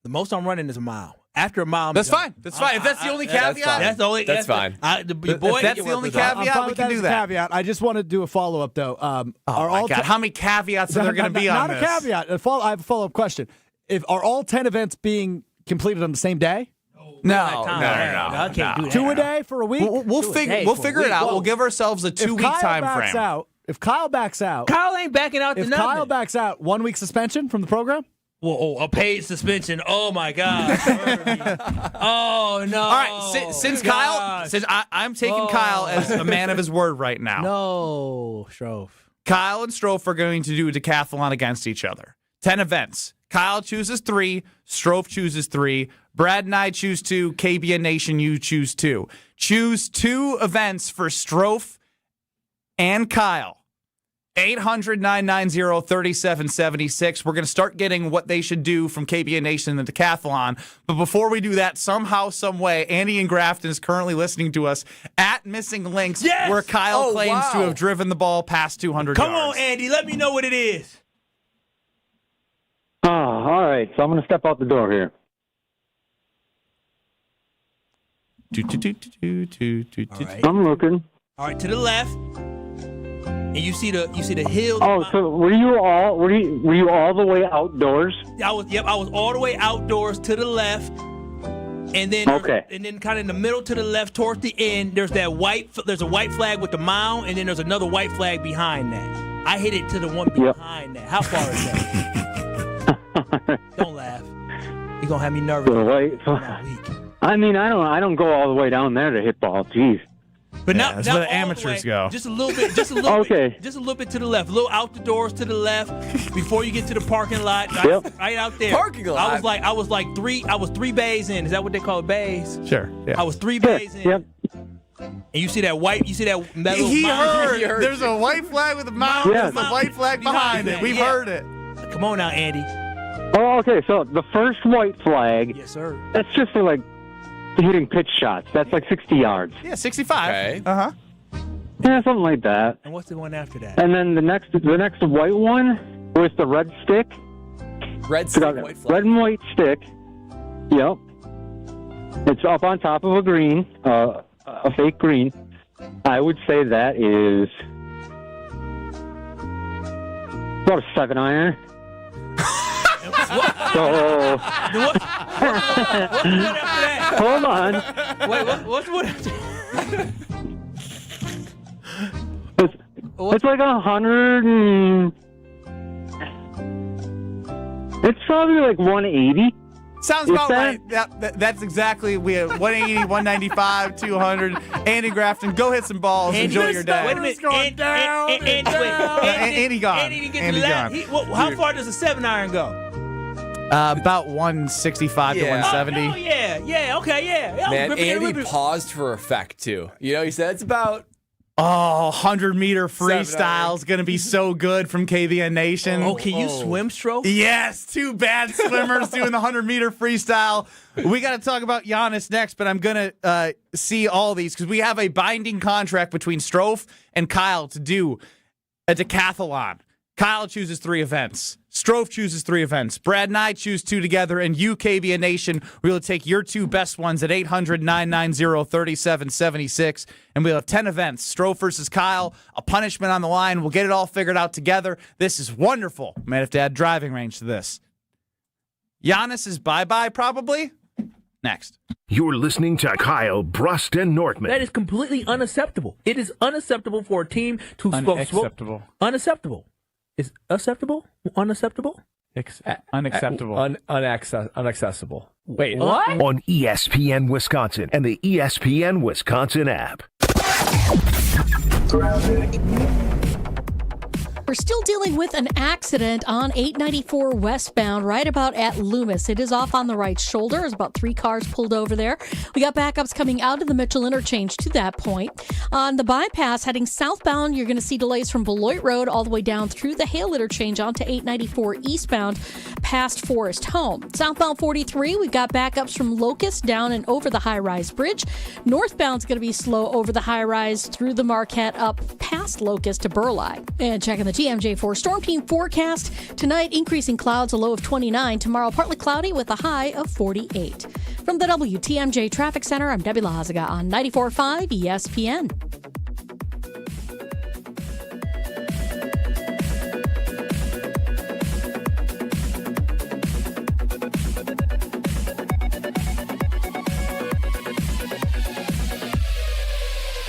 The most I'm running is a mile. After a mile, that's fine. That's fine. If that's the only caveat, that's the only. That's fine. If that's the only caveat, we can do that. Caveat. I just want to do a follow up though. Oh my God. How many caveats are there going to be on this? Not a caveat. I have a follow up question. Are all 10 events being completed on the same day? No. I can't do that. 2 a day for a week. We'll figure it out. We'll give ourselves a 2-week time frame. If Kyle backs out, Kyle ain't backing out. If Kyle backs out, 1 week suspension from the program. Whoa, a paid suspension. Oh, my God. Oh, no. All right, since I'm taking Kyle as a man of his word right now. No, Strouf. Kyle and Strouf are going to do a decathlon against each other. 10 events. Kyle chooses 3. Strouf chooses 3. Brad and I choose 2. KBN Nation, you choose 2. Choose 2 events for Strouf and Kyle. 800-990-3776. We're going to start getting what they should do from KBN Nation in the decathlon. But before we do that, somehow, some way, Andy in Grafton is currently listening to us at Missing Links, where Kyle claims to have driven the ball past 200 Come yards. on, Andy. Let me know what it is. Oh, all right. So I'm going to step out the door here. Right. I'm looking. All right, to the left. And you see the hill. Oh, so were you all the way outdoors? I was all the way outdoors to the left. And then and then kind of in the middle to the left towards the end, there's a white flag with the mound, and then there's another white flag behind that. I hit it to the one behind that. How far is that? Don't laugh. You're gonna have me nervous. I mean, I don't go all the way down there to hit ball. Jeez. But that's where the amateurs go. Just a little bit, just a little bit to the left. A little out the doors to the left before you get to the parking lot. Right out there. Parking lot. I was 3 bays in. Is that what they call it, bays? Sure. Yeah. I was 3 bays in. Yep. And you see that metal He mound? heard. There's a white flag with a mound. Yes. There's a white flag behind it. We've heard it. Come on now, Andy. Oh, okay. So the first white flag. Yes, sir. That's just for hitting pitch shots. That's 60 yards. Yeah, 65. Okay. Uh-huh. Yeah, something like that. And what's the one after that? And then the next white one was the red stick. Red stick, white flag. Red and white stick. Yep. It's up on top of a green, a fake green. I would say that is about a 7-iron. So, What's after that? hold on. Wait, what's what after It's like 100 and... It's probably like 180. Sounds about right. That's exactly. We have 180, 195, 200. Andy Grafton, go hit some balls. Enjoy your day. Wait a minute. Andy gone. Andy didn't get Andy to that. gone. How far does a 7-iron go? About 165 to 170. Oh, yeah, okay, yeah. Man, Andy paused for effect, too. You know, he said it's about... 100-meter freestyle is going to be so good from KVN Nation. Oh, can you swim, Strouf? Yes, two bad swimmers doing the 100-meter freestyle. We got to talk about Giannis next, but I'm going to see all these because we have a binding contract between Strouf and Kyle to do a decathlon. Kyle chooses 3 events. Strouf chooses 3 events. Brad and I choose 2 together, and you, KVN Nation, we'll take your 2 best ones at 800-990-3776, and we'll have 10 events. Strouf versus Kyle, a punishment on the line. We'll get it all figured out together. This is wonderful. Might have to add driving range to this. Giannis is bye-bye, probably. Next. You're listening to Kyle, Brust, and Nortman. That is completely unacceptable. It is unacceptable for a team to Unacceptable. Unacceptable. Is acceptable? Unacceptable? Unacceptable. Unaccessible. Wait, what? On ESPN Wisconsin and the ESPN Wisconsin app. We're still dealing with an accident on 894 westbound, right about at Loomis. It is off on the right shoulder. There's about 3 cars pulled over there. We got backups coming out of the Mitchell interchange to that point. On the bypass, heading southbound, you're going to see delays from Beloit Road all the way down through the Hale interchange onto 894 eastbound past Forest Home. Southbound 43, we've got backups from Locust down and over the high-rise bridge. Northbound's going to be slow over the high-rise through the Marquette up past Locust to Burleigh. And checking the TMJ4 Storm Team forecast. Tonight, increasing clouds, a low of 29. Tomorrow, partly cloudy with a high of 48. From the WTMJ Traffic Center, I'm Debbie Lazaga on 94.5 ESPN.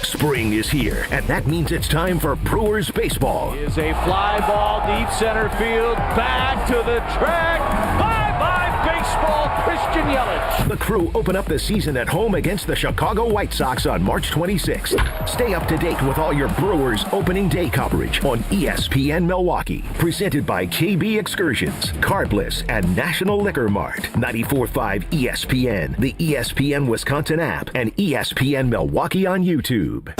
Spring is here, and that means it's time for Brewers baseball. Is a fly ball deep center field, back to the track. Bye-bye baseball, Christian Yelich. The Crew open up the season at home against the Chicago White Sox on March 26th. Stay up to date with all your Brewers opening day coverage on ESPN Milwaukee. Presented by KB Excursions, Card Bliss, and National Liquor Mart. 94.5 ESPN, the ESPN Wisconsin app, and ESPN Milwaukee on YouTube.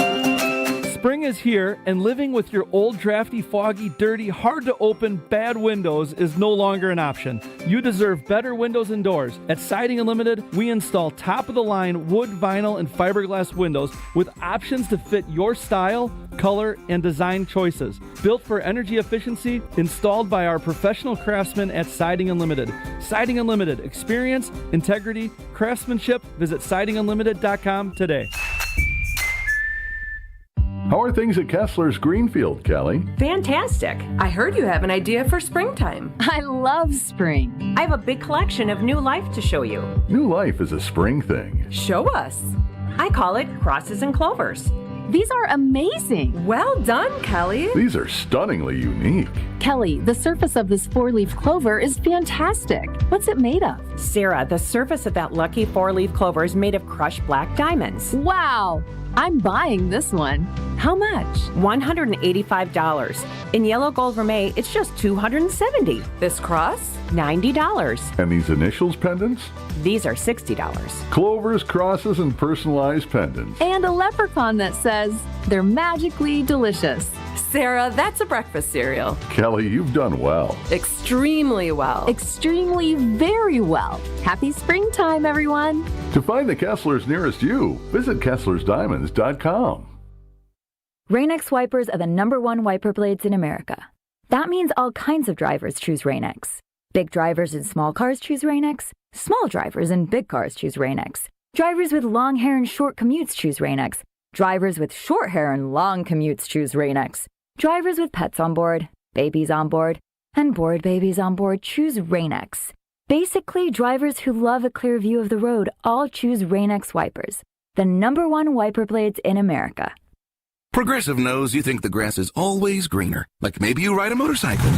Spring is here, and living with your old, drafty, foggy, dirty, hard-to-open, bad windows is no longer an option. You deserve better windows and doors. At Siding Unlimited, we install top-of-the-line wood, vinyl, and fiberglass windows with options to fit your style, color, and design choices. Built for energy efficiency, installed by our professional craftsmen at Siding Unlimited. Siding Unlimited. Experience, integrity, craftsmanship. Visit sidingunlimited.com today. How are things at Kessler's Greenfield, Kelly? Fantastic. I heard you have an idea for springtime. I love spring. I have a big collection of new life to show you. New life is a spring thing. Show us. I call it crosses and clovers. These are amazing. Well done, Kelly. These are stunningly unique. Kelly, the surface of this 4-leaf clover is fantastic. What's it made of? Sarah, the surface of that lucky 4-leaf clover is made of crushed black diamonds. Wow. I'm buying this one. How much? $185. In yellow gold vermeil, it's just $270. This cross, $90. And these initials pendants? These are $60. Clovers, crosses, and personalized pendants. And a leprechaun that says they're magically delicious. Sarah, that's a breakfast cereal. Kelly, you've done well. Extremely well. Extremely very well. Happy springtime, everyone. To find the Kesslers nearest you, visit KesslersDiamonds.com. Rain-X wipers are the #1 wiper blades in America. That means all kinds of drivers choose Rain-X. Big drivers in small cars choose Rain-X. Small drivers in big cars choose Rain-X. Drivers with long hair and short commutes choose Rain-X. Drivers with short hair and long commutes choose Rain-X. Drivers with pets on board, babies on board, and board babies on board choose Rain-X. Basically, drivers who love a clear view of the road all choose Rain-X wipers, the #1 wiper blades in America. Progressive knows you think the grass is always greener, like maybe you ride a motorcycle.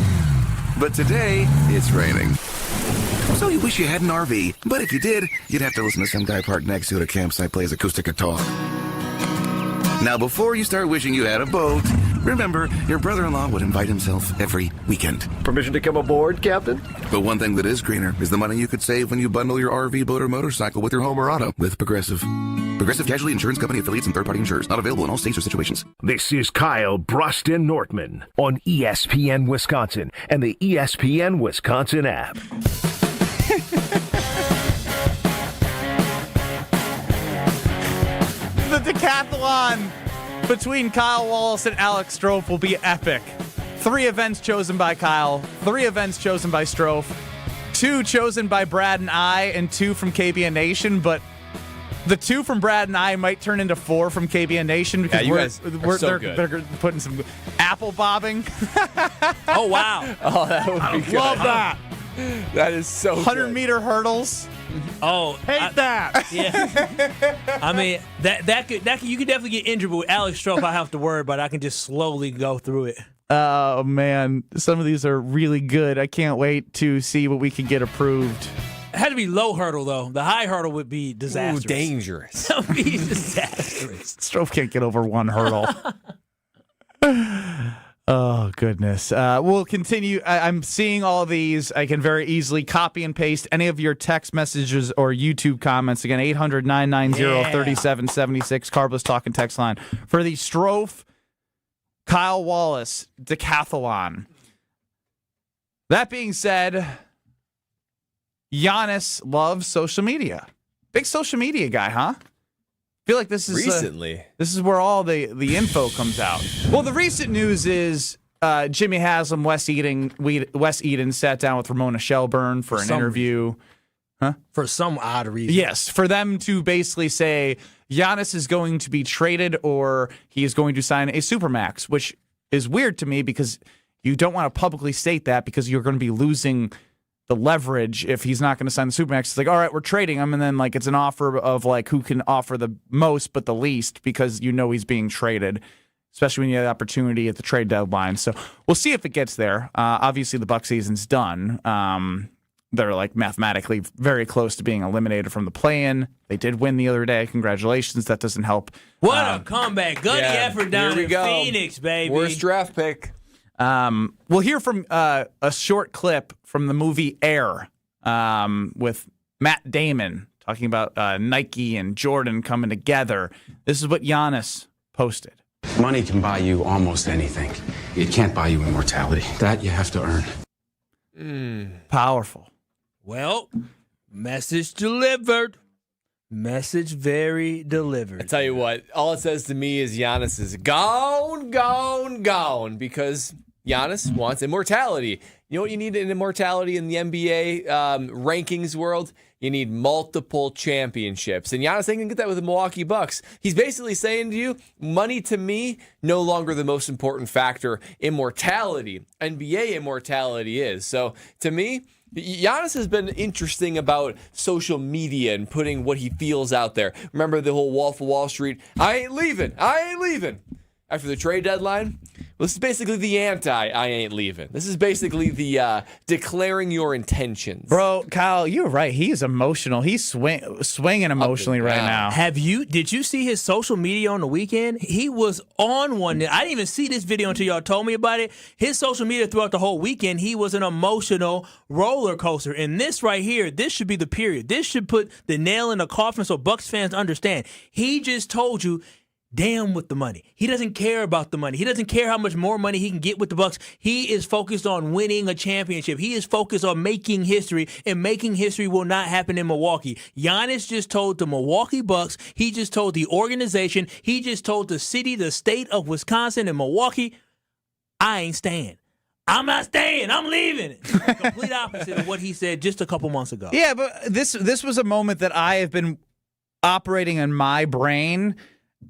But today, it's raining. So you wish you had an RV, but if you did, you'd have to listen to some guy parked next to you at a campsite plays acoustic guitar. Now, before you start wishing you had a boat, remember, your brother-in-law would invite himself every weekend. Permission to come aboard, Captain? But one thing that is greener is the money you could save when you bundle your RV, boat, or motorcycle with your home or auto with Progressive. Progressive Casualty Insurance Company affiliates and third-party insurers. Not available in all states or situations. This is Kyle, Brust, and Nortman on ESPN Wisconsin and the ESPN Wisconsin app. The decathlon between Kyle Wallace and Alex Strouf will be epic. 3 events chosen by Kyle, 3 events chosen by Strouf, 2 chosen by Brad and I, and 2 from KBN Nation, but the 2 from Brad and I might turn into 4 from KBN Nation because they're putting some apple bobbing. Oh, wow. Oh, that would be good. Love that. That is so 100-meter hurdles. Oh, hate that. Yeah. I mean, that could you could definitely get injured, but with Alex Strouf, I have to worry, but I can just slowly go through it. Oh, man. Some of these are really good. I can't wait to see what we can get approved. It had to be low hurdle, though. The high hurdle would be disastrous. Ooh, dangerous. That would be disastrous. Strouf can't get over 1 hurdle. Oh, goodness. We'll continue. I'm seeing all these. I can very easily copy and paste any of your text messages or YouTube comments. Again, 800-990-3776, Carbless Talking text line. For the Strouf, Kyle Wallace decathlon. That being said, Giannis loves social media. Big social media guy, huh? Feel like this is recently. This is where all the info comes out. Well, the recent news is Jimmy Haslam, Wes Eden sat down with Ramona Shelburne for an interview. Huh? For some odd reason. Yes, for them to basically say Giannis is going to be traded or he is going to sign a Supermax, which is weird to me because you don't want to publicly state that because you're going to be losing the leverage if he's not going to sign the Supermax. It's like, all right, we're trading him, and then like it's an offer of like who can offer the most but the least because you know he's being traded, especially when you have the opportunity at the trade deadline. So we'll see if it gets there. Obviously, the Buck season's done. They're like mathematically very close to being eliminated from the play-in. They did win the other day. Congratulations. That doesn't help. What a comeback. Good effort down in Phoenix, baby. Worst draft pick. We'll hear from a short clip from the movie Air with Matt Damon talking about Nike and Jordan coming together. This is what Giannis posted. Money can buy you almost anything. It can't buy you immortality. That you have to earn. Powerful. Well, message delivered. Message very delivered. I tell you what, all it says to me is Giannis is gone, gone, gone, because Giannis wants immortality. You know what you need in immortality in the NBA rankings world? You need multiple championships. And Giannis ain't going to get that with the Milwaukee Bucks. He's basically saying to you, money to me, no longer the most important factor. Immortality, NBA immortality is. So to me, Giannis has been interesting about social media and putting what he feels out there. Remember the whole Wolf of Wall Street? I ain't leaving. After the trade deadline, this is basically the I ain't leaving. This is basically the declaring your intentions. Bro, Kyle, you're right. He's emotional. He's swinging emotionally right now. Did you see his social media on the weekend? He was on one. I didn't even see this video until y'all told me about it. His social media throughout the whole weekend, he was an emotional roller coaster. And this right here, this should be the period. This should put the nail in the coffin so Bucks fans understand. He just told you, damn with the money. He doesn't care about the money. He doesn't care how much more money he can get with the Bucks. He is focused on winning a championship. He is focused on making history, and making history will not happen in Milwaukee. Giannis just told the Milwaukee Bucks, he just told the organization, he just told the city, the state of Wisconsin and Milwaukee, I ain't staying. I'm not staying. I'm leaving. Complete opposite of what he said just a couple months ago. Yeah, but this was a moment that I have been operating in my brain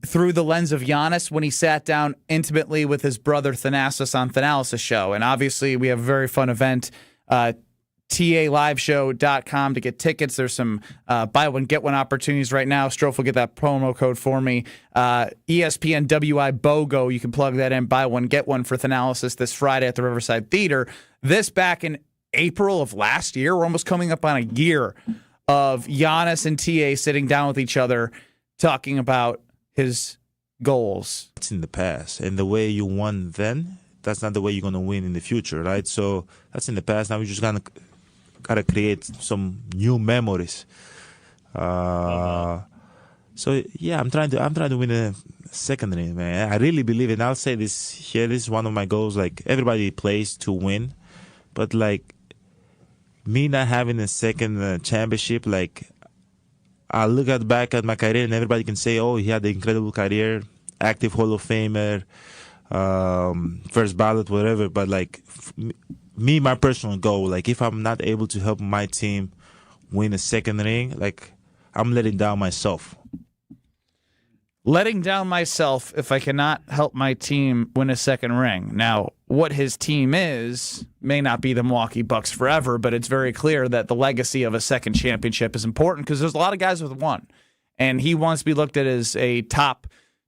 through the lens of Giannis when he sat down intimately with his brother Thanasis on Thanasis' show. And obviously we have a very fun event TALiveshow.com to get tickets. There's some buy one, get one opportunities right now. Strouf will get that promo code for me. ESPN WI BOGO. You can plug that in. Buy one, get one for Thanalysis this Friday at the Riverside Theater. This back in April of last year. We're almost coming up on a year of Giannis and TA sitting down with each other talking about his goals. It's in the past, and the way you won then, that's not the way you're going to win in the future, right? So that's in the past. Now we just gotta create some new memories. So yeah, I'm trying to win a second ring, man. I really believe it. And I'll say this here. This is one of my goals. Like, everybody plays to win, but like me not having a second championship, like, I look back at my career and everybody can say, oh, he had an incredible career, active Hall of Famer, first ballot, whatever. But like me, my personal goal, like, if I'm not able to help my team win a second ring, like, I'm letting down myself. Letting down myself if I cannot help my team win a second ring. Now, what his team is may not be the Milwaukee Bucks forever, but it's very clear that the legacy of a second championship is important because there's a lot of guys with one. And he wants to be looked at as a top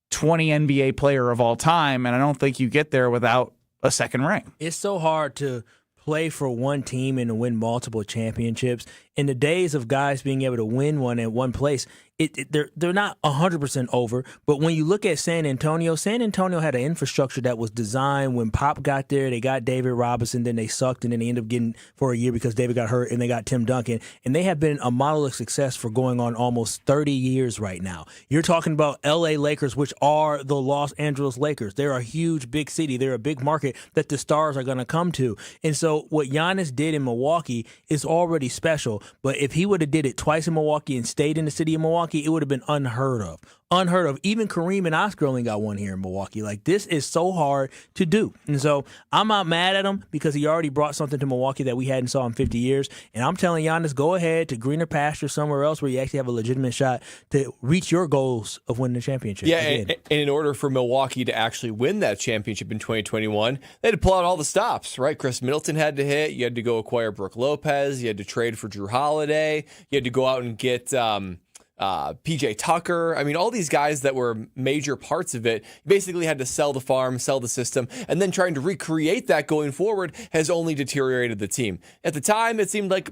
20 NBA player of all time, and I don't think you get there without a second ring. It's so hard to play for one team and to win multiple championships. In the days of guys being able to win one at one place, they're not 100% over. But when you look at San Antonio had an infrastructure that was designed when Pop got there. They got David Robinson, then they sucked, and then they ended up getting for a year because David got hurt, and they got Tim Duncan. And they have been a model of success for going on almost 30 years right now. You're talking about L.A. Lakers, which are the Los Angeles Lakers. They're a huge, big city. They're a big market that the stars are going to come to. And so what Giannis did in Milwaukee is already special. But if he would have did it twice in Milwaukee and stayed in the city of Milwaukee, it would have been unheard of. Unheard of. Even Kareem and Oscar only got one here in Milwaukee. Like, this is so hard to do. And so I'm not mad at him because he already brought something to Milwaukee that we hadn't saw in 50 years. And I'm telling Giannis, go ahead to greener pasture somewhere else where you actually have a legitimate shot to reach your goals of winning the championship. Yeah, and in order for Milwaukee to actually win that championship in 2021, they had to pull out all the stops, right? Chris Middleton had to hit. You had to go acquire Brook Lopez. You had to trade for Drew Holiday. You had to go out and get PJ Tucker. I mean, all these guys that were major parts of it basically had to sell the farm, sell the system, and then trying to recreate that going forward has only deteriorated the team. At the time, it seemed like,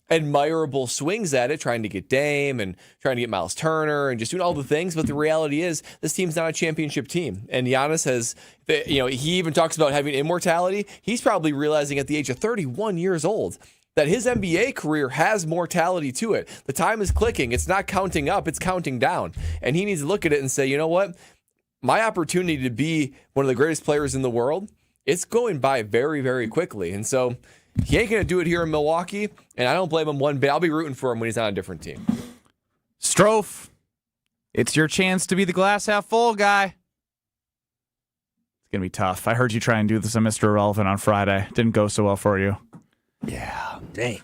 admirable swings at it, trying to get Dame and trying to get Miles Turner and just doing all the things. But the reality is this team's not a championship team. And Giannis has, he even talks about having immortality. He's probably realizing at the age of 31 years old that his NBA career has mortality to it. The time is clicking. It's not counting up. It's counting down. And he needs to look at it and say, you know what? My opportunity to be one of the greatest players in the world, it's going by very, very quickly. And so he ain't going to do it here in Milwaukee, and I don't blame him one bit. I'll be rooting for him when he's on a different team. Strouf, it's your chance to be the glass half full guy. It's going to be tough. I heard you try and do this on Mr. Irrelevant on Friday. Didn't go so well for you. Yeah, dang.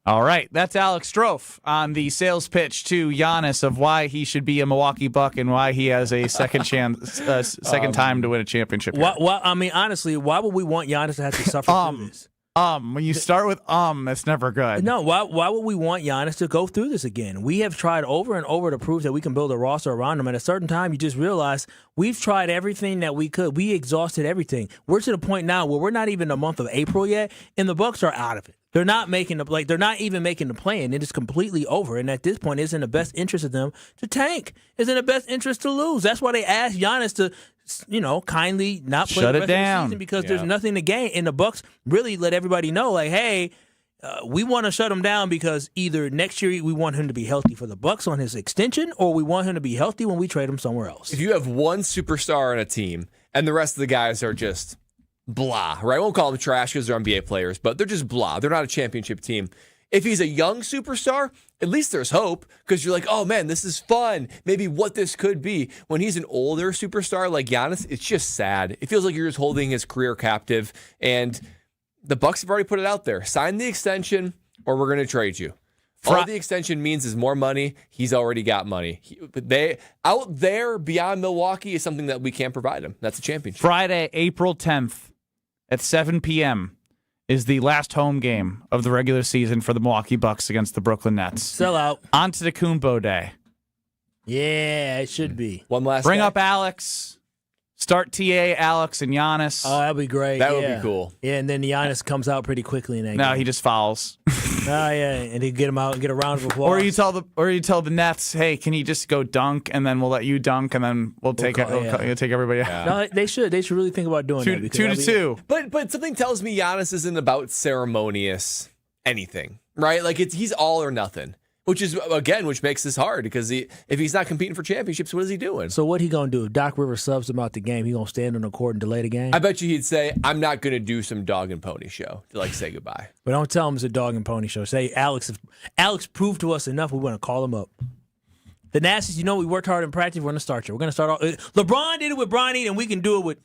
All right, that's Alex Strouf on the sales pitch to Giannis of why he should be a Milwaukee Buck and why he has a second chance, second time to win a championship. Well, I mean, honestly, why would we want Giannis to have to suffer through this? When you start with that's never good. No, why would we want Giannis to go through this again? We have tried over and over to prove that we can build a roster around him. At a certain time, you just realize we've tried everything that we could. We exhausted everything. We're to the point now where we're not even a month of April yet, and the Bucks are out of it. They're not they're not even making the play, and it is completely over. And at this point, it's in the best interest of them to tank. It's in the best interest to lose. That's why they asked Giannis to, kindly not play the rest of the season because there's nothing to gain. And the Bucks really let everybody know, like, hey, we want to shut him down because either next year we want him to be healthy for the Bucks on his extension, or we want him to be healthy when we trade him somewhere else. If you have one superstar on a team and the rest of the guys are just blah, right? I won't call them trash because they're NBA players, but they're just blah. They're not a championship team. If he's a young superstar, at least there's hope because you're like, oh man, this is fun. Maybe what this could be. When he's an older superstar like Giannis, it's just sad. It feels like you're just holding his career captive. And the Bucks have already put it out there. Sign the extension or we're going to trade you. All the extension means is more money. He's already got money. They out there beyond Milwaukee is something that we can't provide him. That's a championship. Friday, April 10th at 7 p.m. is the last home game of the regular season for the Milwaukee Bucks against the Brooklyn Nets. Sell out. Antetokounmpo Day. Yeah, it should be. One last Bring day. up Alex. Start TA, Alex, and Giannis. Oh, that'd be great. That would be cool. Yeah, and then Giannis comes out pretty quickly in that No, game. he just fouls. Oh, yeah, and he get him out and get a round of applause. Or you tell the Nets, hey, can you just go dunk, and then we'll let you dunk, and then we'll take everybody out. No, they should. They should really think about doing that. 2-2. But something tells me Giannis isn't about ceremonious anything, right? Like he's all or nothing. Which makes this hard because if he's not competing for championships, what is he doing? So what he gonna do? If Doc Rivers subs him out the game, he gonna stand on the court and delay the game? I bet you he'd say, "I'm not gonna do some dog and pony show to say goodbye." But don't tell him it's a dog and pony show. Say Alex proved to us enough. We're gonna call him up. The Nasties, we worked hard in practice. We're gonna start you. We're gonna start off. LeBron did it with Bryan, and we can do it with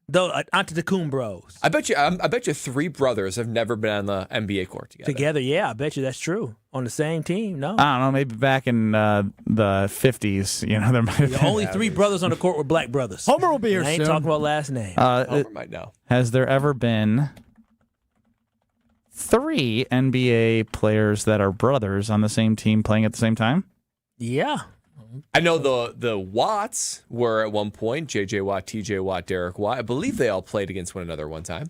the Antetokounmpo bros. I bet you three brothers have never been on the NBA court together. Yeah, I bet you that's true. On the same team, no. I don't know, maybe back in the 50s, there might have been. Only three brothers on the court were black brothers. Homer will be here I ain't soon. talking about last name. Homer might know. Has there ever been 3 NBA players that are brothers on the same team playing at the same time? Yeah. I know the Watts were at one point, J.J. Watt, T.J. Watt, Derek Watt. I believe they all played against one another one time.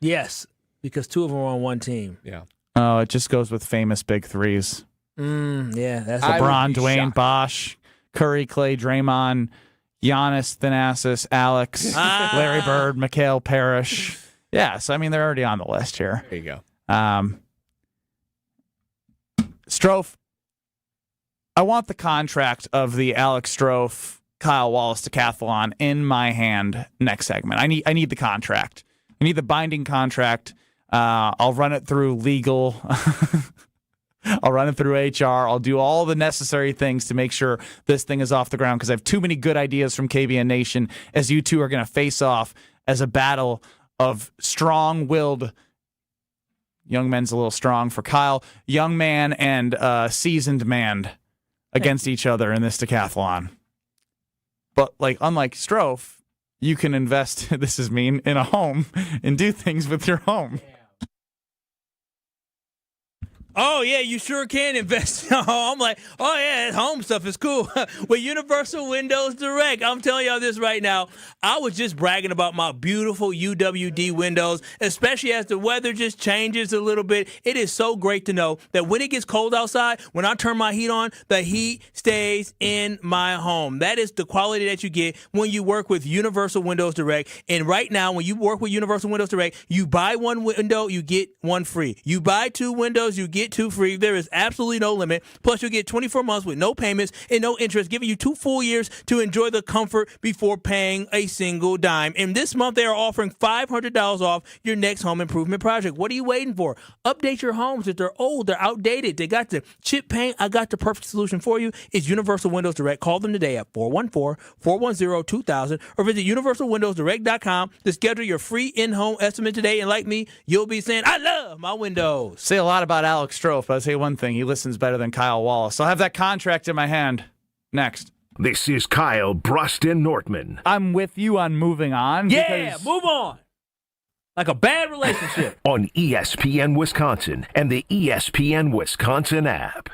Yes, because 2 of them were on one team. Yeah. Oh, it just goes with famous big threes. Yeah, that's LeBron, Dwayne, Bosch, Curry, Clay, Draymond, Giannis, Thanasis, Alex, Larry Bird, Mikhail Parrish. Yeah, so they're already on the list here. There you go. Strouf, I want the contract of the Alex Strouf, Kyle Wallace decathlon in my hand next segment. I need the contract. I need the binding contract. I'll run it through legal. I'll run it through HR. I'll do all the necessary things to make sure this thing is off the ground because I have too many good ideas from KBN Nation as you two are going to face off as a battle of strong-willed. Young men's a little strong for Kyle. Young man and seasoned man against each other in this decathlon. But unlike Strouf, you can invest, this is mean, in a home and do things with your home. Oh, yeah, you sure can invest. I'm like, oh, yeah, home stuff is cool. With Universal Windows Direct, I'm telling y'all this right now. I was just bragging about my beautiful UWD windows, especially as the weather just changes a little bit. It is so great to know that when it gets cold outside, when I turn my heat on, the heat stays in my home. That is the quality that you get when you work with Universal Windows Direct. And right now, when you work with Universal Windows Direct, you buy one window, you get one free. You buy 2 windows, you get 2 free. There is absolutely no limit. Plus, you get 24 months with no payments and no interest, giving you 2 full years to enjoy the comfort before paying a single dime. And this month, they are offering $500 off your next home improvement project. What are you waiting for? Update your homes. If they're old, they're outdated, they got the chip paint, I got the perfect solution for you. It's Universal Windows Direct. Call them today at 414-410-2000 or visit universalwindowsdirect.com to schedule your free in-home estimate today. And like me, you'll be saying, I love my windows. Say a lot about Alex Strouf, but I'll say one thing. He listens better than Kyle Wallace. I'll have that contract in my hand next. This is Kyle Brust and Nortman. I'm with you on moving on. Yeah, move on. Like a bad relationship. On ESPN Wisconsin and the ESPN Wisconsin app.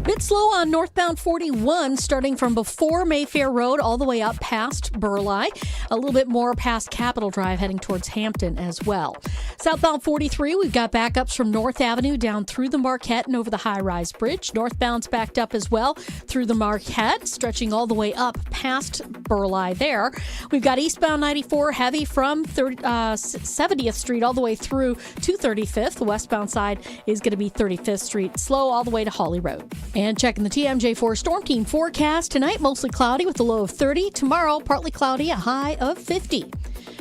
Bit slow on northbound 41, starting from before Mayfair Road all the way up past Burleigh. A little bit more past Capitol Drive, heading towards Hampton as well. Southbound 43, we've got backups from North Avenue down through the Marquette and over the high-rise bridge. Northbound's backed up as well through the Marquette, stretching all the way up past Burleigh there. We've got eastbound 94 heavy from 70th Street all the way through to 35th. The westbound side is going to be 35th Street, slow all the way to Holly Road. And checking the TMJ4 Storm Team forecast. Tonight, mostly cloudy with a low of 30. Tomorrow, partly cloudy, a high of 50.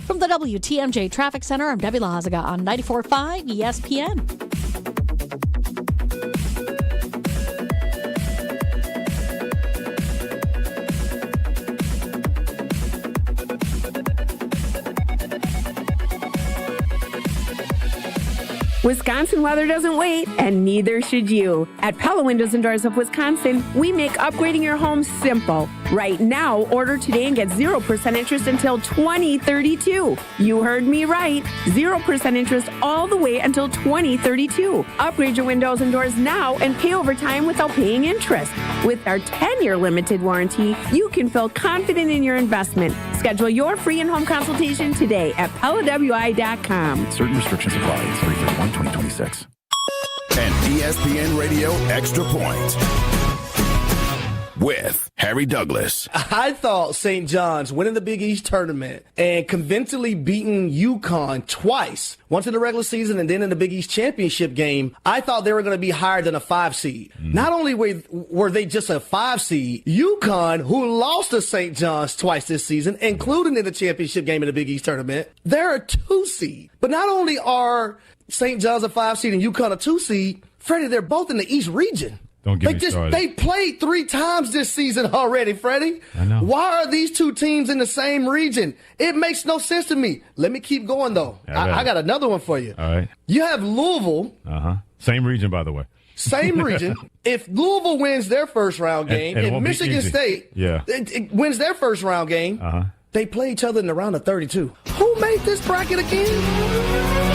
From the WTMJ Traffic Center, I'm Debbie Lazaga on 94.5 ESPN. Wisconsin weather doesn't wait, and neither should you. At Pella Windows and Doors of Wisconsin, we make upgrading your home simple. Right now, order today and get 0% interest until 2032. You heard me right. 0% interest all the way until 2032. Upgrade your windows and doors now and pay over time without paying interest. With our 10-year limited warranty, you can feel confident in your investment. Schedule your free in-home consultation today at PellaWI.com. Certain restrictions apply. 3/31/2026. An ESPN Radio Extra Point with Harry Douglas. I thought St. John's winning the Big East tournament and convincingly beating UConn twice, once in the regular season and then in the Big East championship game, I thought they were going to be higher than a 5 seed. Not only were they just a 5 seed, UConn, who lost to St. John's twice this season, including in the championship game in the Big East tournament, they're a 2 seed. But not only are St. John's a 5 seed and UConn a 2 seed, Freddie, they're both in the East region. Don't get me started. They played 3 times this season already, Freddie. I know. Why are these 2 teams in the same region? It makes no sense to me. Let me keep going, though. I got another one for you. All right. You have Louisville. Same region, by the way. Same region. If Louisville wins their first round game and Michigan State it wins their first round game, they play each other in the round of 32. Who made this bracket again?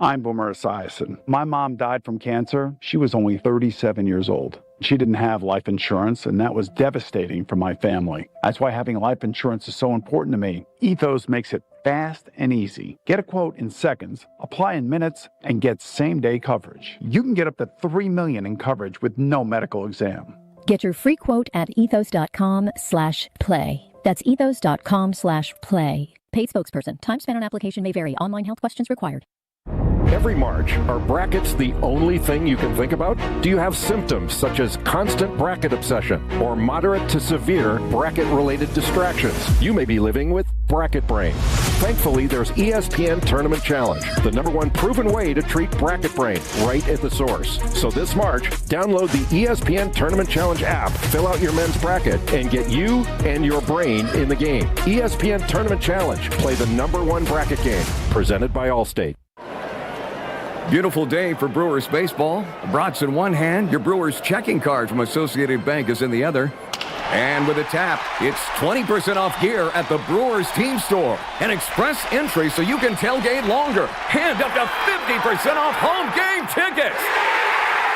I'm Boomer Esiason. My mom died from cancer. She was only 37 years old. She didn't have life insurance, and that was devastating for my family. That's why having life insurance is so important to me. Ethos makes it fast and easy. Get a quote in seconds, apply in minutes, and get same-day coverage. You can get up to $3 million in coverage with no medical exam. Get your free quote at ethos.com/play. That's ethos.com/play. Paid spokesperson. Time spent on application may vary. Online health questions required. Every March, are brackets the only thing you can think about? Do you have symptoms such as constant bracket obsession or moderate to severe bracket-related distractions? You may be living with bracket brain. Thankfully, there's ESPN Tournament Challenge, the #1 proven way to treat bracket brain right at the source. So this March, download the ESPN Tournament Challenge app, fill out your men's bracket, and get you and your brain in the game. ESPN Tournament Challenge. Play the #1 bracket game. Presented by Allstate. Beautiful day for Brewers baseball. Brats in one hand, your Brewers checking card from Associated Bank is in the other. And with a tap, it's 20% off gear at the Brewers team store. An express entry so you can tailgate longer. And up to 50% off home game tickets.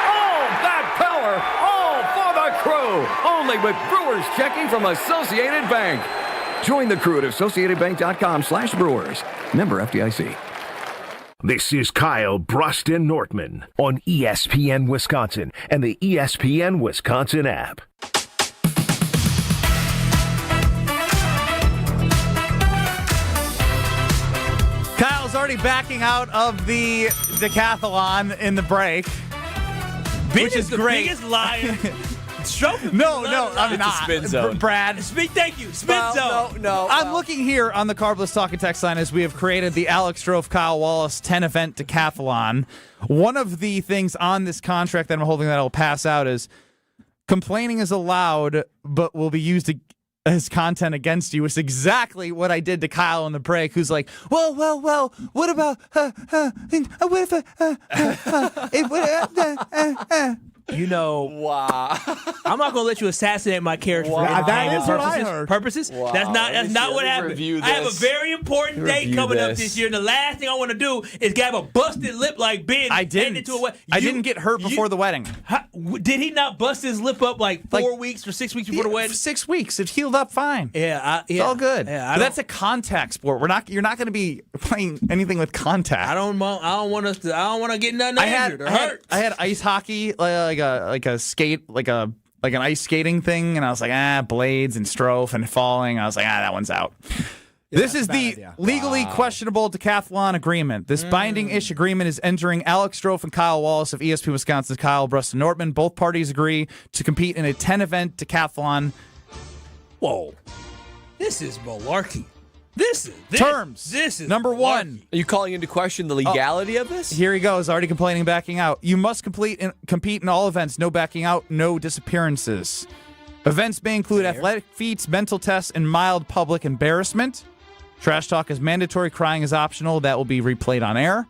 All that power, all for the crew. Only with Brewers checking from Associated Bank. Join the crew at AssociatedBank.com/Brewers. Member FDIC. This is Kyle Brust and Nortman on ESPN Wisconsin and the ESPN Wisconsin app. Kyle's already backing out of the decathlon in the break, which is great. Biggest liar. Strouf. No, I'm It's not. a spin zone. Brad. Thank you. Spin zone. No. I'm looking here on the Carbless Talking text line as we have created the Alex Strouf, Kyle Wallace 10-event decathlon. One of the things on this contract that I'm holding that I'll pass out is complaining is allowed, but will be used as content against you. It's exactly what I did to Kyle in the break, who's like, well, what about, You know, wow. I'm not gonna let you assassinate my character for That is what I purposes. heard. Purposes. Wow. That's not what happened. I have a very important date coming up this year, and the last thing I want to do is have a busted lip like Ben. I didn't. I didn't get hurt before the wedding. Did he not bust his lip up like 4 weeks or 6 weeks before the wedding? 6 weeks. It healed up fine. Yeah, it's all good. Yeah, but that's a contact sport. You're not going to be playing anything with contact. I don't want to get nothing injured or hurt. I had ice hockey, like a skate, like an ice skating thing, and I was like, blades and Strouf and falling. I was like, that one's out. This is the legally questionable decathlon agreement. This binding-ish agreement is entering Alex Strouf and Kyle Wallace of ESPN Wisconsin's Kyle, Brust Nortman. Both parties agree to compete in a 10-event decathlon. Whoa. This is malarkey. Terms. This is number one. Are you calling into question the legality of this? Here he goes, already complaining, backing out. You must compete in all events. No backing out, no disappearances. Events may include athletic feats, mental tests, and mild public embarrassment. Trash talk is mandatory. Crying is optional. That will be replayed on air.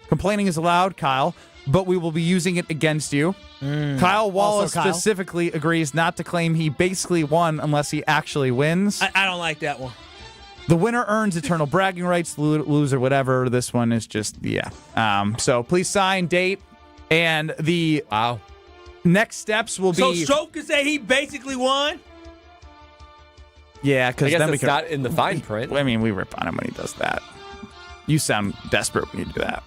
Complaining is allowed, Kyle, but we will be using it against you. Kyle Wallace Also Kyle. specifically agrees not to claim he basically won unless he actually wins. I don't like that one. The winner earns eternal bragging rights, loser, whatever. This one is just, so please sign, date, and the next steps will be. So Strouf could say he basically won? Yeah, because then we can. Not in the fine print. I mean, we rip on him when he does that. You sound desperate when you do that.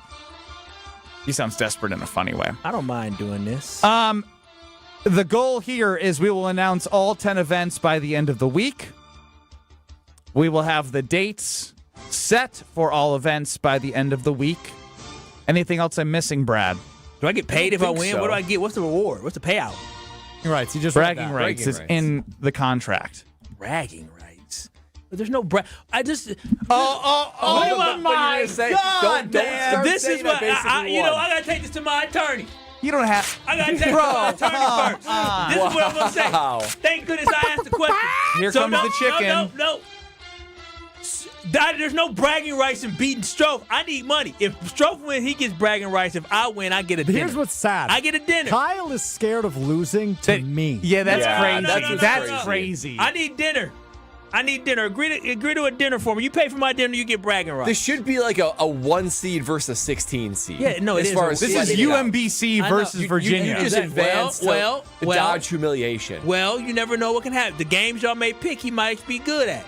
He sounds desperate in a funny way. I don't mind doing this. The goal here is we will announce all 10 events by the end of the week. We will have the dates set for all events by the end of the week. Anything else I'm missing, Brad? Do I get paid if I win? What do I get? What's the reward? What's the payout? Right. You just bragging rights is in the contract. Bragging rights. But there's no I just. Oh my God, man! This is what I gotta take this to my attorney. You don't have. I gotta take it to my attorney first. This is what I'm gonna say. Thank goodness I asked the question. Here comes the chicken. No. There's no bragging rights in beating Strouf. I need money. If Strouf wins, he gets bragging rights. If I win, I get a dinner. Here's what's sad. I get a dinner. Kyle is scared of losing to me. Yeah, that's crazy. That's crazy. I need dinner. Agree to a dinner for me. You pay for my dinner, you get bragging rights. This should be like a 1 seed versus a 16 seed. Yeah, no, it is. This is UMBC versus Virginia. You just advance to dodge humiliation. Well, you never know what can happen. The games y'all may pick, he might be good at.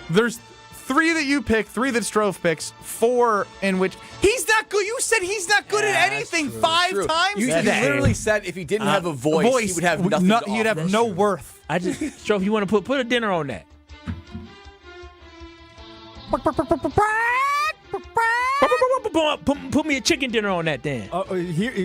There's 3 that you pick, 3 that Strouf picks, 4 in which he's not good. You said he's not good at anything 5 times You today. literally said if he didn't have a voice, he would have nothing. He'd have no worth. Strouf, you want to put a dinner on that? Put me a chicken dinner on that then.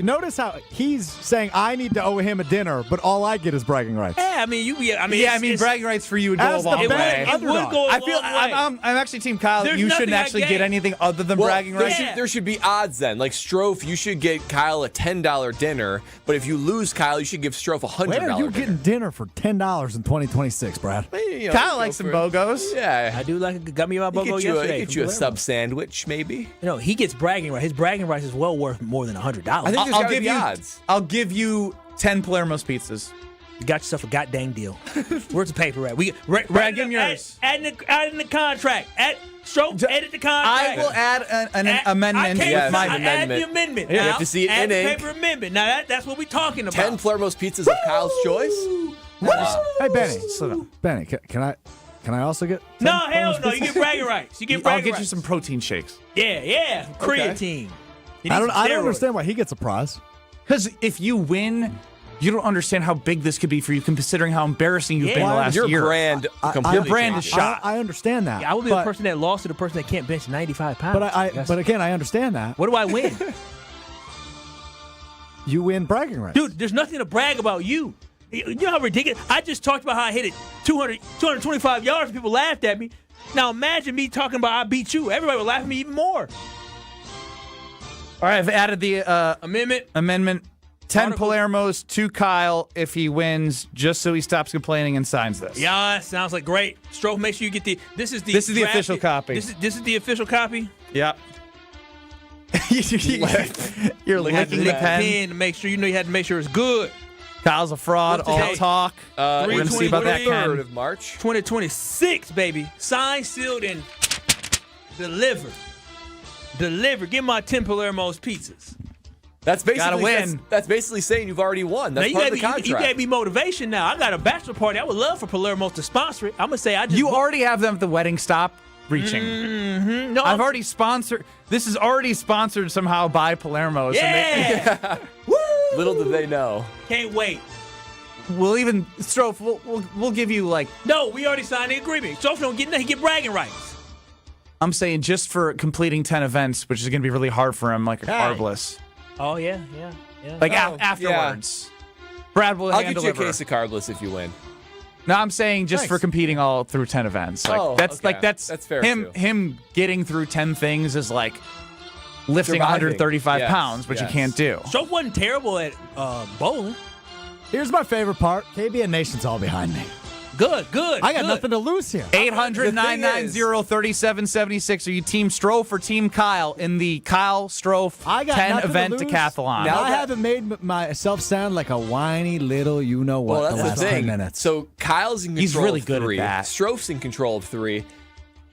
Notice how he's saying I need to owe him a dinner, but all I get is bragging rights. Yeah, I mean, bragging rights for you would go a long way. It would go a long way. I'm actually Team Kyle. There's you shouldn't nothing I actually gain. get anything other than bragging rights. There should be odds then. Like Strouf, you should get Kyle a $10 dinner, but if you lose Kyle, you should give Strouf a $100 Where are you getting dinner for $10 in 2026, Brad? Kyle likes some BOGOs. Yeah, I do like got me my BOGO yesterday. Get you a sub sandwich, maybe. He gets bragging rights. His bragging rights is well worth more than $100. I think there's gotta be odds. I'll give you 10 Palermo's pizzas. You got yourself a goddamn deal. Where's the paper at? Brad, give me yours. Add in the contract. Strouf, edit the contract. I will add an amendment with my amendment. Add the amendment. You have to see it add in the ink. paper amendment. Now that's what we're talking about. 10 Palermo's pizzas of Kyle's choice. Hey Benny, can I also get? No, hell no. You get bragging rights. I'll get you some protein shakes. Yeah. Creatine. I don't understand why he gets a prize. Because if you win, you don't understand how big this could be for you, considering how embarrassing you've been the last year. Your brand is shot. I understand that. Yeah, I will be the person that lost to the person that can't bench 95 pounds. But again, I understand that. What do I win? You win bragging rights. Dude, there's nothing to brag about you. You know how ridiculous. I just talked about how I hit it 225 yards and people laughed at me. Now imagine me talking about I beat you. Everybody would laugh at me even more. All right, I've added the amendment. 10 Palermo's to Kyle if he wins, just so he stops complaining and signs this. Yeah, sounds like great. Strouf, make sure you get the. This is the official copy. This is the official copy. Yep. You're licking the pen to make sure you had to make sure it's good. Kyle's a fraud. All talk. We're going to see about that 3rd of March. 2026, baby. Signed, sealed, and delivered. Give my 10 Palermo's pizzas. That's basically gotta win. That's basically saying you've already won. That's part of the contract. You gave me motivation now. I got a bachelor party. I would love for Palermo's to sponsor it. I'm gonna say You already have them at the wedding. Stop reaching. Mm-hmm. No, I've already sponsored. This is already sponsored somehow by Palermo's. Yeah. Woo! Little did they know. Can't wait. We'll even Strouf. We'll give you like. No, we already signed the agreement. Strouf don't get nothing. He get bragging rights. I'm saying just for completing 10 events, which is going to be really hard for him, like a carbless. Oh yeah. Like afterwards, Brad will. I'll get you a case of carbless if you win. No, I'm saying just for competing all through 10 events. Like that's fair. Him getting through 10 things is like lifting 135 pounds, which you can't do. Strouf wasn't terrible at bowling. Here's my favorite part. KBN Nation's all behind me. Good. I got nothing to lose here. 800-990-3776. Are you Team Strouf or Team Kyle in the Kyle Strouf 10-event decathlon? Now I haven't made myself sound like a whiny little you-know-what Well, the that's last the 10 thing. minutes. So Kyle's in control He's really of good at 3. that. Strouf's in control of 3.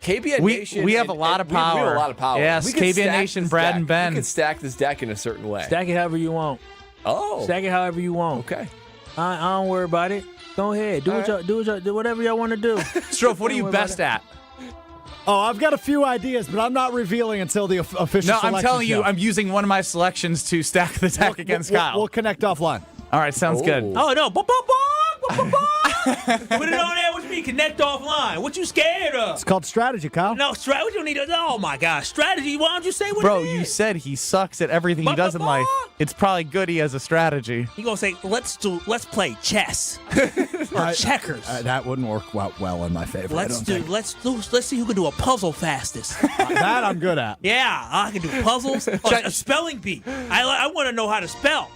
KBN We Nation. have a lot of power. We have a lot of power. Yes, We could KBN stack Nation, this Brad deck. and Ben. We can stack this deck in a certain way. Stack it however you want. Oh. Stack it however you want. Okay. I don't worry about it. Go ahead. Do whatever y'all want to do. Strouf, what are you best at? Oh, I've got a few ideas, but I'm not revealing until the official No, I'm selection telling you, show. I'm using one of my selections to stack the deck against Kyle. We'll connect offline. All right, sounds good. Oh, no. Put it on there with me. Connect offline. What you scared of? It's called strategy, Kyle. No, strategy. You don't need to. Oh, my gosh. Strategy. Why don't you say what Bro, it is? you said he sucks at everything he does in life. It's probably good he has a strategy. You going to say, let's play chess or checkers. That wouldn't work well in my favor. Let's see who can do a puzzle fastest. That I'm good at. Yeah, I can do puzzles. A spelling bee. I want to know how to spell.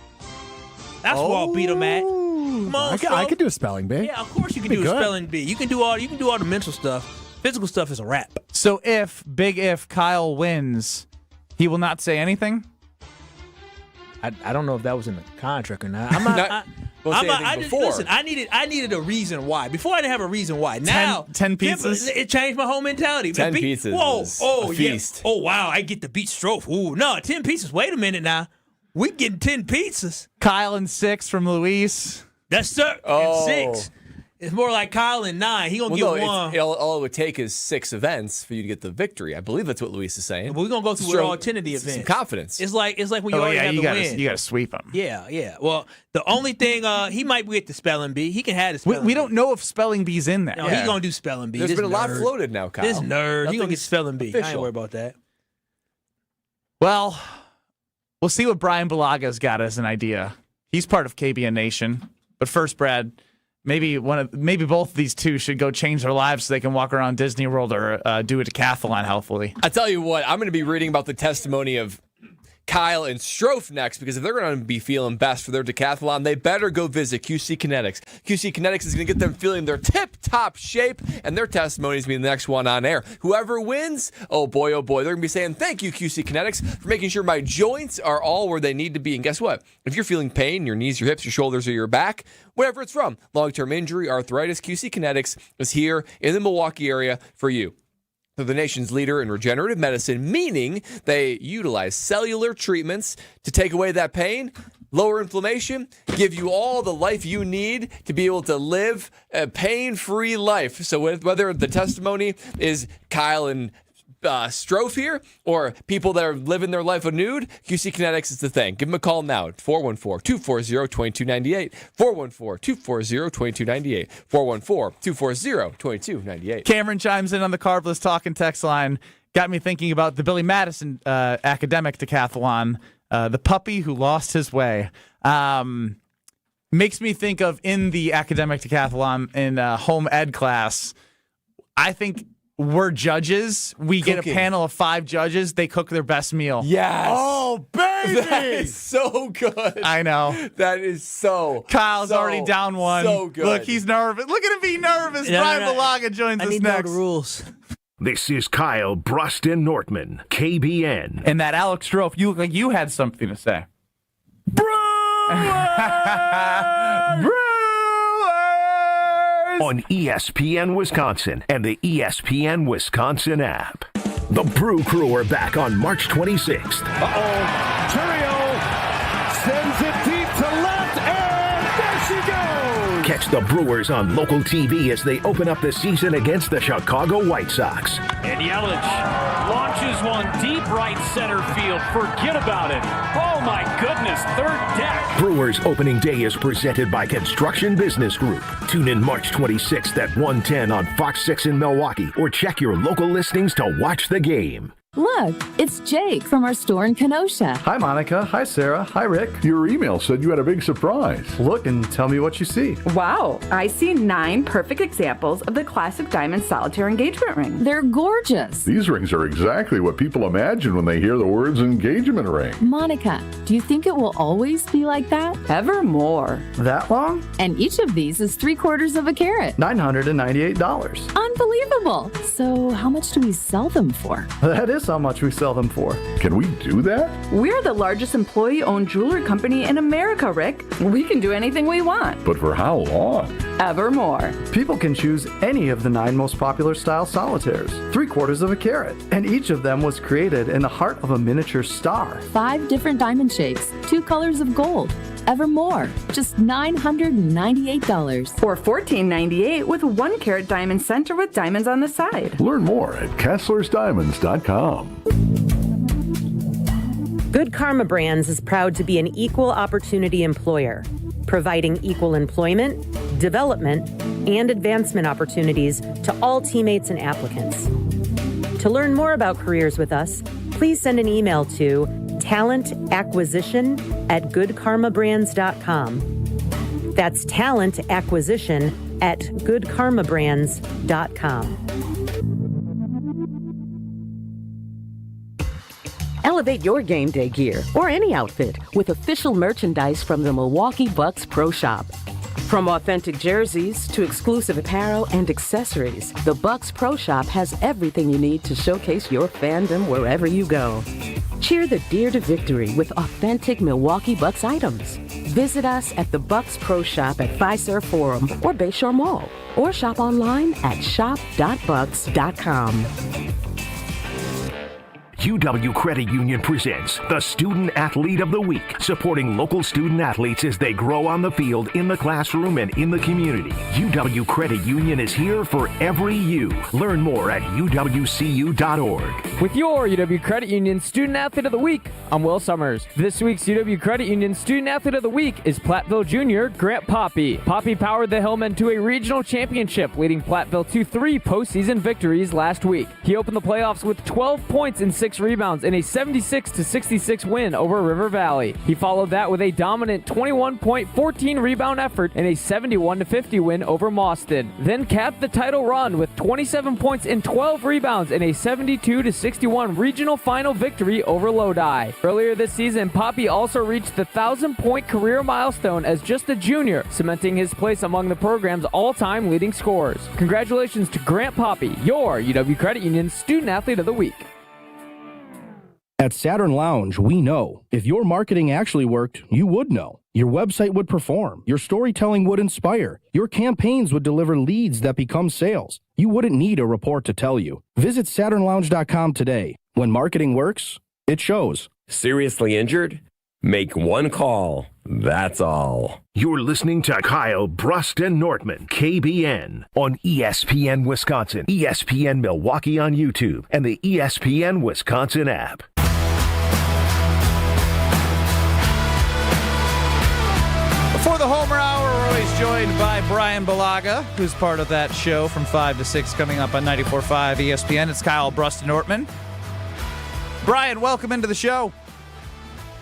That's where I'll beat him at. Come on, I could do a spelling bee. Yeah, of course you can do a spelling bee. You can do all the mental stuff. Physical stuff is a wrap. So if Kyle wins, he will not say anything? I don't know if that was in the contract or not. Listen, I needed a reason why. Before I didn't have a reason why. Now 10 pizzas. It changed my whole mentality. 10 pizzas. Whoa, a feast. Yeah. Oh wow, I get to beat Strouf. Ooh, no, 10 pieces. Wait a minute now. We getting 10 pizzas. Kyle and 6 from Luis. That's sir. Oh. And 6. It's more like Kyle and 9. He gonna get one. All it would take is 6 events for you to get the victory. I believe that's what Luis is saying. But we're gonna go through all 10 of the events. Some confidence. It's like when you already have the win. You gotta sweep him. Yeah. Well, the only thing he might get the spelling bee. He can have the spelling bee. We don't know if spelling bee's in there. No, he's gonna do spelling bee. There's been a lot floated now, Kyle. This nerd. He's gonna get spelling bee. I ain't official. worried about that. Well, we'll see what Brian Bulaga's got as an idea. He's part of KBN Nation. But first, Brad, maybe both of these two should go change their lives so they can walk around Disney World or do a decathlon healthily. I tell you what, I'm going to be reading about the testimony of Kyle and Strouf next, because if they're going to be feeling best for their decathlon, they better go visit QC Kinetics. QC Kinetics is going to get them feeling their tip-top shape, and their testimony is going to be the next one on air. Whoever wins, oh boy, they're going to be saying, thank you, QC Kinetics, for making sure my joints are all where they need to be. And guess what? If you're feeling pain in your knees, your hips, your shoulders, or your back, whatever it's from, long-term injury, arthritis, QC Kinetics is here in the Milwaukee area for you. They're the nation's leader in regenerative medicine, meaning they utilize cellular treatments to take away that pain, lower inflammation, give you all the life you need to be able to live a pain-free life. So whether the testimony is Kyle and Strouf here, or people that are living their life anew, QC Kinetics is the thing. Give them a call now at 414-240-2298, 414-240-2298, 414-240-2298. Cameron chimes in on the Carbless Talk and Text line. Got me thinking about the Billy Madison academic decathlon, the puppy who lost his way. Makes me think of in the academic decathlon in home ed class, I think we're judges. We get a panel of 5 judges. They cook their best meal. Yes. Oh, baby. That is so good. I know. That is so Kyle's already down one. So good. Look, he's nervous. Look at him be nervous. Brian Bulaga joins us I need next. to know the rules. This is Kyle, Brust and Nortman, KBN. And that Alex Strouf, you look like you had something to say. On ESPN Wisconsin and the ESPN Wisconsin app. The Brew Crew are back on March 26th. Turio sends it deep to left, and there she goes! Catch the Brewers on local TV as they open up the season against the Chicago White Sox. And Yelich launches one deep right center field. Forget about it. Oh my goodness, third deck. Brewers opening day is presented by Construction Business Group. Tune in March 26th at 1:10 on Fox 6 in Milwaukee, or check your local listings to watch the game. Look, it's Jake from our store in Kenosha. Hi, Monica. Hi, Sarah. Hi, Rick. Your email said you had a big surprise. Look and tell me what you see. Wow, I see 9 perfect examples of the classic diamond solitaire engagement ring. They're gorgeous. These rings are exactly what people imagine when they hear the words engagement ring. Monica, do you think it will always be like that? Evermore. That long? And each of these is 3/4 of a carat. $998. Unbelievable. So how much do we sell them for? That is how much we sell them for. Can we do that? We're the largest employee-owned jewelry company in America, Rick. We can do anything we want. But for how long? Evermore. People can choose any of the 9 most popular style solitaires, 3/4 of a carat, and each of them was created in the heart of a miniature star. 5 different diamond shapes, 2 colors of gold. Evermore, just $998. Or $14.98 with 1 carat diamond center with diamonds on the side. Learn more at KesslersDiamonds.com. Good Karma Brands is proud to be an equal opportunity employer, providing equal employment, development, and advancement opportunities to all teammates and applicants. To learn more about careers with us, please send an email to talentacquisition@goodkarmabrands.com. That's talentacquisition@goodkarmabrands.com. Elevate your game day gear or any outfit with official merchandise from the Milwaukee Bucks Pro Shop. From authentic jerseys to exclusive apparel and accessories, the Bucks Pro Shop has everything you need to showcase your fandom wherever you go. Cheer the deer to victory with authentic Milwaukee Bucks items. Visit us at the Bucks Pro Shop at Fiserv Forum or Bayshore Mall, or shop online at shop.bucks.com. UW Credit Union presents the Student Athlete of the Week, supporting local student athletes as they grow on the field, in the classroom, and in the community. UW Credit Union is here for every you. Learn more at uwcu.org. With your UW Credit Union Student Athlete of the Week, I'm Will Summers. This week's UW Credit Union Student Athlete of the Week is Platteville Junior Grant Poppy. Poppy powered the Hillmen to a regional championship, leading Platteville to 3 postseason victories last week. He opened the playoffs with 12 points and 6 rebounds in a 76-66 win over River Valley. He followed that with a dominant 21-point, 14-rebound effort in a 71-50 win over Mauston. Then capped the title run with 27 points and 12 rebounds in a 72-61 regional final victory over Lodi. Earlier this season, Poppy also reached the 1,000-point career milestone as just a junior, cementing his place among the program's all-time leading scorers. Congratulations to Grant Poppy, your UW Credit Union Student Athlete of the Week. At Saturn Lounge, we know if your marketing actually worked, you would know. Your website would perform. Your storytelling would inspire. Your campaigns would deliver leads that become sales. You wouldn't need a report to tell you. Visit SaturnLounge.com today. When marketing works, it shows. Seriously injured? Make one call. That's all. You're listening to Kyle, Brust, and Nortman, KBN, on ESPN Wisconsin, ESPN Milwaukee on YouTube, and the ESPN Wisconsin app. For the Homer Hour, we're always joined by Brian Bulaga, who's part of that show from 5 to 6 coming up on 94.5 ESPN. It's Kyle, Brust, and Nortman. Brian, welcome into the show.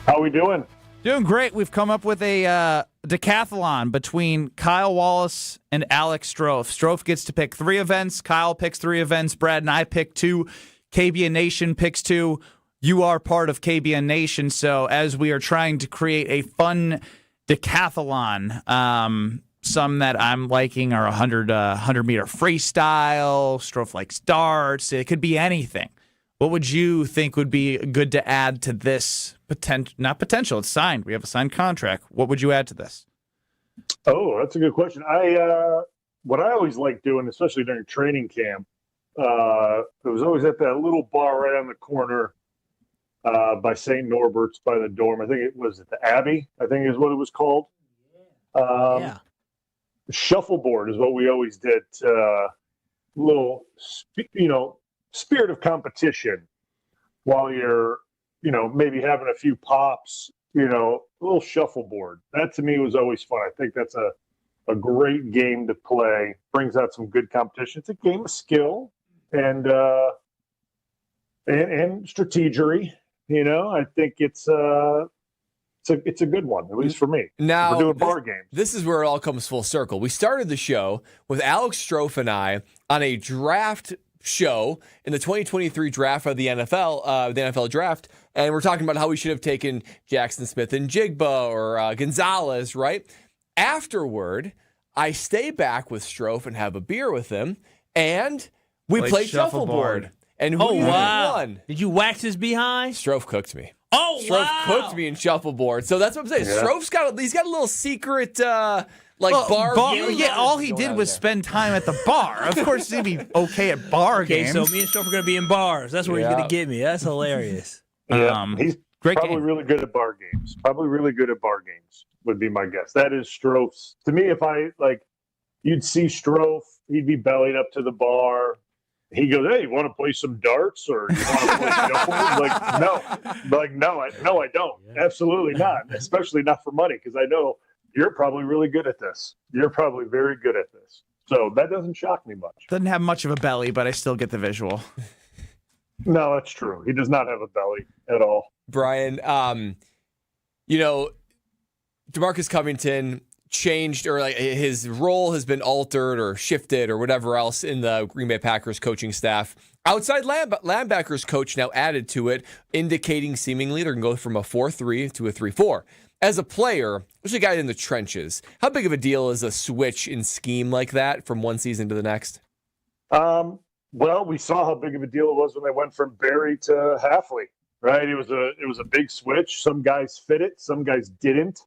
How we doing? Doing great. We've come up with a decathlon between Kyle Wallace and Alex Strouf. Strouf gets to pick 3 events. Kyle picks 3 events. Brad and I pick 2. KBN Nation picks 2. You are part of KBN Nation, so as we are trying to create a fun decathlon, some that I'm liking are 100-meter freestyle. Strouf likes darts. It could be anything. What would you think would be good to add to this not potential, it's signed. We have a signed contract. What would you add to this? Oh, that's a good question. What I always like doing, especially during training camp, it was always at that little bar right on the corner by St. Norbert's by the dorm. I think it was at the Abbey, I think is what it was called. Shuffleboard is what we always did. Little, spirit of competition while you're, maybe having a few pops, a little shuffleboard. That to me was always fun. I think that's a great game to play. Brings out some good competition. It's a game of skill. And, and strategery. I think it's a good one, at least for me. Now, we're doing bar games. This is where it all comes full circle. We started the show with Alex Strouf and I on a draft show in the 2023 draft of the NFL draft, and we're talking about how we should have taken Jackson Smith and Jigba or Gonzalez, right? Afterward, I stay back with Strouf and have a beer with him, and we played shuffleboard. And who won? Did you wax his behind? Strouf cooked me. Oh, Strouf cooked me in shuffleboard. So that's what I'm saying. Yeah. Strouf's got a little secret bar. Yeah, all he did was spend time at the bar. Of course, he'd be okay at bar games. So me and Strouf are going to be in bars. That's where he's going to get me. That's hilarious. Yeah, he's great probably really good at bar games. Probably really good at bar games would be my guess. That is Strouf's. To me, if you'd see Strouf, he'd be bellied up to the bar. He goes, "Hey, you want to play some darts or you want to play shuffleboard?" No, I don't. Yeah. Absolutely not. Especially not for money, because I know you're probably really good at this. You're probably very good at this. So that doesn't shock me much. Doesn't have much of a belly, but I still get the visual. No, that's true. He does not have a belly at all. Brian, DeMarcus Covington changed, or his role has been altered or shifted or whatever else in the Green Bay Packers coaching staff. Outside linebackers coach now added to it, indicating seemingly they're going to go from a 4-3 to a 3-4. As a player, there's a guy in the trenches. How big of a deal is a switch in scheme like that from one season to the next? Well, we saw how big of a deal it was when they went from Barry to Halfley, right? It was a big switch. Some guys fit it, some guys didn't.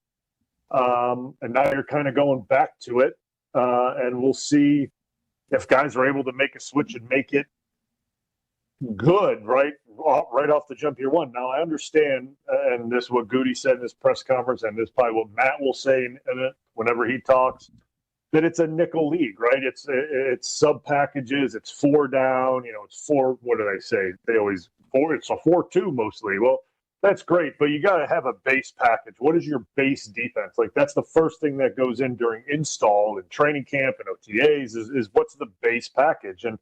And now you're kind of going back to it. And we'll see if guys are able to make a switch and make it good, right off the jump year one. Now, I understand, and this is what Goody said in his press conference, and this is probably what Matt will say whenever he talks, that it's a nickel league, right? It's sub packages, it's 4 down, it's 4, what did I say? It's a 4-2 mostly. Well, that's great, but you got to have a base package. What is your base defense? That's the first thing that goes in during install and training camp and OTAs is what's the base package? And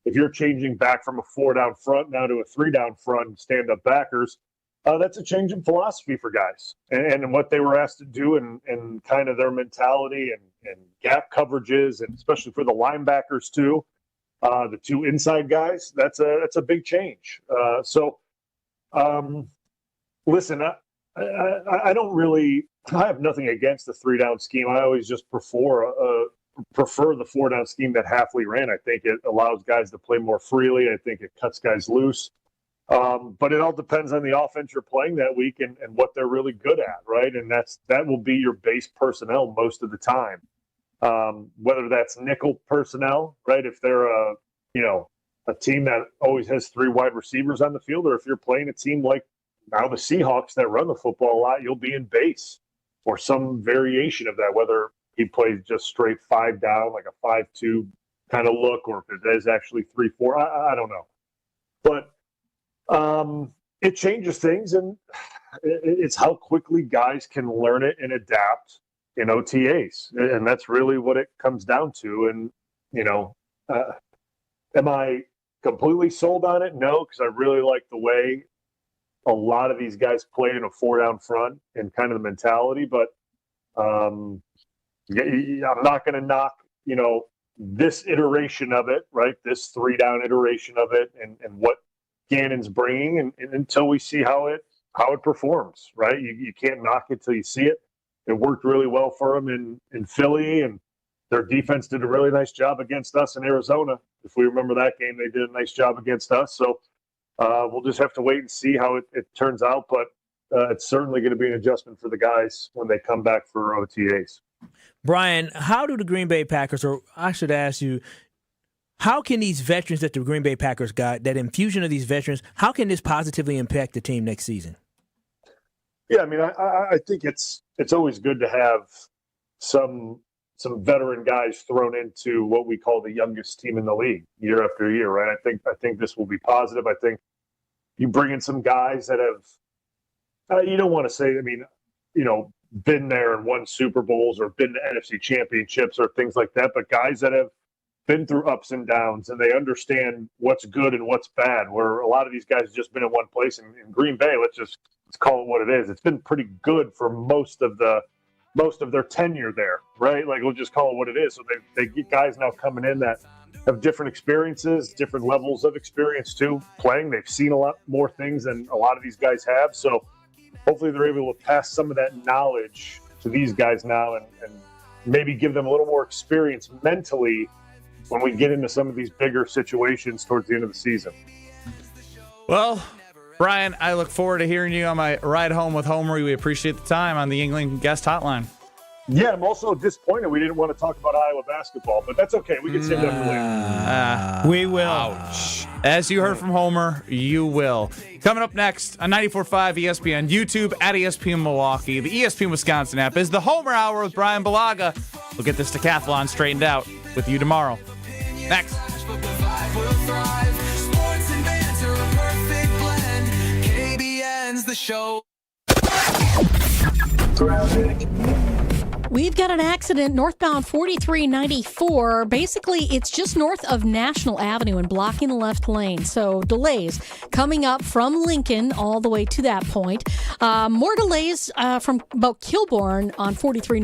if you're changing back from a 4-down front now to a 3-down front and stand-up backers, that's a change in philosophy for guys and what they were asked to do and kind of their mentality and gap coverages, and especially for the linebackers too, the 2 inside guys. That's a big change. Listen, I don't really. I have nothing against the 3-down scheme. I always just prefer the 4-down scheme that Halfley ran. I think it allows guys to play more freely. I think it cuts guys loose. But it all depends on the offense you're playing that week and what they're really good at, right? And that will be your base personnel most of the time. Whether that's nickel personnel, right? If they're a team that always has 3 wide receivers on the field, or if you're playing a team like now the Seahawks that run the football a lot, you'll be in base or some variation of that, whether he plays just straight 5 down, like a 5-2 kind of look, or if it is actually 3-4. I don't know. But it changes things, and it's how quickly guys can learn it and adapt in OTAs. And that's really what it comes down to. And, am I completely sold on it? No, because I really like the way a lot of these guys played in a 4-down front and kind of the mentality. But I'm not going to knock, this iteration of it, right? This 3-down iteration of it and what Gannon's bringing, and until we see how it performs, right? You can't knock it till you see it. It worked really well for them in Philly, and their defense did a really nice job against us in Arizona. If we remember that game, they did a nice job against us. So we'll just have to wait and see how it turns out. But it's certainly going to be an adjustment for the guys when they come back for OTAs. Brian, how do the Green Bay Packers, or I should ask you, how can these veterans that the Green Bay Packers got, that infusion of these veterans, how can this positively impact the team next season? Yeah, I mean, I think it's always good to have some veteran guys thrown into what we call the youngest team in the league year after year, right? I think this will be positive. I think you bring in some guys that have, you don't want to say, been there and won Super Bowls or been to NFC championships or things like that, but guys that have been through ups and downs, and they understand what's good and what's bad, where a lot of these guys have just been in one place. In Green Bay, let's call it what it is. It's been pretty good for most of their tenure there, right? Like, we'll just call it what it is. So they get guys now coming in that have different experiences, different levels of experience too, playing. They've seen a lot more things than a lot of these guys have. So hopefully they're able to pass some of that knowledge to these guys now and maybe give them a little more experience mentally when we get into some of these bigger situations towards the end of the season. Well, Brian, I look forward to hearing you on my ride home with Homer. We appreciate the time on the Yuengling Guest Hotline. Yeah, I'm also disappointed we didn't want to talk about Iowa basketball, but that's okay. We can save that for later. We will. Ouch. As you heard from Homer, you will. Coming up next on 94.5 ESPN, YouTube at ESPN Milwaukee, the ESPN Wisconsin app is the Homer Hour with Brian Bulaga. We'll get this decathlon straightened out with you tomorrow. Next. We've got an accident northbound 4394. Basically, it's just north of National Avenue and blocking the left lane. So delays coming up from Lincoln all the way to that point. More delays from about Kilbourne on 43 North.